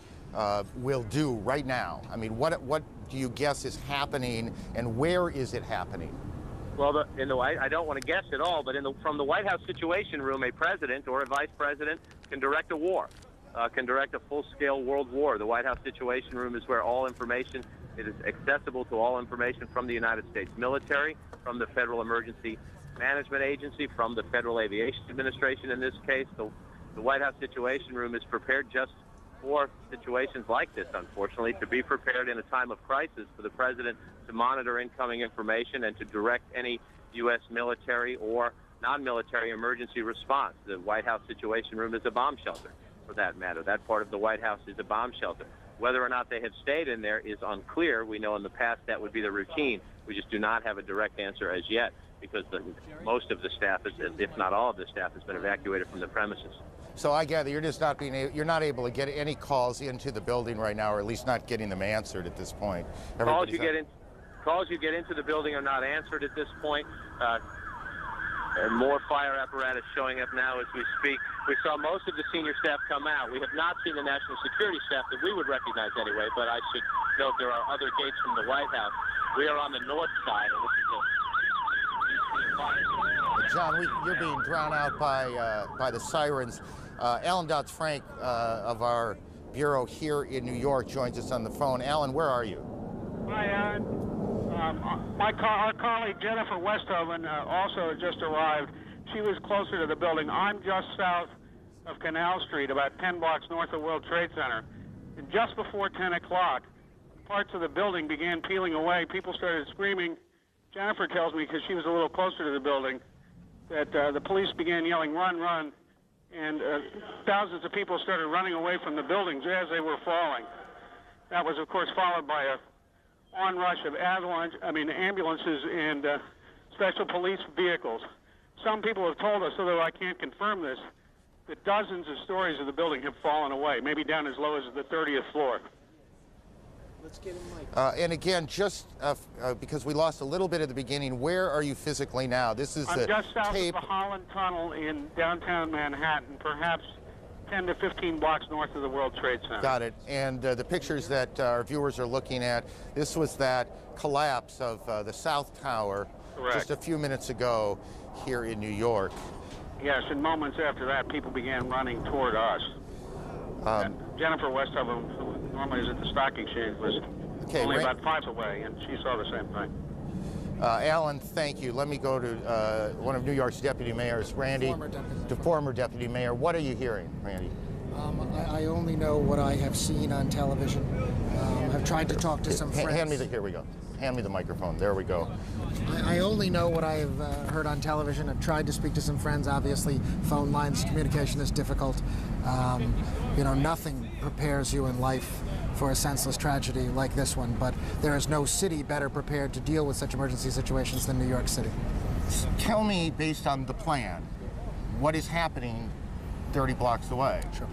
[SPEAKER 6] will do right now. I mean, what do you guess is happening, and where is it happening?
[SPEAKER 7] Well, I don't want to guess at all, but from the White House Situation Room, a president or a vice president can direct a war, can direct a full-scale world war. The White House Situation Room is where all information, it is accessible to all information from the United States military, from the Federal Emergency Management Agency, from the Federal Aviation Administration in this case. The White House Situation Room is prepared just for situations like this, unfortunately, to be prepared in a time of crisis for the president to monitor incoming information and to direct any U.S. military or non-military emergency response. The White House Situation Room is a bomb shelter, for that matter. That part of the White House is a bomb shelter. Whether or not they have stayed in there is unclear. We know in the past that would be the routine. We just do not have a direct answer as yet, because most of the staff, if not all of the staff, has been evacuated from the premises.
[SPEAKER 6] So I gather you're just you're not able to get any calls into the building right now, or at least not getting them answered at this point.
[SPEAKER 7] Calls you get into the building are not answered at this point. And more fire apparatus showing up now as we speak. We saw most of the senior staff come out. We have not seen the national security staff that we would recognize anyway, but I should note there are other gates from the White House. We are on the north side, and this is
[SPEAKER 6] John, you're being drowned out by the sirens. Alan Dodds-Frank of our bureau here in New York joins us on the phone. Alan, where are you?
[SPEAKER 16] Hi, Aaron. Our colleague Jennifer Westhoven also just arrived. She was closer to the building. I'm just south of Canal Street, about 10 blocks north of World Trade Center. And just before 10 o'clock, parts of the building began peeling away. People started screaming. Jennifer tells me, because she was a little closer to the building, that the police began yelling, "Run, run." And thousands of people started running away from the buildings as they were falling. That was, of course, followed by a onrush of ambulances and special police vehicles. Some people have told us, although I can't confirm this, that dozens of stories of the building have fallen away, maybe down as low as the 30th floor.
[SPEAKER 6] Let's get him, Mike. And again, just because we lost a little bit at the beginning, where are you physically now? This is
[SPEAKER 16] I'm just south of the Holland Tunnel in downtown Manhattan, perhaps 10 to 15 blocks north of the World Trade Center.
[SPEAKER 6] Got it. And the pictures that our viewers are looking at, this was that collapse of the South Tower.
[SPEAKER 16] Correct.
[SPEAKER 6] Just a few minutes ago here in New York.
[SPEAKER 16] Yes, and moments after that, people began running toward us. Jennifer Westhoven, who normally is at the stock exchange, was only about 5 away, and she saw the same thing.
[SPEAKER 6] Alan, thank you. Let me go to one of New York's deputy mayors, Randy, former deputy mayor. What are you hearing, Randy?
[SPEAKER 18] I only know what I have seen on television. I've tried to talk to some friends.
[SPEAKER 6] Here we go. Hand me the microphone. There we go.
[SPEAKER 18] I only know what I have heard on television. I've tried to speak to some friends. Obviously, phone lines, communication is difficult. Nothing prepares you in life for a senseless tragedy like this one, but there is no city better prepared to deal with such emergency situations than New York City.
[SPEAKER 6] Tell me, based on the plan, what is happening 30 blocks away.
[SPEAKER 18] Sure.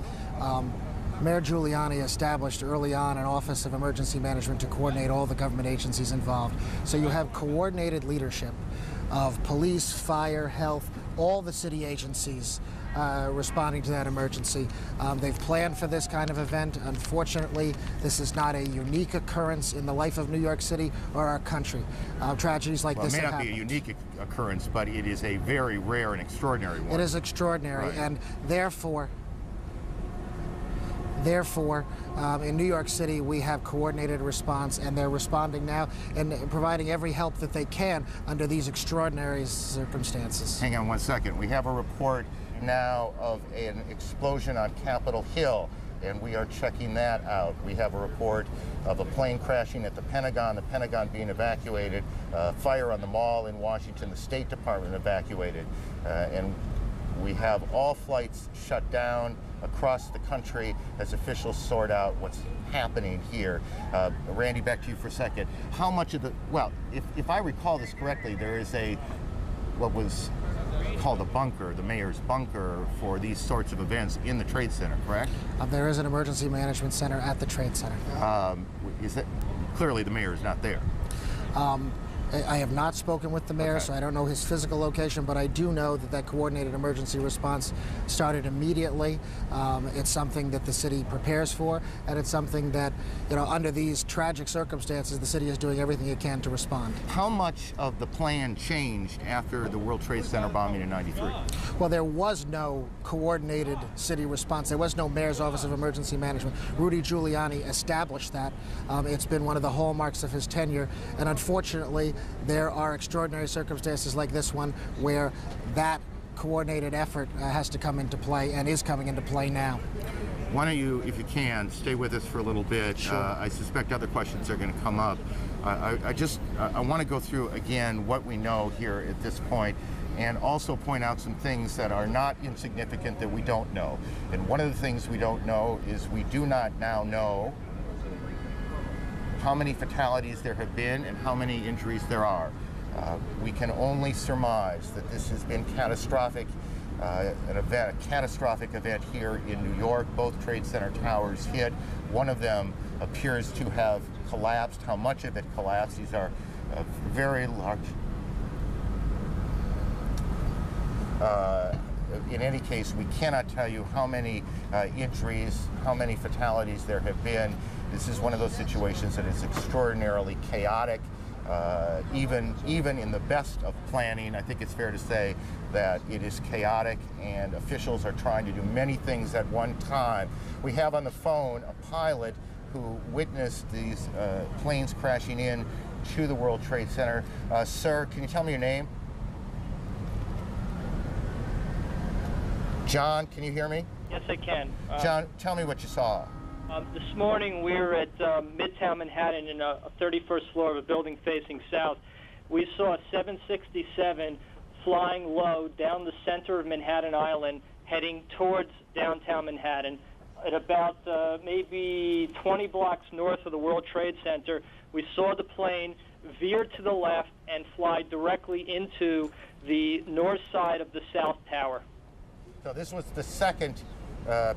[SPEAKER 18] Mayor Giuliani established early on an Office of Emergency Management to coordinate all the government agencies involved. So you have coordinated leadership of police, fire, health, all the city agencies responding to that emergency. They've planned for this kind of event. Unfortunately, this is not a unique occurrence in the life of New York City or our country. Tragedies like this
[SPEAKER 6] It may
[SPEAKER 18] have
[SPEAKER 6] not be a unique occurrence, but it is a very rare and extraordinary one.
[SPEAKER 18] It is extraordinary,
[SPEAKER 6] right.
[SPEAKER 18] And therefore, in New York City, we have coordinated response, and they're responding now and providing every help that they can under these extraordinary circumstances.
[SPEAKER 6] Hang on one second. We have a report now of an explosion on Capitol Hill, and we are checking that out. We have a report of a plane crashing at the Pentagon being evacuated, fire on the mall in Washington, the State Department evacuated, and we have all flights shut down across the country as officials sort out what's happening here. Randy, back to you for a second. How much of the, well, if I recall this correctly, there is what was called a bunker, the mayor's bunker, for these sorts of events in the Trade Center, correct?
[SPEAKER 18] There is an emergency management center at the Trade Center.
[SPEAKER 6] Clearly the mayor is not there.
[SPEAKER 18] I have not spoken with the mayor,
[SPEAKER 6] Okay.
[SPEAKER 18] so I don't know his physical location, but I do know that coordinated emergency response started immediately. It's something that the city prepares for, and it's something that, under these tragic circumstances, the city is doing everything it can to respond.
[SPEAKER 6] How much of the plan changed after the World Trade Center bombing in '93?
[SPEAKER 18] Well, there was no coordinated city response. There was no mayor's office of emergency management. Rudy Giuliani established that. It's been one of the hallmarks of his tenure, and unfortunately, there are extraordinary circumstances like this one where that coordinated effort has to come into play and is coming into play now.
[SPEAKER 6] Why don't you, if you can, stay with us for a little bit.
[SPEAKER 18] Sure.
[SPEAKER 6] I suspect other questions are going to come up. I want to go through again what we know here at this point, and also point out some things that are not insignificant that we don't know. And one of the things we don't know is we do not now know how many fatalities there have been and how many injuries there are. We can only surmise that this has been catastrophic, a catastrophic event here in New York. Both Trade Center towers hit. One of them appears to have collapsed. How much of it collapsed? These are very large. In any case, we cannot tell you how many injuries, how many fatalities there have been. This is one of those situations that is extraordinarily chaotic. Even in the best of planning, I think it's fair to say that it is chaotic, and officials are trying to do many things at one time. We have on the phone a pilot who witnessed these planes crashing in to the World Trade Center. Sir, can you tell me your name? John, can you hear me?
[SPEAKER 19] Yes, I can.
[SPEAKER 6] John, tell me what you saw.
[SPEAKER 19] This morning we were at Midtown Manhattan in a 31st floor of a building facing south. We saw a 767 flying low down the center of Manhattan Island heading towards downtown Manhattan. At about maybe 20 blocks north of the World Trade Center, we saw the plane veer to the left and fly directly into the north side of the South Tower.
[SPEAKER 6] So this was the second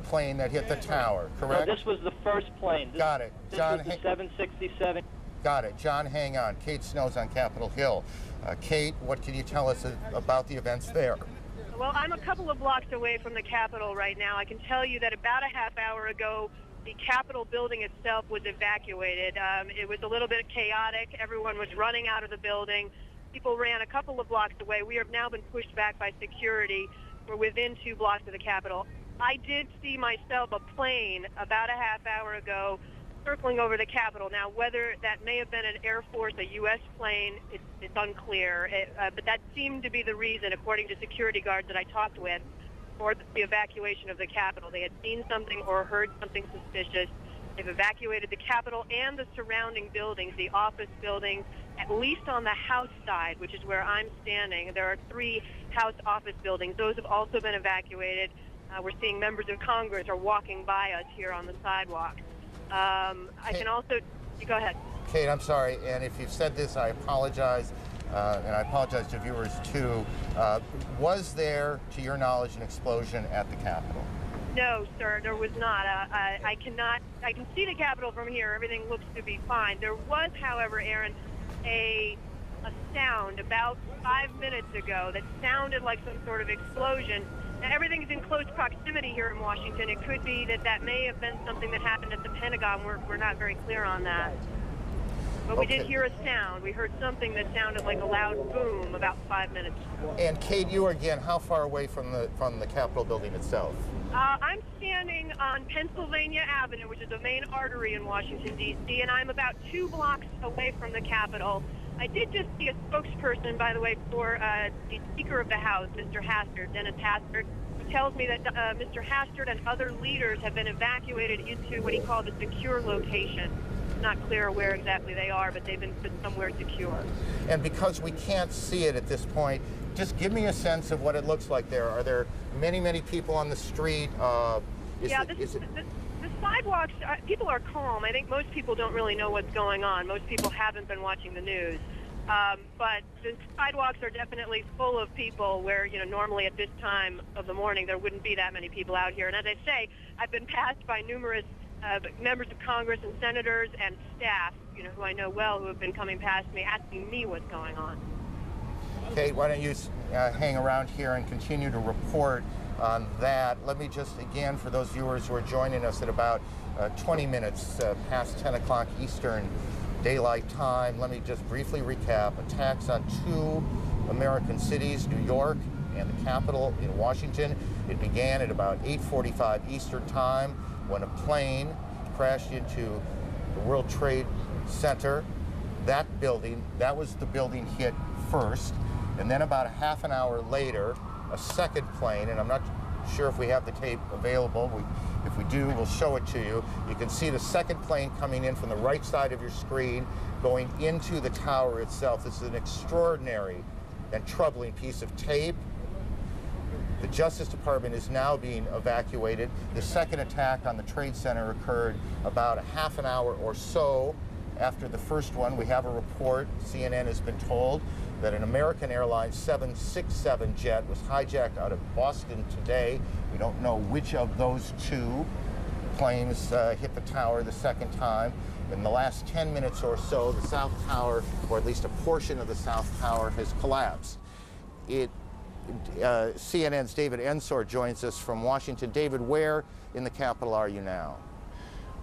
[SPEAKER 6] plane that hit the tower, correct?
[SPEAKER 19] No, this was the first plane.
[SPEAKER 6] Got it. John,
[SPEAKER 19] this was the 767.
[SPEAKER 6] Got it. John, hang on. Kate Snow's on Capitol Hill. Kate, what can you tell us about the events there?
[SPEAKER 20] Well, I'm a couple of blocks away from the Capitol right now. I can tell you that about a half hour ago, the Capitol building itself was evacuated. It was a little bit chaotic. Everyone was running out of the building. People ran a couple of blocks away. We have now been pushed back by security. We're within 2 blocks of the Capitol. I did see myself a plane about a half hour ago circling over the Capitol. Now, whether that may have been an Air Force, a U.S. plane, it's unclear. But that seemed to be the reason, according to security guards that I talked with, for the evacuation of the Capitol. They had seen something or heard something suspicious. They've evacuated the Capitol and the surrounding buildings, the office buildings, at least on the House side, which is where I'm standing. There are 3 House office buildings. Those have also been evacuated. We're seeing members of Congress are walking by us here on the sidewalk. I can also, you go ahead.
[SPEAKER 6] Kate, I'm sorry, and if you've said this, I apologize. and I apologize to viewers too, was there, to your knowledge, an explosion at the Capitol?
[SPEAKER 20] No, sir, there was not. I can see the Capitol from here. Everything looks to be fine. There was, however, Aaron, a sound about 5 minutes ago that sounded like some sort of explosion. Now, everything's in close proximity here in Washington. It could be that may have been something that happened at the Pentagon. We're not very clear on that. But we did hear a sound. We heard something that sounded like a loud boom about 5 minutes ago.
[SPEAKER 6] And Kate, you again, how far away from the Capitol building itself?
[SPEAKER 20] I'm standing on Pennsylvania Avenue, which is a main artery in Washington, D.C., and I'm about 2 blocks away from the Capitol. I did just see a spokesperson, by the way, for the Speaker of the House, Mr. Hastert, Dennis Hastert, who tells me that Mr. Hastert and other leaders have been evacuated into what he called a secure location. It's not clear where exactly they are, but they've been put somewhere secure.
[SPEAKER 6] And because we can't see it at this point, just give me a sense of what it looks like there. Are there many, many people on the street?
[SPEAKER 20] The sidewalks, people are calm. I think most people don't really know what's going on. Most people haven't been watching the news. But the sidewalks are definitely full of people where, normally at this time of the morning there wouldn't be that many people out here. And as I say, I've been passed by numerous members of Congress and senators and staff, who I know well, who have been coming past me asking me what's going on.
[SPEAKER 6] Kate, why don't you hang around here and continue to report on that. Let me just, again, for those viewers who are joining us at about 20 minutes past 10 o'clock Eastern Daylight Time, let me just briefly recap. Attacks on 2 American cities, New York and the Capitol in Washington. It began at about 8:45 Eastern Time when a plane crashed into the World Trade Center. That was the building hit first. And then about a half an hour later, a second plane, and I'm not sure if we have the tape available. If we do, we'll show it to you. You can see the second plane coming in from the right side of your screen, going into the tower itself. This is an extraordinary and troubling piece of tape. The Justice Department is now being evacuated. The second attack on the Trade Center occurred about a half an hour or so after the first one. We have a report, CNN has been told, that an American Airlines 767 jet was hijacked out of Boston today. We don't know which of those 2 planes hit the tower the second time. In the last 10 minutes or so, the South Tower, or at least a portion of the South Tower, has collapsed. CNN's David Ensor joins us from Washington. David, where in the Capitol are you now?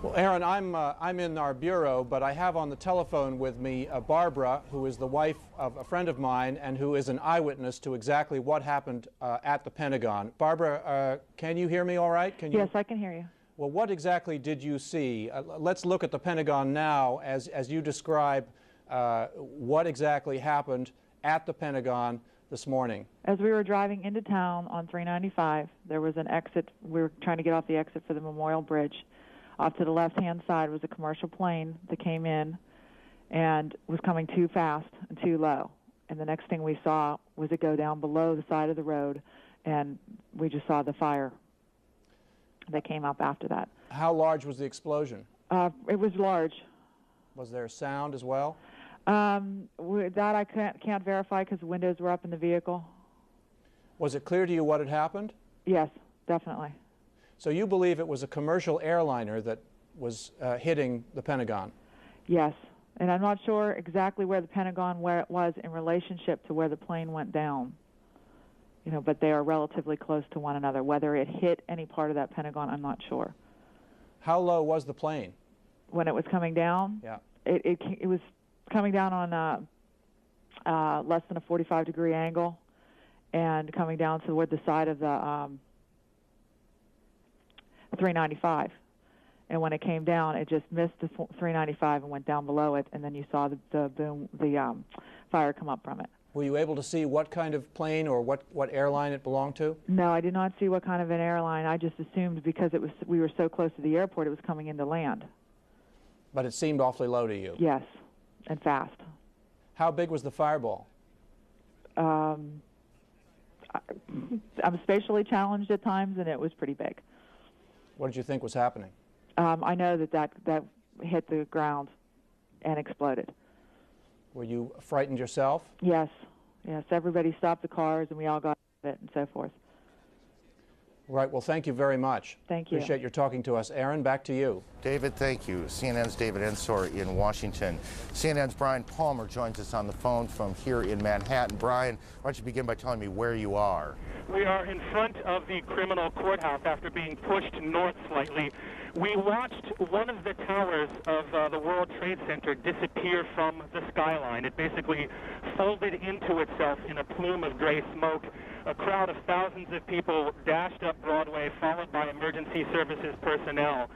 [SPEAKER 11] Well, Aaron, I'm in our bureau, but I have on the telephone with me Barbara, who is the wife of a friend of mine and who is an eyewitness to exactly what happened at the Pentagon. Barbara, can you hear me all right?
[SPEAKER 12] Yes, I can hear you.
[SPEAKER 11] Well, what exactly did you see? Let's look at the Pentagon now as you describe what exactly happened at the Pentagon this morning.
[SPEAKER 12] As we were driving into town on 395, there was an exit. We were trying to get off the exit for the Memorial Bridge. Off to the left-hand side was a commercial plane that came in and was coming too fast and too low. And the next thing we saw was it go down below the side of the road, and we just saw the fire that came up after that.
[SPEAKER 11] How large was the explosion?
[SPEAKER 12] It was large.
[SPEAKER 11] Was there sound as well?
[SPEAKER 12] That I can't verify because the windows were up in the vehicle.
[SPEAKER 11] Was it clear to you what had happened?
[SPEAKER 12] Yes, definitely.
[SPEAKER 11] So you believe it was a commercial airliner that was hitting the Pentagon?
[SPEAKER 12] Yes, and I'm not sure exactly where the Pentagon was in relationship to where the plane went down. But they are relatively close to one another. Whether it hit any part of that Pentagon, I'm not sure.
[SPEAKER 11] How low was the plane?
[SPEAKER 12] When it was coming down?
[SPEAKER 11] Yeah.
[SPEAKER 12] It was coming down on less than a 45-degree angle and coming down toward the side of the 395. And when it came down, it just missed the 395 and went down below it, and then you saw the boom, the fire come up from it.
[SPEAKER 11] Were you able to see what kind of plane or what airline it belonged to?
[SPEAKER 12] No, I did not see what kind of an airline. I just assumed because we were so close to the airport, it was coming into land.
[SPEAKER 11] But it seemed awfully low to you?
[SPEAKER 12] Yes, and fast.
[SPEAKER 11] How big was the fireball?
[SPEAKER 12] I'm spatially challenged at times, and it was pretty big.
[SPEAKER 11] What did you think was happening?
[SPEAKER 12] I know that hit the ground and exploded.
[SPEAKER 11] Were you frightened yourself?
[SPEAKER 12] Yes, yes. Everybody stopped the cars, and we all got out of it and so forth.
[SPEAKER 11] Right. Well, thank you very much.
[SPEAKER 12] Thank you.
[SPEAKER 11] Appreciate your talking to us. Aaron, back to you.
[SPEAKER 6] David, thank you. CNN's David Ensor in Washington. CNN's Brian Palmer joins us on the phone from here in Manhattan. Brian, why don't you begin by telling me where you are?
[SPEAKER 3] We are in front of the criminal courthouse after being pushed north slightly. We watched one of the towers of the World Trade Center disappear from the skyline. It basically folded into itself in a plume of gray smoke. A crowd of thousands of people dashed up Broadway, followed by emergency services personnel.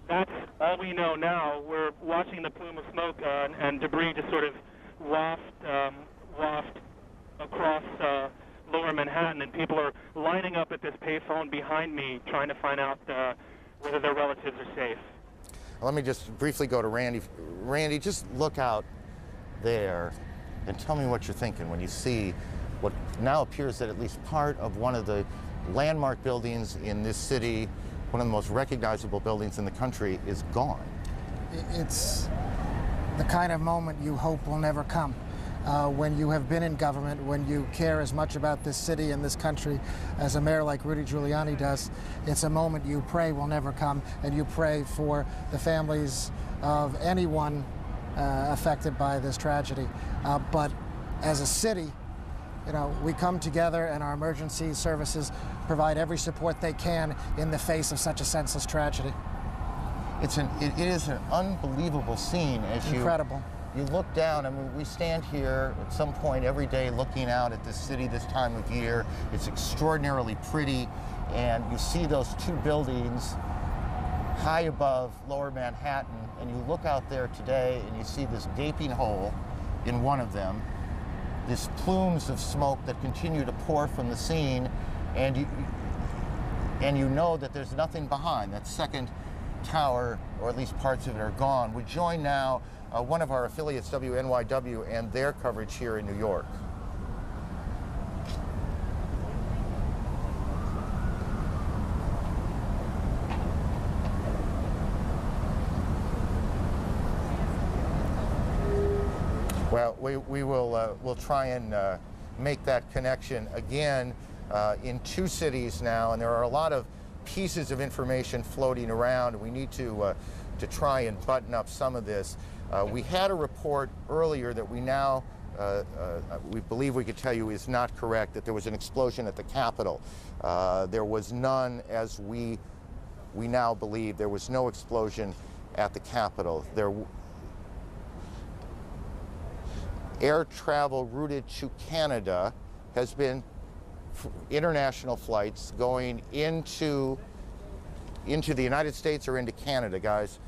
[SPEAKER 3] That's all we know now. We're watching the plume of smoke and debris just sort of waft across lower Manhattan, and people are lining up at this payphone behind me trying to find out whether their relatives are safe.
[SPEAKER 6] Let me just briefly go to Randy. Randy, just look out there and tell me what you're thinking when you see what now appears that at least part of one of the landmark buildings in this city, one of the most recognizable buildings in the country, is gone.
[SPEAKER 18] It's the kind of moment you hope will never come. When you have been in government, when you care as much about this city and this country as a mayor like Rudy Giuliani does, it's a moment you pray will never come, and you pray for the families of anyone affected by this tragedy. But as a city, you know, we come together, and our emergency services provide every support they can in the face of such a senseless tragedy.
[SPEAKER 6] It is an unbelievable scene as
[SPEAKER 18] Incredible.
[SPEAKER 6] You look down. I mean, we stand here at some point every day looking out at this city this time of year. It's extraordinarily pretty, and you see those two buildings high above lower Manhattan, and you look out there today and you see this gaping hole in one of them, these plumes of smoke that continue to pour from the scene, and you know that there's nothing behind. That second tower, or at least parts of it, are gone. We join now one of our affiliates, WNYW, and their coverage here in New York. Well, we'll try and make that connection again in two cities now, and there are a lot of pieces of information floating around. We need to try and button up some of this. We had a report earlier that we now we believe we could tell you is not correct, that there was an explosion at the Capitol. There was none, as we now believe. There was no explosion at the Capitol. Air travel routed to Canada has been international flights going into the United States or into Canada, guys.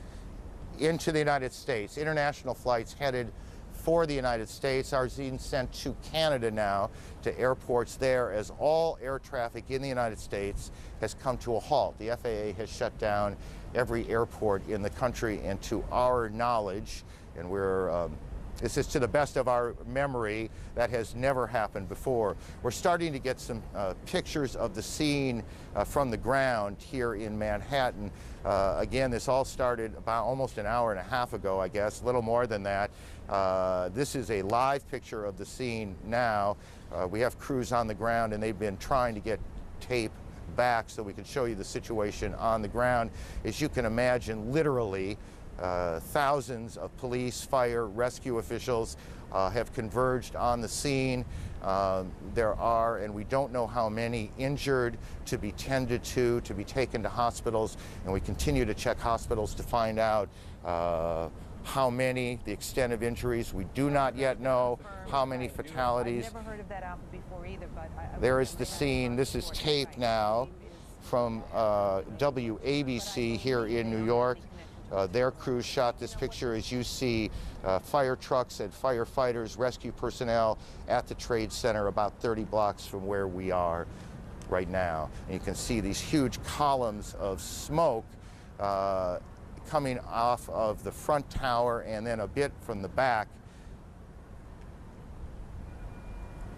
[SPEAKER 6] Into the United States. International flights headed for the United States are being sent to Canada now, to airports there, as all air traffic in the United States has come to a halt. The FAA has shut down every airport in the country, and to our knowledge, and this is to the best of our memory, that has never happened before. We're starting to get some pictures of the scene from the ground here in Manhattan. Again, this all started about almost an hour and a half ago, I guess, a little more than that. This is a live picture of the scene now. We have crews on the ground, and they've been trying to get tape back so we can show you the situation on the ground. As you can imagine, literally, thousands of police, fire, rescue officials have converged on the scene. There are, and we don't know how many, injured to be tended to be taken to hospitals, and we continue to check hospitals to find out how many, the extent of injuries. We do not yet know how many fatalities.
[SPEAKER 17] I've never heard of that album before either, but
[SPEAKER 6] there is the scene. This is tape now from WABC here in New York. Their crews shot this picture. As you see, fire trucks and firefighters, rescue personnel at the Trade Center about 30 blocks from where we are right now. And you can see these huge columns of smoke coming off of the front tower and then a bit from the back.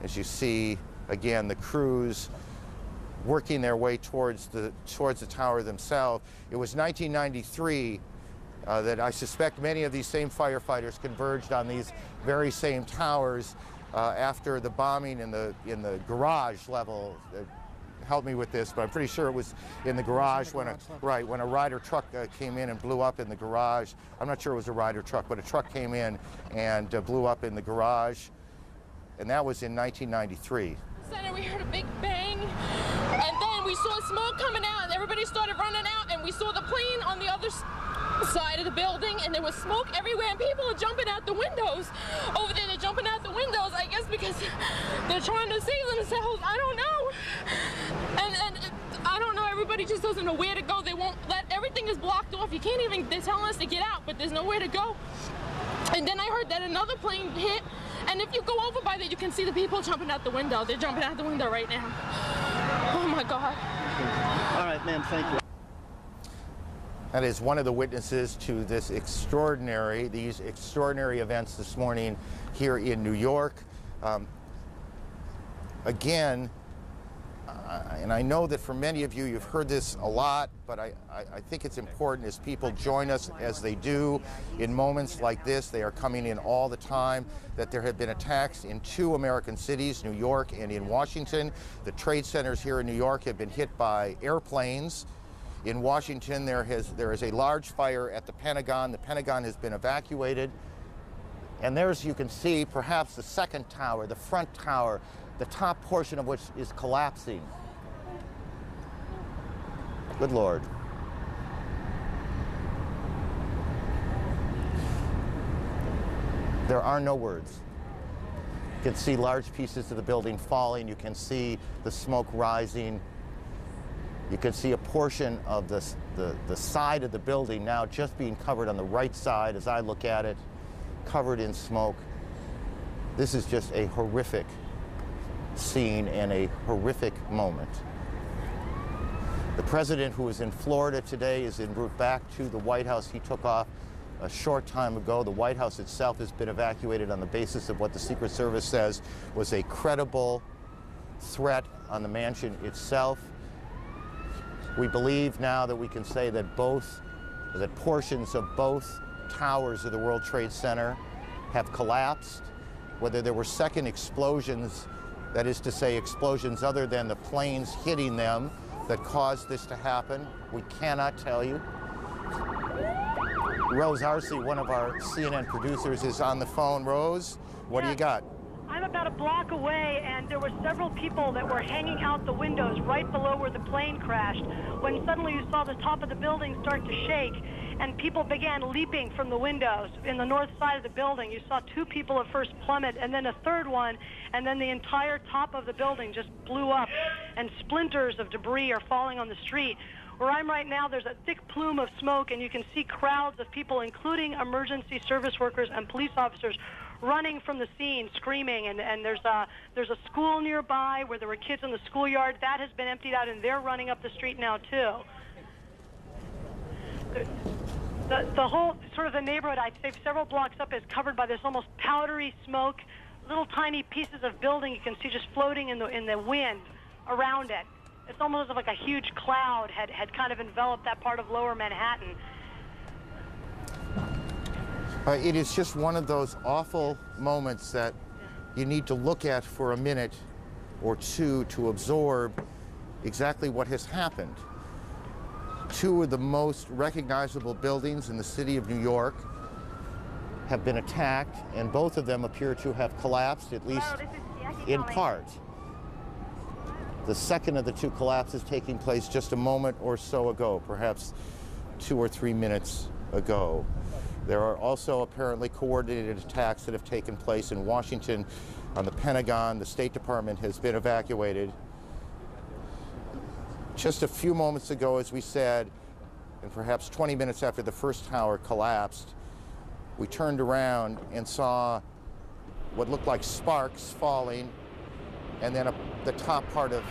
[SPEAKER 6] As you see, again, the crews working their way towards the tower themselves. It was 1993 that I suspect many of these same firefighters converged on these very same towers after the bombing in the garage level. Help me with this, but I'm pretty sure it was in the garage when a Ryder truck came in and blew up in the garage. I'm not sure it was a Ryder truck, but a truck came in and blew up in the garage, and that was in 1993.
[SPEAKER 13] Center, we heard a big bang, and then we saw smoke coming out, and everybody started running out, and we saw the plane on the other side of the building, and there was smoke everywhere, and people are jumping out the windows. Over there, they're jumping out the windows, I guess because they're trying to save themselves. I don't know. And I don't know, everybody just doesn't know where to go. They won't let, everything is blocked off. You can't even, they're telling us to get out, but there's nowhere to go. And then I heard that another plane hit, and if you go over by there, you can see the people jumping out the window. They're jumping out the window right now. Oh my God.
[SPEAKER 22] All right, ma'am, thank you.
[SPEAKER 6] That is one of the witnesses to these extraordinary events this morning here in New York. Again, and I know that for many of you, you've heard this a lot, but I think it's important as people join us as they do in moments like this. They are coming in all the time, that there have been attacks in 2 American cities, New York and in Washington. The trade centers here in New York have been hit by airplanes. In Washington, there is a large fire at the Pentagon. The Pentagon has been evacuated. And there's, you can see, perhaps the second tower, the front tower, the top portion of which is collapsing. Good Lord. There are no words. You can see large pieces of the building falling. You can see the smoke rising. You can see a portion of the side of the building now just being covered on the right side as I look at it, covered in smoke. This is just a horrific scene and a horrific moment. The president, who is in Florida today, is en route back to the White House. He took off a short time ago. The White House itself has been evacuated on the basis of what the Secret Service says was a credible threat on the mansion itself. We believe now that we can say that portions of both towers of the World Trade Center have collapsed. Whether there were second explosions, that is to say explosions other than the planes hitting them, that caused this to happen, we cannot tell you. Rose Arce, one of our CNN producers, is on the phone. Rose, what do you got?
[SPEAKER 21] I'm about a block away, and there were several people that were hanging out the windows right below where the plane crashed, when suddenly you saw the top of the building start to shake, and people began leaping from the windows in the north side of the building. You saw 2 people at first plummet, and then a third one, and then the entire top of the building just blew up, and splinters of debris are falling on the street. Where I'm right now, there's a thick plume of smoke, and you can see crowds of people, including emergency service workers and police officers, running from the scene, screaming, and there's a school nearby where there were kids in the schoolyard. That has been emptied out, and they're running up the street now, too. The whole, sort of the neighborhood, I'd say several blocks up, is covered by this almost powdery smoke, little tiny pieces of building you can see just floating in the wind around it. It's almost as if like a huge cloud had kind of enveloped that part of lower Manhattan.
[SPEAKER 6] It is just one of those awful moments that you need to look at for a minute or two to absorb exactly what has happened. 2 of the most recognizable buildings in the city of New York have been attacked, and both of them appear to have collapsed, at least in part. The second of the 2 collapses taking place just a moment or so ago, perhaps 2 or 3 minutes ago. There are also apparently coordinated attacks that have taken place in Washington on the Pentagon. The State Department has been evacuated. Just a few moments ago, as we said, and perhaps 20 minutes after the first tower collapsed, we turned around and saw what looked like sparks falling, and then the top part of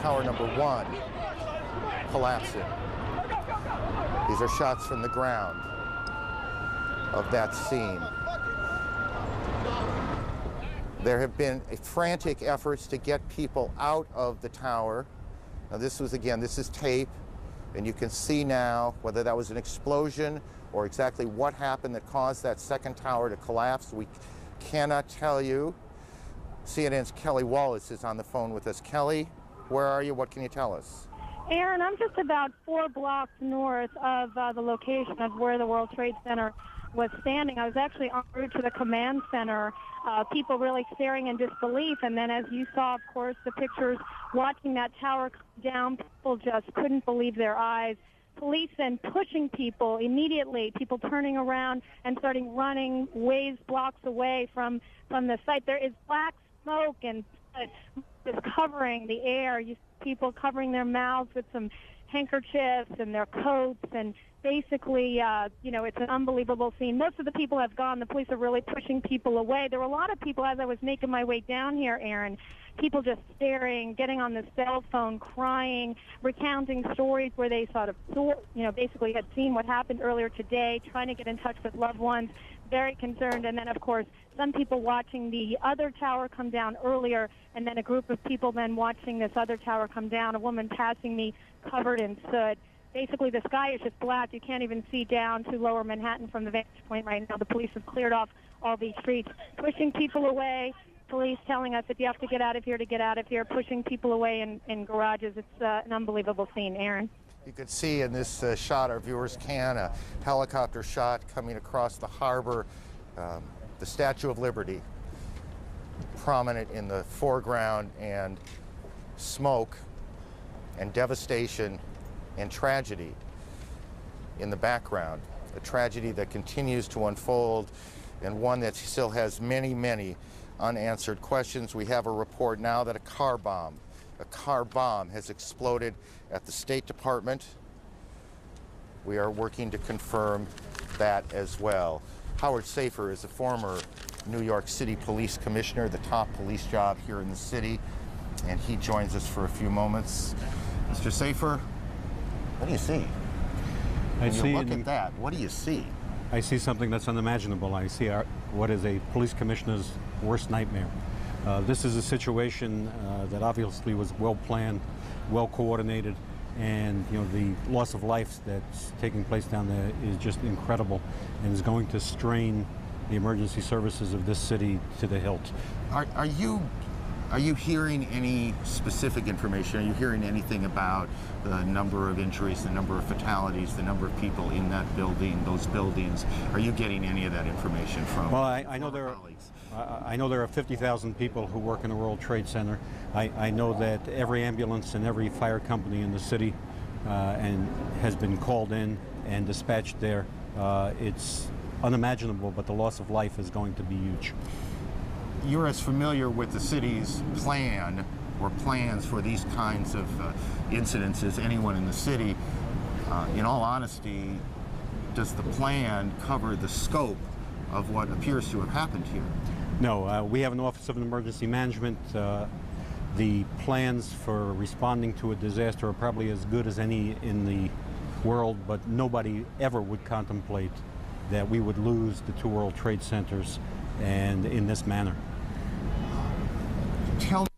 [SPEAKER 6] tower number 1 collapsing. These are shots from the ground of that scene. There have been frantic efforts to get people out of the tower. Now this is tape. And you can see now whether that was an explosion or exactly what happened that caused that second tower to collapse. We cannot tell you. CNN's Kelly Wallace is on the phone with us. Kelly, where are you? What can you tell us?
[SPEAKER 2] Aaron, I'm just about 4 blocks north of the location of where the World Trade Center was standing. I was actually en route to the command center, people really staring in disbelief. And then as you saw, of course, the pictures watching that tower come down, people just couldn't believe their eyes. Police then pushing people immediately, people turning around and starting running ways blocks away from the site. There is black smoke and just covering the air. You see people covering their mouths with some handkerchiefs and their coats, and basically, it's an unbelievable scene. Most of the people have gone. The police are really pushing people away. There were a lot of people as I was making my way down here, Aaron, people just staring, getting on the cell phone, crying, recounting stories where they sort of, basically had seen what happened earlier today, trying to get in touch with loved ones, very concerned. And then, of course, some people watching the other tower come down earlier, and then a group of people then watching this other tower come down, a woman passing me covered in soot. Basically, the sky is just black. You can't even see down to lower Manhattan from the vantage point right now. The police have cleared off all these streets, pushing people away. Police telling us if you have to get out of here, to get out of here, pushing people away in garages. It's an unbelievable scene, Aaron.
[SPEAKER 6] You could see in this shot, our viewers can, a helicopter shot coming across the harbor, the Statue of Liberty prominent in the foreground, and smoke and devastation and tragedy in the background. A tragedy that continues to unfold, and one that still has many, many unanswered questions. We have a report now that a car bomb has exploded at the State Department. We are working to confirm that as well. Howard Safer is a former New York City Police Commissioner, the top police job here in the city, and he joins us for a few moments. Mr. Safer, what do you see? Look at that. What do you see?
[SPEAKER 5] I see something that's unimaginable. I see what is a police commissioner's worst nightmare. This is a situation that obviously was well planned, well coordinated, and the loss of life that's taking place down there is just incredible, and is going to strain the emergency services of this city to the hilt.
[SPEAKER 6] Are you hearing any specific information? Are you hearing anything about the number of injuries, the number of fatalities, the number of people in that building, those buildings? Are you getting any of that information from?
[SPEAKER 5] Well, I know there are 50,000 people who work in the World Trade Center. I know that every ambulance and every fire company in the city has been called in and dispatched there. It's unimaginable, but the loss of life is going to be huge.
[SPEAKER 6] You're as familiar with the city's plan or plans for these kinds of incidents as anyone in the city. In all honesty, does the plan cover the scope of what appears to have happened here?
[SPEAKER 5] No, we have an Office of Emergency Management. The plans for responding to a disaster are probably as good as any in the world, but nobody ever would contemplate that we would lose the 2 World Trade Centers and in this manner.
[SPEAKER 6] Tell me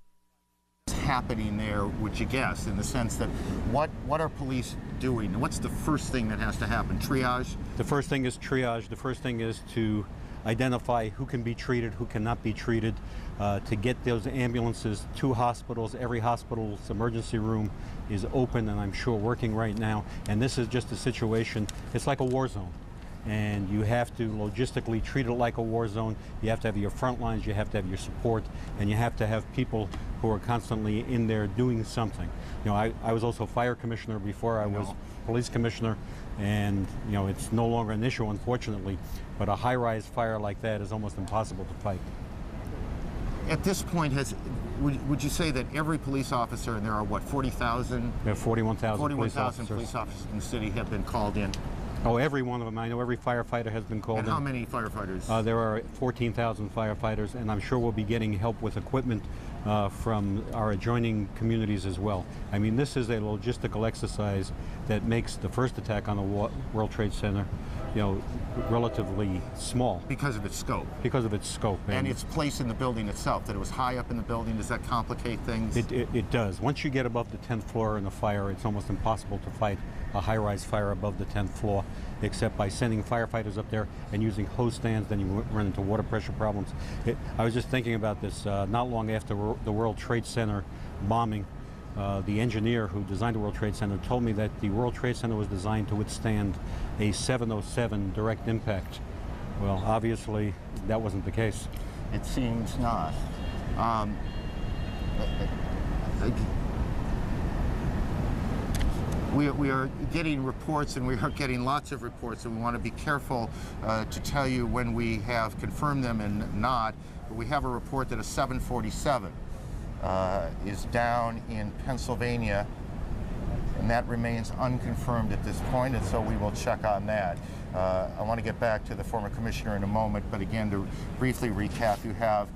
[SPEAKER 6] what's happening there, would you guess, in the sense that what are police doing? What's the first thing that has to happen? Triage?
[SPEAKER 5] The first thing is triage. The first thing is to identify who can be treated, who cannot be treated, to get those ambulances to hospitals. Every hospital's emergency room is open and I'm sure working right now. And this is just a situation, it's like a war zone. And you have to logistically treat it like a war zone. You have to have your front lines, you have to have your support, and you have to have people who are constantly in there doing something. I was also fire commissioner before I was police commissioner, and it's no longer an issue, unfortunately, but a high-rise fire like that is almost impossible to fight.
[SPEAKER 6] At this point, would you say that every police officer, and there are what, 40,000?
[SPEAKER 5] There are 41,000
[SPEAKER 6] police officers in the city have been called in?
[SPEAKER 5] Oh, every one of them. I know every firefighter has been called in.
[SPEAKER 6] And how many firefighters?
[SPEAKER 5] There are 14,000 firefighters, and I'm sure we'll be getting help with equipment from our adjoining communities as well. I mean, this is a logistical exercise that makes the first attack on the World Trade Center relatively small.
[SPEAKER 6] Because of its scope.
[SPEAKER 5] Because of its scope.
[SPEAKER 6] And its place in the building itself, that it was high up in the building. Does that complicate things?
[SPEAKER 5] It does. Once you get above the 10th floor in a fire, it's almost impossible to fight a high-rise fire above the 10th floor, except by sending firefighters up there and using hose stands. Then you run into water pressure problems. I was just thinking about this not long after the World Trade Center bombing. The engineer who designed the World Trade Center told me that the World Trade Center was designed to withstand a 707 direct impact. Well, obviously, that wasn't the case.
[SPEAKER 6] It seems not. We are getting reports, and we are getting lots of reports, and we want to be careful to tell you when we have confirmed them and not. But we have a report that a 747 is down in Pennsylvania, and that remains unconfirmed at this point, and so we will check on that. I want to get back to the former commissioner in a moment, but again, to briefly recap, you have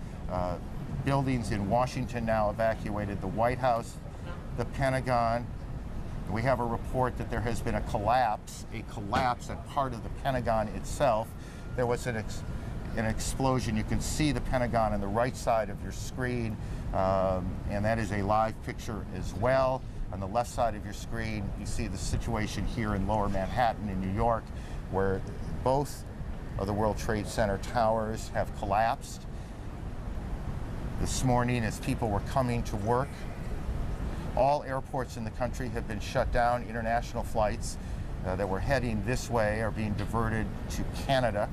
[SPEAKER 6] buildings in Washington now evacuated, the White House, the Pentagon. We have a report that there has been a collapse at part of the Pentagon itself. There was an explosion. You can see the Pentagon on the right side of your screen, and that is a live picture as well. On the left side of your screen, you see the situation here in Lower Manhattan in New York, where both of the World Trade Center towers have collapsed. This morning, as people were coming to work, all airports in the country have been shut down. International flights that were heading this way are being diverted to Canada.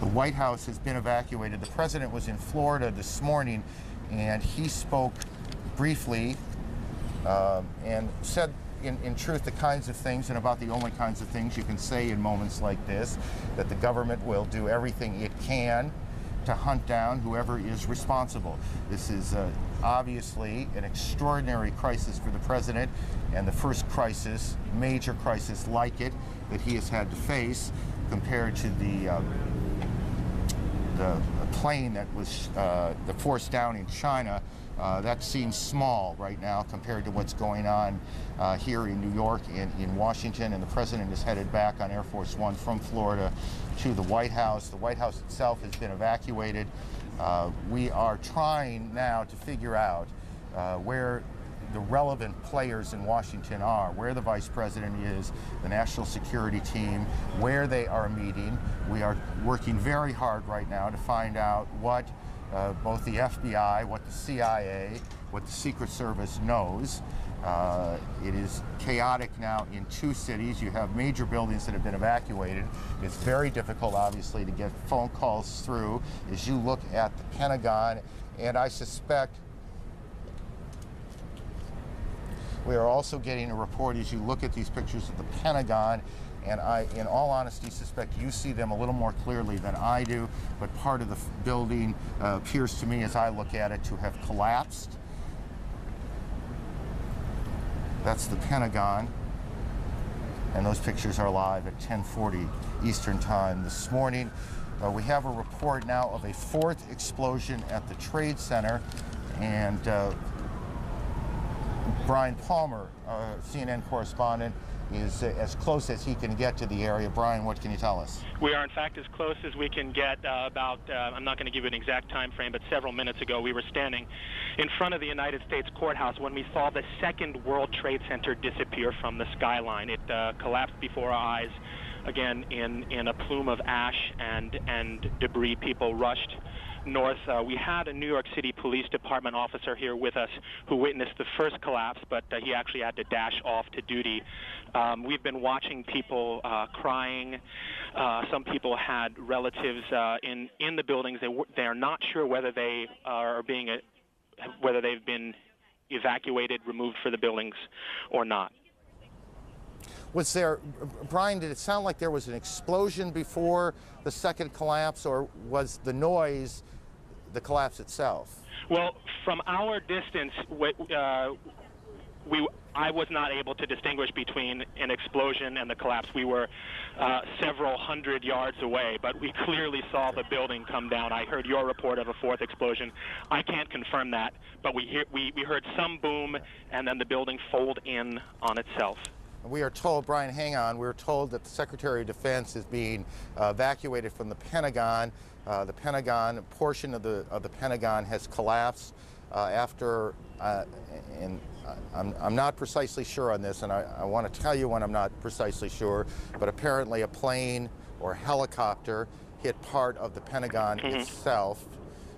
[SPEAKER 6] The White House has been evacuated. The president was in Florida this morning, and he spoke briefly and said, in truth, the kinds of things, and about the only kinds of things you can say in moments like this, that the government will do everything it can to hunt down whoever is responsible. This is obviously an extraordinary crisis for the president, and the first crisis, major crisis like it, that he has had to face, compared to the plane that was the force down in China. That seems small right now compared to what's going on here in New York and in Washington, and the president is headed back on Air Force One from Florida to the White House. The White House itself has been evacuated. We are trying now to figure out where the relevant players in Washington are, where the vice president is, the national security team, where they are meeting. We are working very hard right now to find out what both the FBI, what the CIA, what the Secret Service knows. It is chaotic now in two cities. You have major buildings that have been evacuated. It's very difficult, obviously, to get phone calls through as you look at the Pentagon, and I suspect we are also getting a report as you look at these pictures of the Pentagon, and I, in all honesty, suspect you see them a little more clearly than I do, but part of the building appears to me, as I look at it, to have collapsed. That's the Pentagon, and those pictures are live at 10:40 Eastern Time this morning. We have a report now of a fourth explosion at the Trade Center, and Brian Palmer, CNN correspondent, is as close as he can get to the area. Brian, what can you tell us?
[SPEAKER 3] We are, in fact, as close as we can get. I'm not going to give you an exact time frame, but several minutes ago we were standing in front of the United States courthouse when we saw the second World Trade Center disappear from the skyline. It collapsed before our eyes, again, in a plume of ash and debris. People rushed north. We had a New York City Police Department officer here with us who witnessed the first collapse, but he actually had to dash off to duty. We've been watching people crying. Some people had relatives in the buildings. They are not sure whether they are whether they've been evacuated, removed for the buildings, or not.
[SPEAKER 6] Was there, Brian, did it sound like there was an explosion before the second collapse, or was the noise the collapse itself?
[SPEAKER 3] Well, from our distance, I was not able to distinguish between an explosion and the collapse. We were several hundred yards away, but we clearly saw the building come down. I heard your report of a fourth explosion. I can't confirm that, but we heard some boom, and then the building fold in on itself.
[SPEAKER 6] We are told, Brian, hang on, we're told that the Secretary of Defense is being evacuated from the Pentagon. The Pentagon, portion of the Pentagon has collapsed after, and I'm not precisely sure on this, and I want to tell you when I'm not precisely sure, but apparently a plane or helicopter hit part of the Pentagon itself.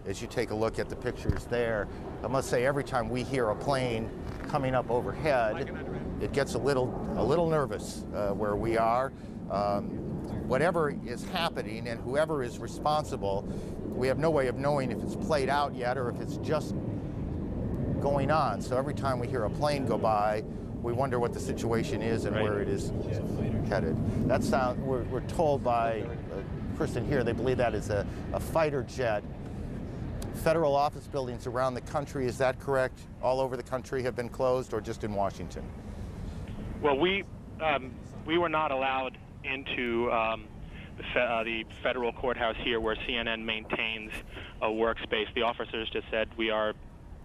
[SPEAKER 6] As you take a look at the pictures there, I must say every time we hear a plane coming up overhead, it gets a little nervous where we are. Whatever is happening and whoever is responsible, we have no way of knowing if it's played out yet or if it's just going on. So every time we hear a plane go by, we wonder what the situation is and where it is headed. That sound, we're told by a person here, they believe that is a fighter jet. Federal office buildings around the country, is that correct? All over the country have been closed, or just in Washington?
[SPEAKER 3] Well, we were not allowed into the federal courthouse here, where CNN maintains a workspace. The officers just said we're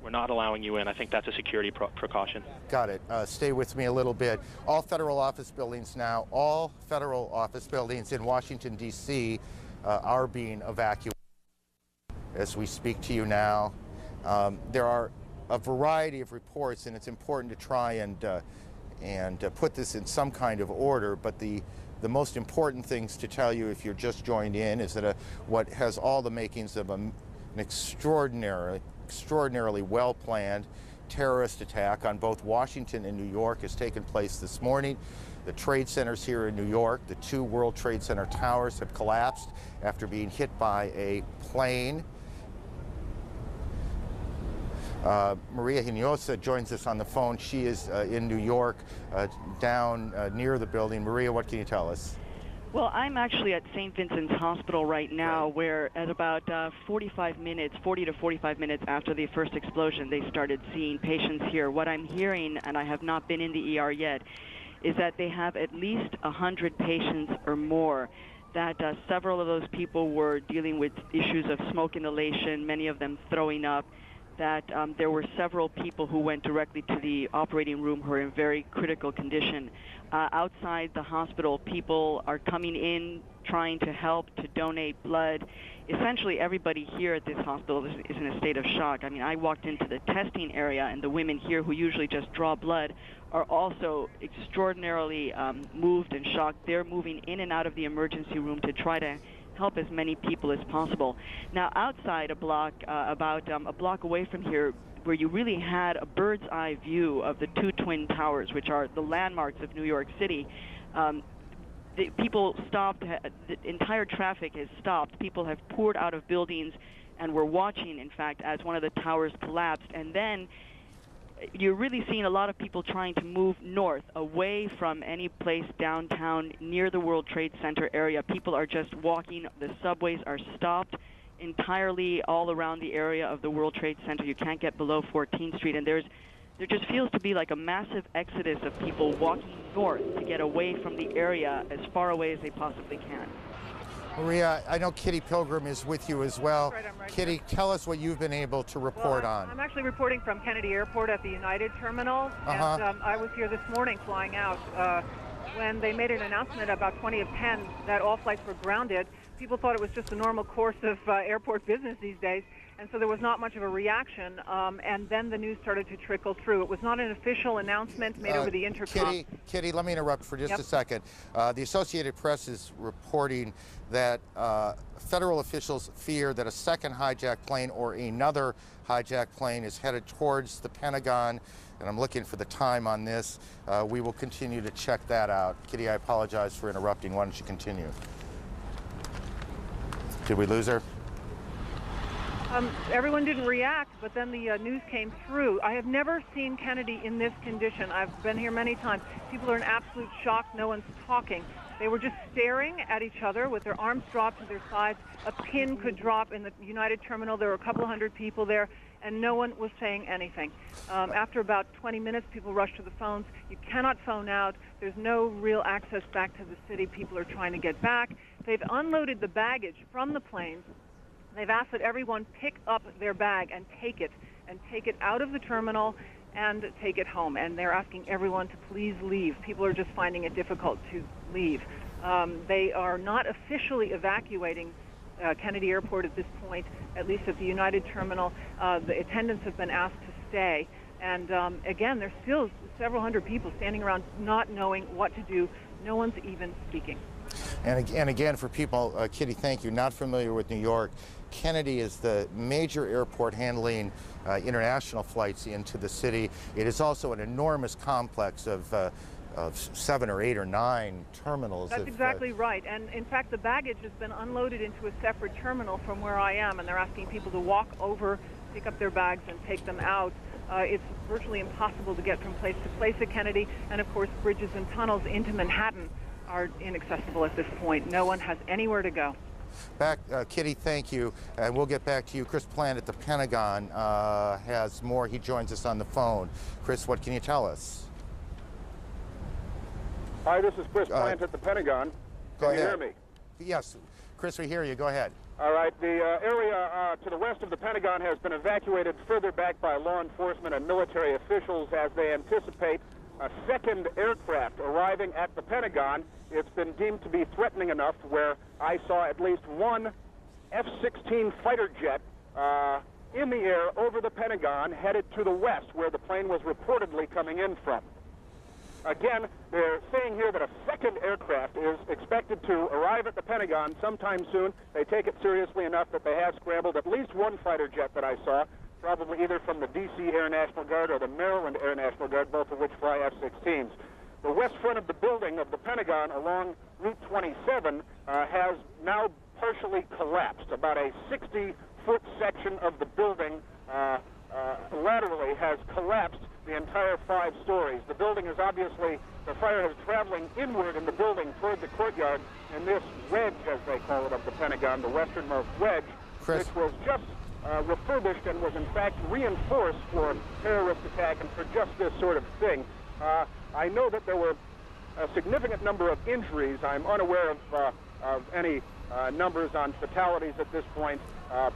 [SPEAKER 3] not allowing you in. I think that's a security precaution.
[SPEAKER 6] Got it. Stay with me a little bit. All federal office buildings now, all federal office buildings in Washington, D.C. Are being evacuated as we speak to you now. There are a variety of reports, and it's important to try and put this in some kind of order, but the most important things to tell you if you're just joined in is that what has all the makings of an extraordinarily well-planned terrorist attack on both Washington and New York has taken place this morning. The trade centers here in New York, the 2 World Trade Center towers have collapsed after being hit by a plane. Maria Hinojosa joins us on the phone. She is in New York, down near the building. Maria, what can you tell us?
[SPEAKER 4] Well, I'm actually at St. Vincent's Hospital right now, where at about 40 to 45 minutes after the first explosion, they started seeing patients here. What I'm hearing, and I have not been in the ER yet, is that they have at least 100 patients or more, that several of those people were dealing with issues of smoke inhalation, many of them throwing up, that there were several people who went directly to the operating room who are in very critical condition. Outside the hospital, people are coming in trying to help, to donate blood. Essentially, everybody here at this hospital is in a state of shock. I mean, I walked into the testing area, and the women here who usually just draw blood are also extraordinarily moved and shocked. They're moving in and out of the emergency room to try to help as many people as possible. Now, outside a block, about a block away from here, where you really had a bird's eye view of the 2 twin towers, which are the landmarks of New York City, the people stopped, the entire traffic has stopped. People have poured out of buildings and were watching, in fact, as one of the towers collapsed. And then you're really seeing a lot of people trying to move north, away from any place downtown near the World Trade Center area. People are just walking. The subways are stopped entirely all around the area of the World Trade Center. You can't get below 14th Street, and there just feels to be like a massive exodus of people walking north to get away from the area as far away as they possibly can.
[SPEAKER 6] Maria, I know Kitty Pilgrim is with you as well.
[SPEAKER 9] Right, I'm right
[SPEAKER 6] Kitty,
[SPEAKER 9] here.
[SPEAKER 6] tell us what you've been able to report on.
[SPEAKER 9] I'm actually reporting from Kennedy Airport at the United Terminal, and I was here this morning flying out. When they made an announcement about 20 of 10 that all flights were grounded, people thought it was just a normal course of airport business these days, and so there was not much of a reaction, and then the news started to trickle through. It was not an official announcement made over the intercom.
[SPEAKER 6] Kitty, let me interrupt for just a second. The Associated Press is reporting that federal officials fear that a second hijacked plane or another hijacked plane is headed towards the Pentagon, and I'm looking for the time on this. We will continue to check that out. Kitty, I apologize for interrupting. Why don't you continue? Did we lose her?
[SPEAKER 9] Everyone didn't react, but then the news came through. I have never seen Kennedy in this condition. I've been here many times. People are in absolute shock. No one's talking. They were just staring at each other with their arms dropped to their sides. A pin could drop in the United Terminal. There were a couple of hundred people there, and no one was saying anything. After about 20 minutes, people rushed to the phones. You cannot phone out. There's no real access back to the city. People are trying to get back. They've unloaded the baggage from the planes. They've asked that everyone pick up their bag and take it out of the terminal and take it home. And they're asking everyone to please leave. People are just finding it difficult to leave. They are not officially evacuating Kennedy Airport at this point, at least at the United Terminal. The attendants have been asked to stay. And again, there's still several hundred people standing around not knowing what to do. No one's even speaking.
[SPEAKER 6] And again, for people, Kitty, thank you, not familiar with New York, Kennedy is the major airport handling international flights into the city. It is also an enormous complex of 7 or 8 or 9 terminals.
[SPEAKER 9] That's exactly right. And in fact, the baggage has been unloaded into a separate terminal from where I am, and they're asking people to walk over, pick up their bags, and take them out. It's virtually impossible to get from place to place at Kennedy, and of course, bridges and tunnels into Manhattan are inaccessible at this point. No one has anywhere to go.
[SPEAKER 6] Kitty, thank you. And we'll get back to you. Chris Plant at the Pentagon has more. He joins us on the phone. Chris, what can you tell us?
[SPEAKER 1] Hi, this is Chris Plant at the Pentagon. Can you hear me?
[SPEAKER 6] Yes. Chris, we hear you. Go ahead.
[SPEAKER 1] All right. The area to the west of the Pentagon has been evacuated further back by law enforcement and military officials as they anticipate a second aircraft arriving at the Pentagon. It's been deemed to be threatening enough where I saw at least one F-16 fighter jet in the air over the Pentagon headed to the west where the plane was reportedly coming in from. Again, they're saying here that a second aircraft is expected to arrive at the Pentagon sometime soon. They take it seriously enough that they have scrambled at least one fighter jet that I saw, probably either from the D.C. Air National Guard or the Maryland Air National Guard, both of which fly F-16s. The west front of the building of the Pentagon along Route 27 has now partially collapsed. About a 60-foot section of the building laterally has collapsed the entire 5 stories. The building is obviously, the fire is traveling inward in the building toward the courtyard, and this wedge, as they call it, of the Pentagon, the westernmost wedge, which was just refurbished and was in fact reinforced for terrorist attack and for just this sort of thing. I know that there were a significant number of injuries. I'm unaware of any numbers on fatalities at this point.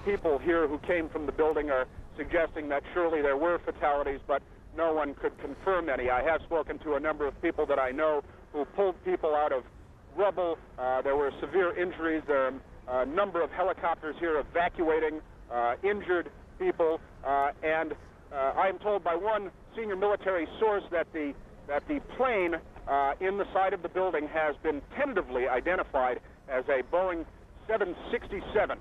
[SPEAKER 1] People here who came from the building are suggesting that surely there were fatalities, but no one could confirm any. I have spoken to a number of people that I know who pulled people out of rubble. There were severe injuries. There are a number of helicopters here evacuating injured people, and I am told by one senior military source that the plane in the side of the building has been tentatively identified as a Boeing 767,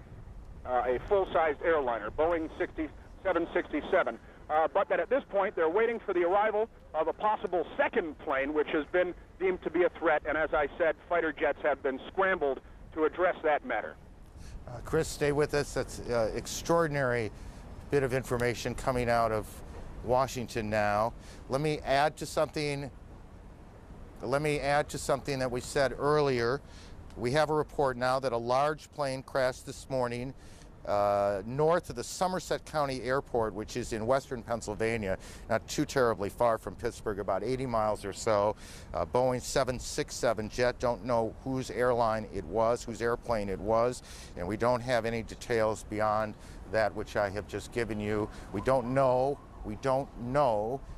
[SPEAKER 1] a full-sized airliner, Boeing 767. But that at this point they're waiting for the arrival of a possible second plane, which has been deemed to be a threat, and as I said, fighter jets have been scrambled to address that matter.
[SPEAKER 6] Chris, stay with us. That's extraordinary bit of information coming out of Washington now. Let me add to something that we said earlier. We have a report now that a large plane crashed this morning north of the Somerset County Airport, which is in western Pennsylvania, not too terribly far from Pittsburgh, about 80 miles or so. Boeing 767 jet, don't know whose airline it was, whose airplane it was, and we don't have any details beyond that which I have just given you. We don't know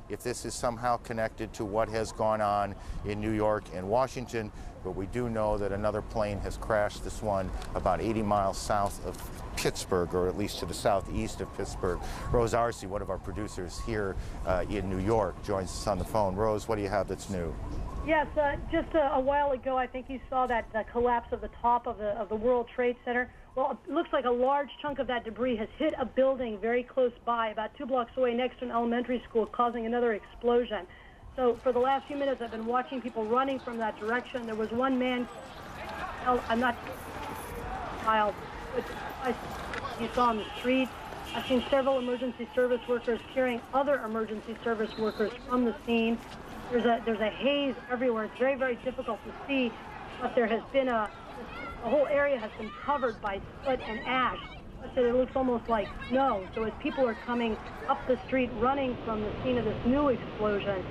[SPEAKER 6] if this is somehow connected to what has gone on in New York and Washington, but we do know that another plane has crashed, this one about 80 miles south of Pittsburgh, or at least to the southeast of Pittsburgh. Rose Arce, one of our producers here in New York, joins us on the phone. Rose, what do you have that's new?
[SPEAKER 21] Yes, just a while ago, I think you saw that collapse of the top of the World Trade Center. Well, it looks like a large chunk of that debris has hit a building very close by, about 2 blocks away next to an elementary school, causing another explosion. So for the last few minutes, I've been watching people running from that direction. There was one man, I'm not child, but you saw on the street. I've seen several emergency service workers carrying other emergency service workers from the scene. There's a haze everywhere. It's very, very difficult to see, but there has been the whole area has been covered by soot and ash. So it looks almost like snow. So as people are coming up the street running from the scene of this new explosion,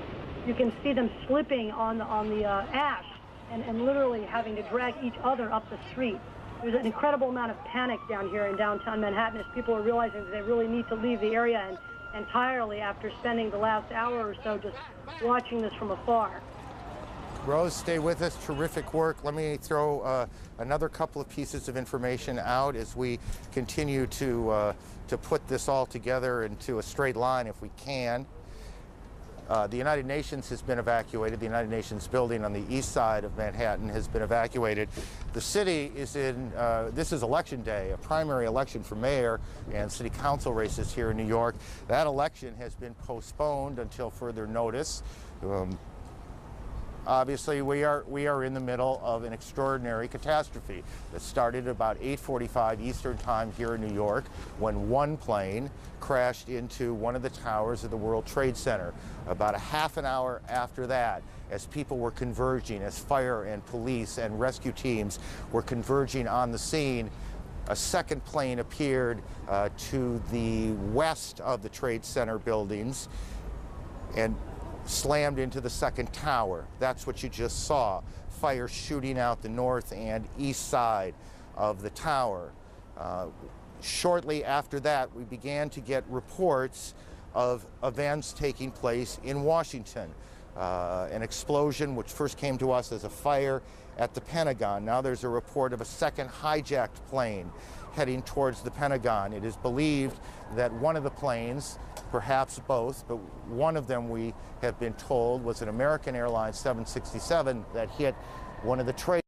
[SPEAKER 21] you can see them slipping on the ash and literally having to drag each other up the street. There's an incredible amount of panic down here in downtown Manhattan as people are realizing that they really need to leave the area entirely after spending the last hour or so just watching this from afar.
[SPEAKER 6] Rose, stay with us. Terrific work. Let me throw another couple of pieces of information out as we continue to put this all together into a straight line if we can. The United Nations has been evacuated. The United Nations building on the east side of Manhattan has been evacuated. The city is in, this is election day, a primary election for mayor and city council races here in New York. That election has been postponed until further notice. Obviously, we are in the middle of an extraordinary catastrophe that started about 8:45 Eastern Time here in New York when one plane crashed into one of the towers of the World Trade Center. About a half an hour after that, as people were converging, as fire and police and rescue teams were converging on the scene, a second plane appeared to the west of the Trade Center buildings and slammed into the second tower. That's what you just saw. Fire shooting out the north and east side of the tower. Shortly after that, we began to get reports of events taking place in Washington. An explosion which first came to us as a fire at the Pentagon. Now there's a report of a second hijacked plane heading towards the Pentagon. It is believed that one of the planes, perhaps both, but one of them we have been told was an American Airlines 767 that hit one of the trade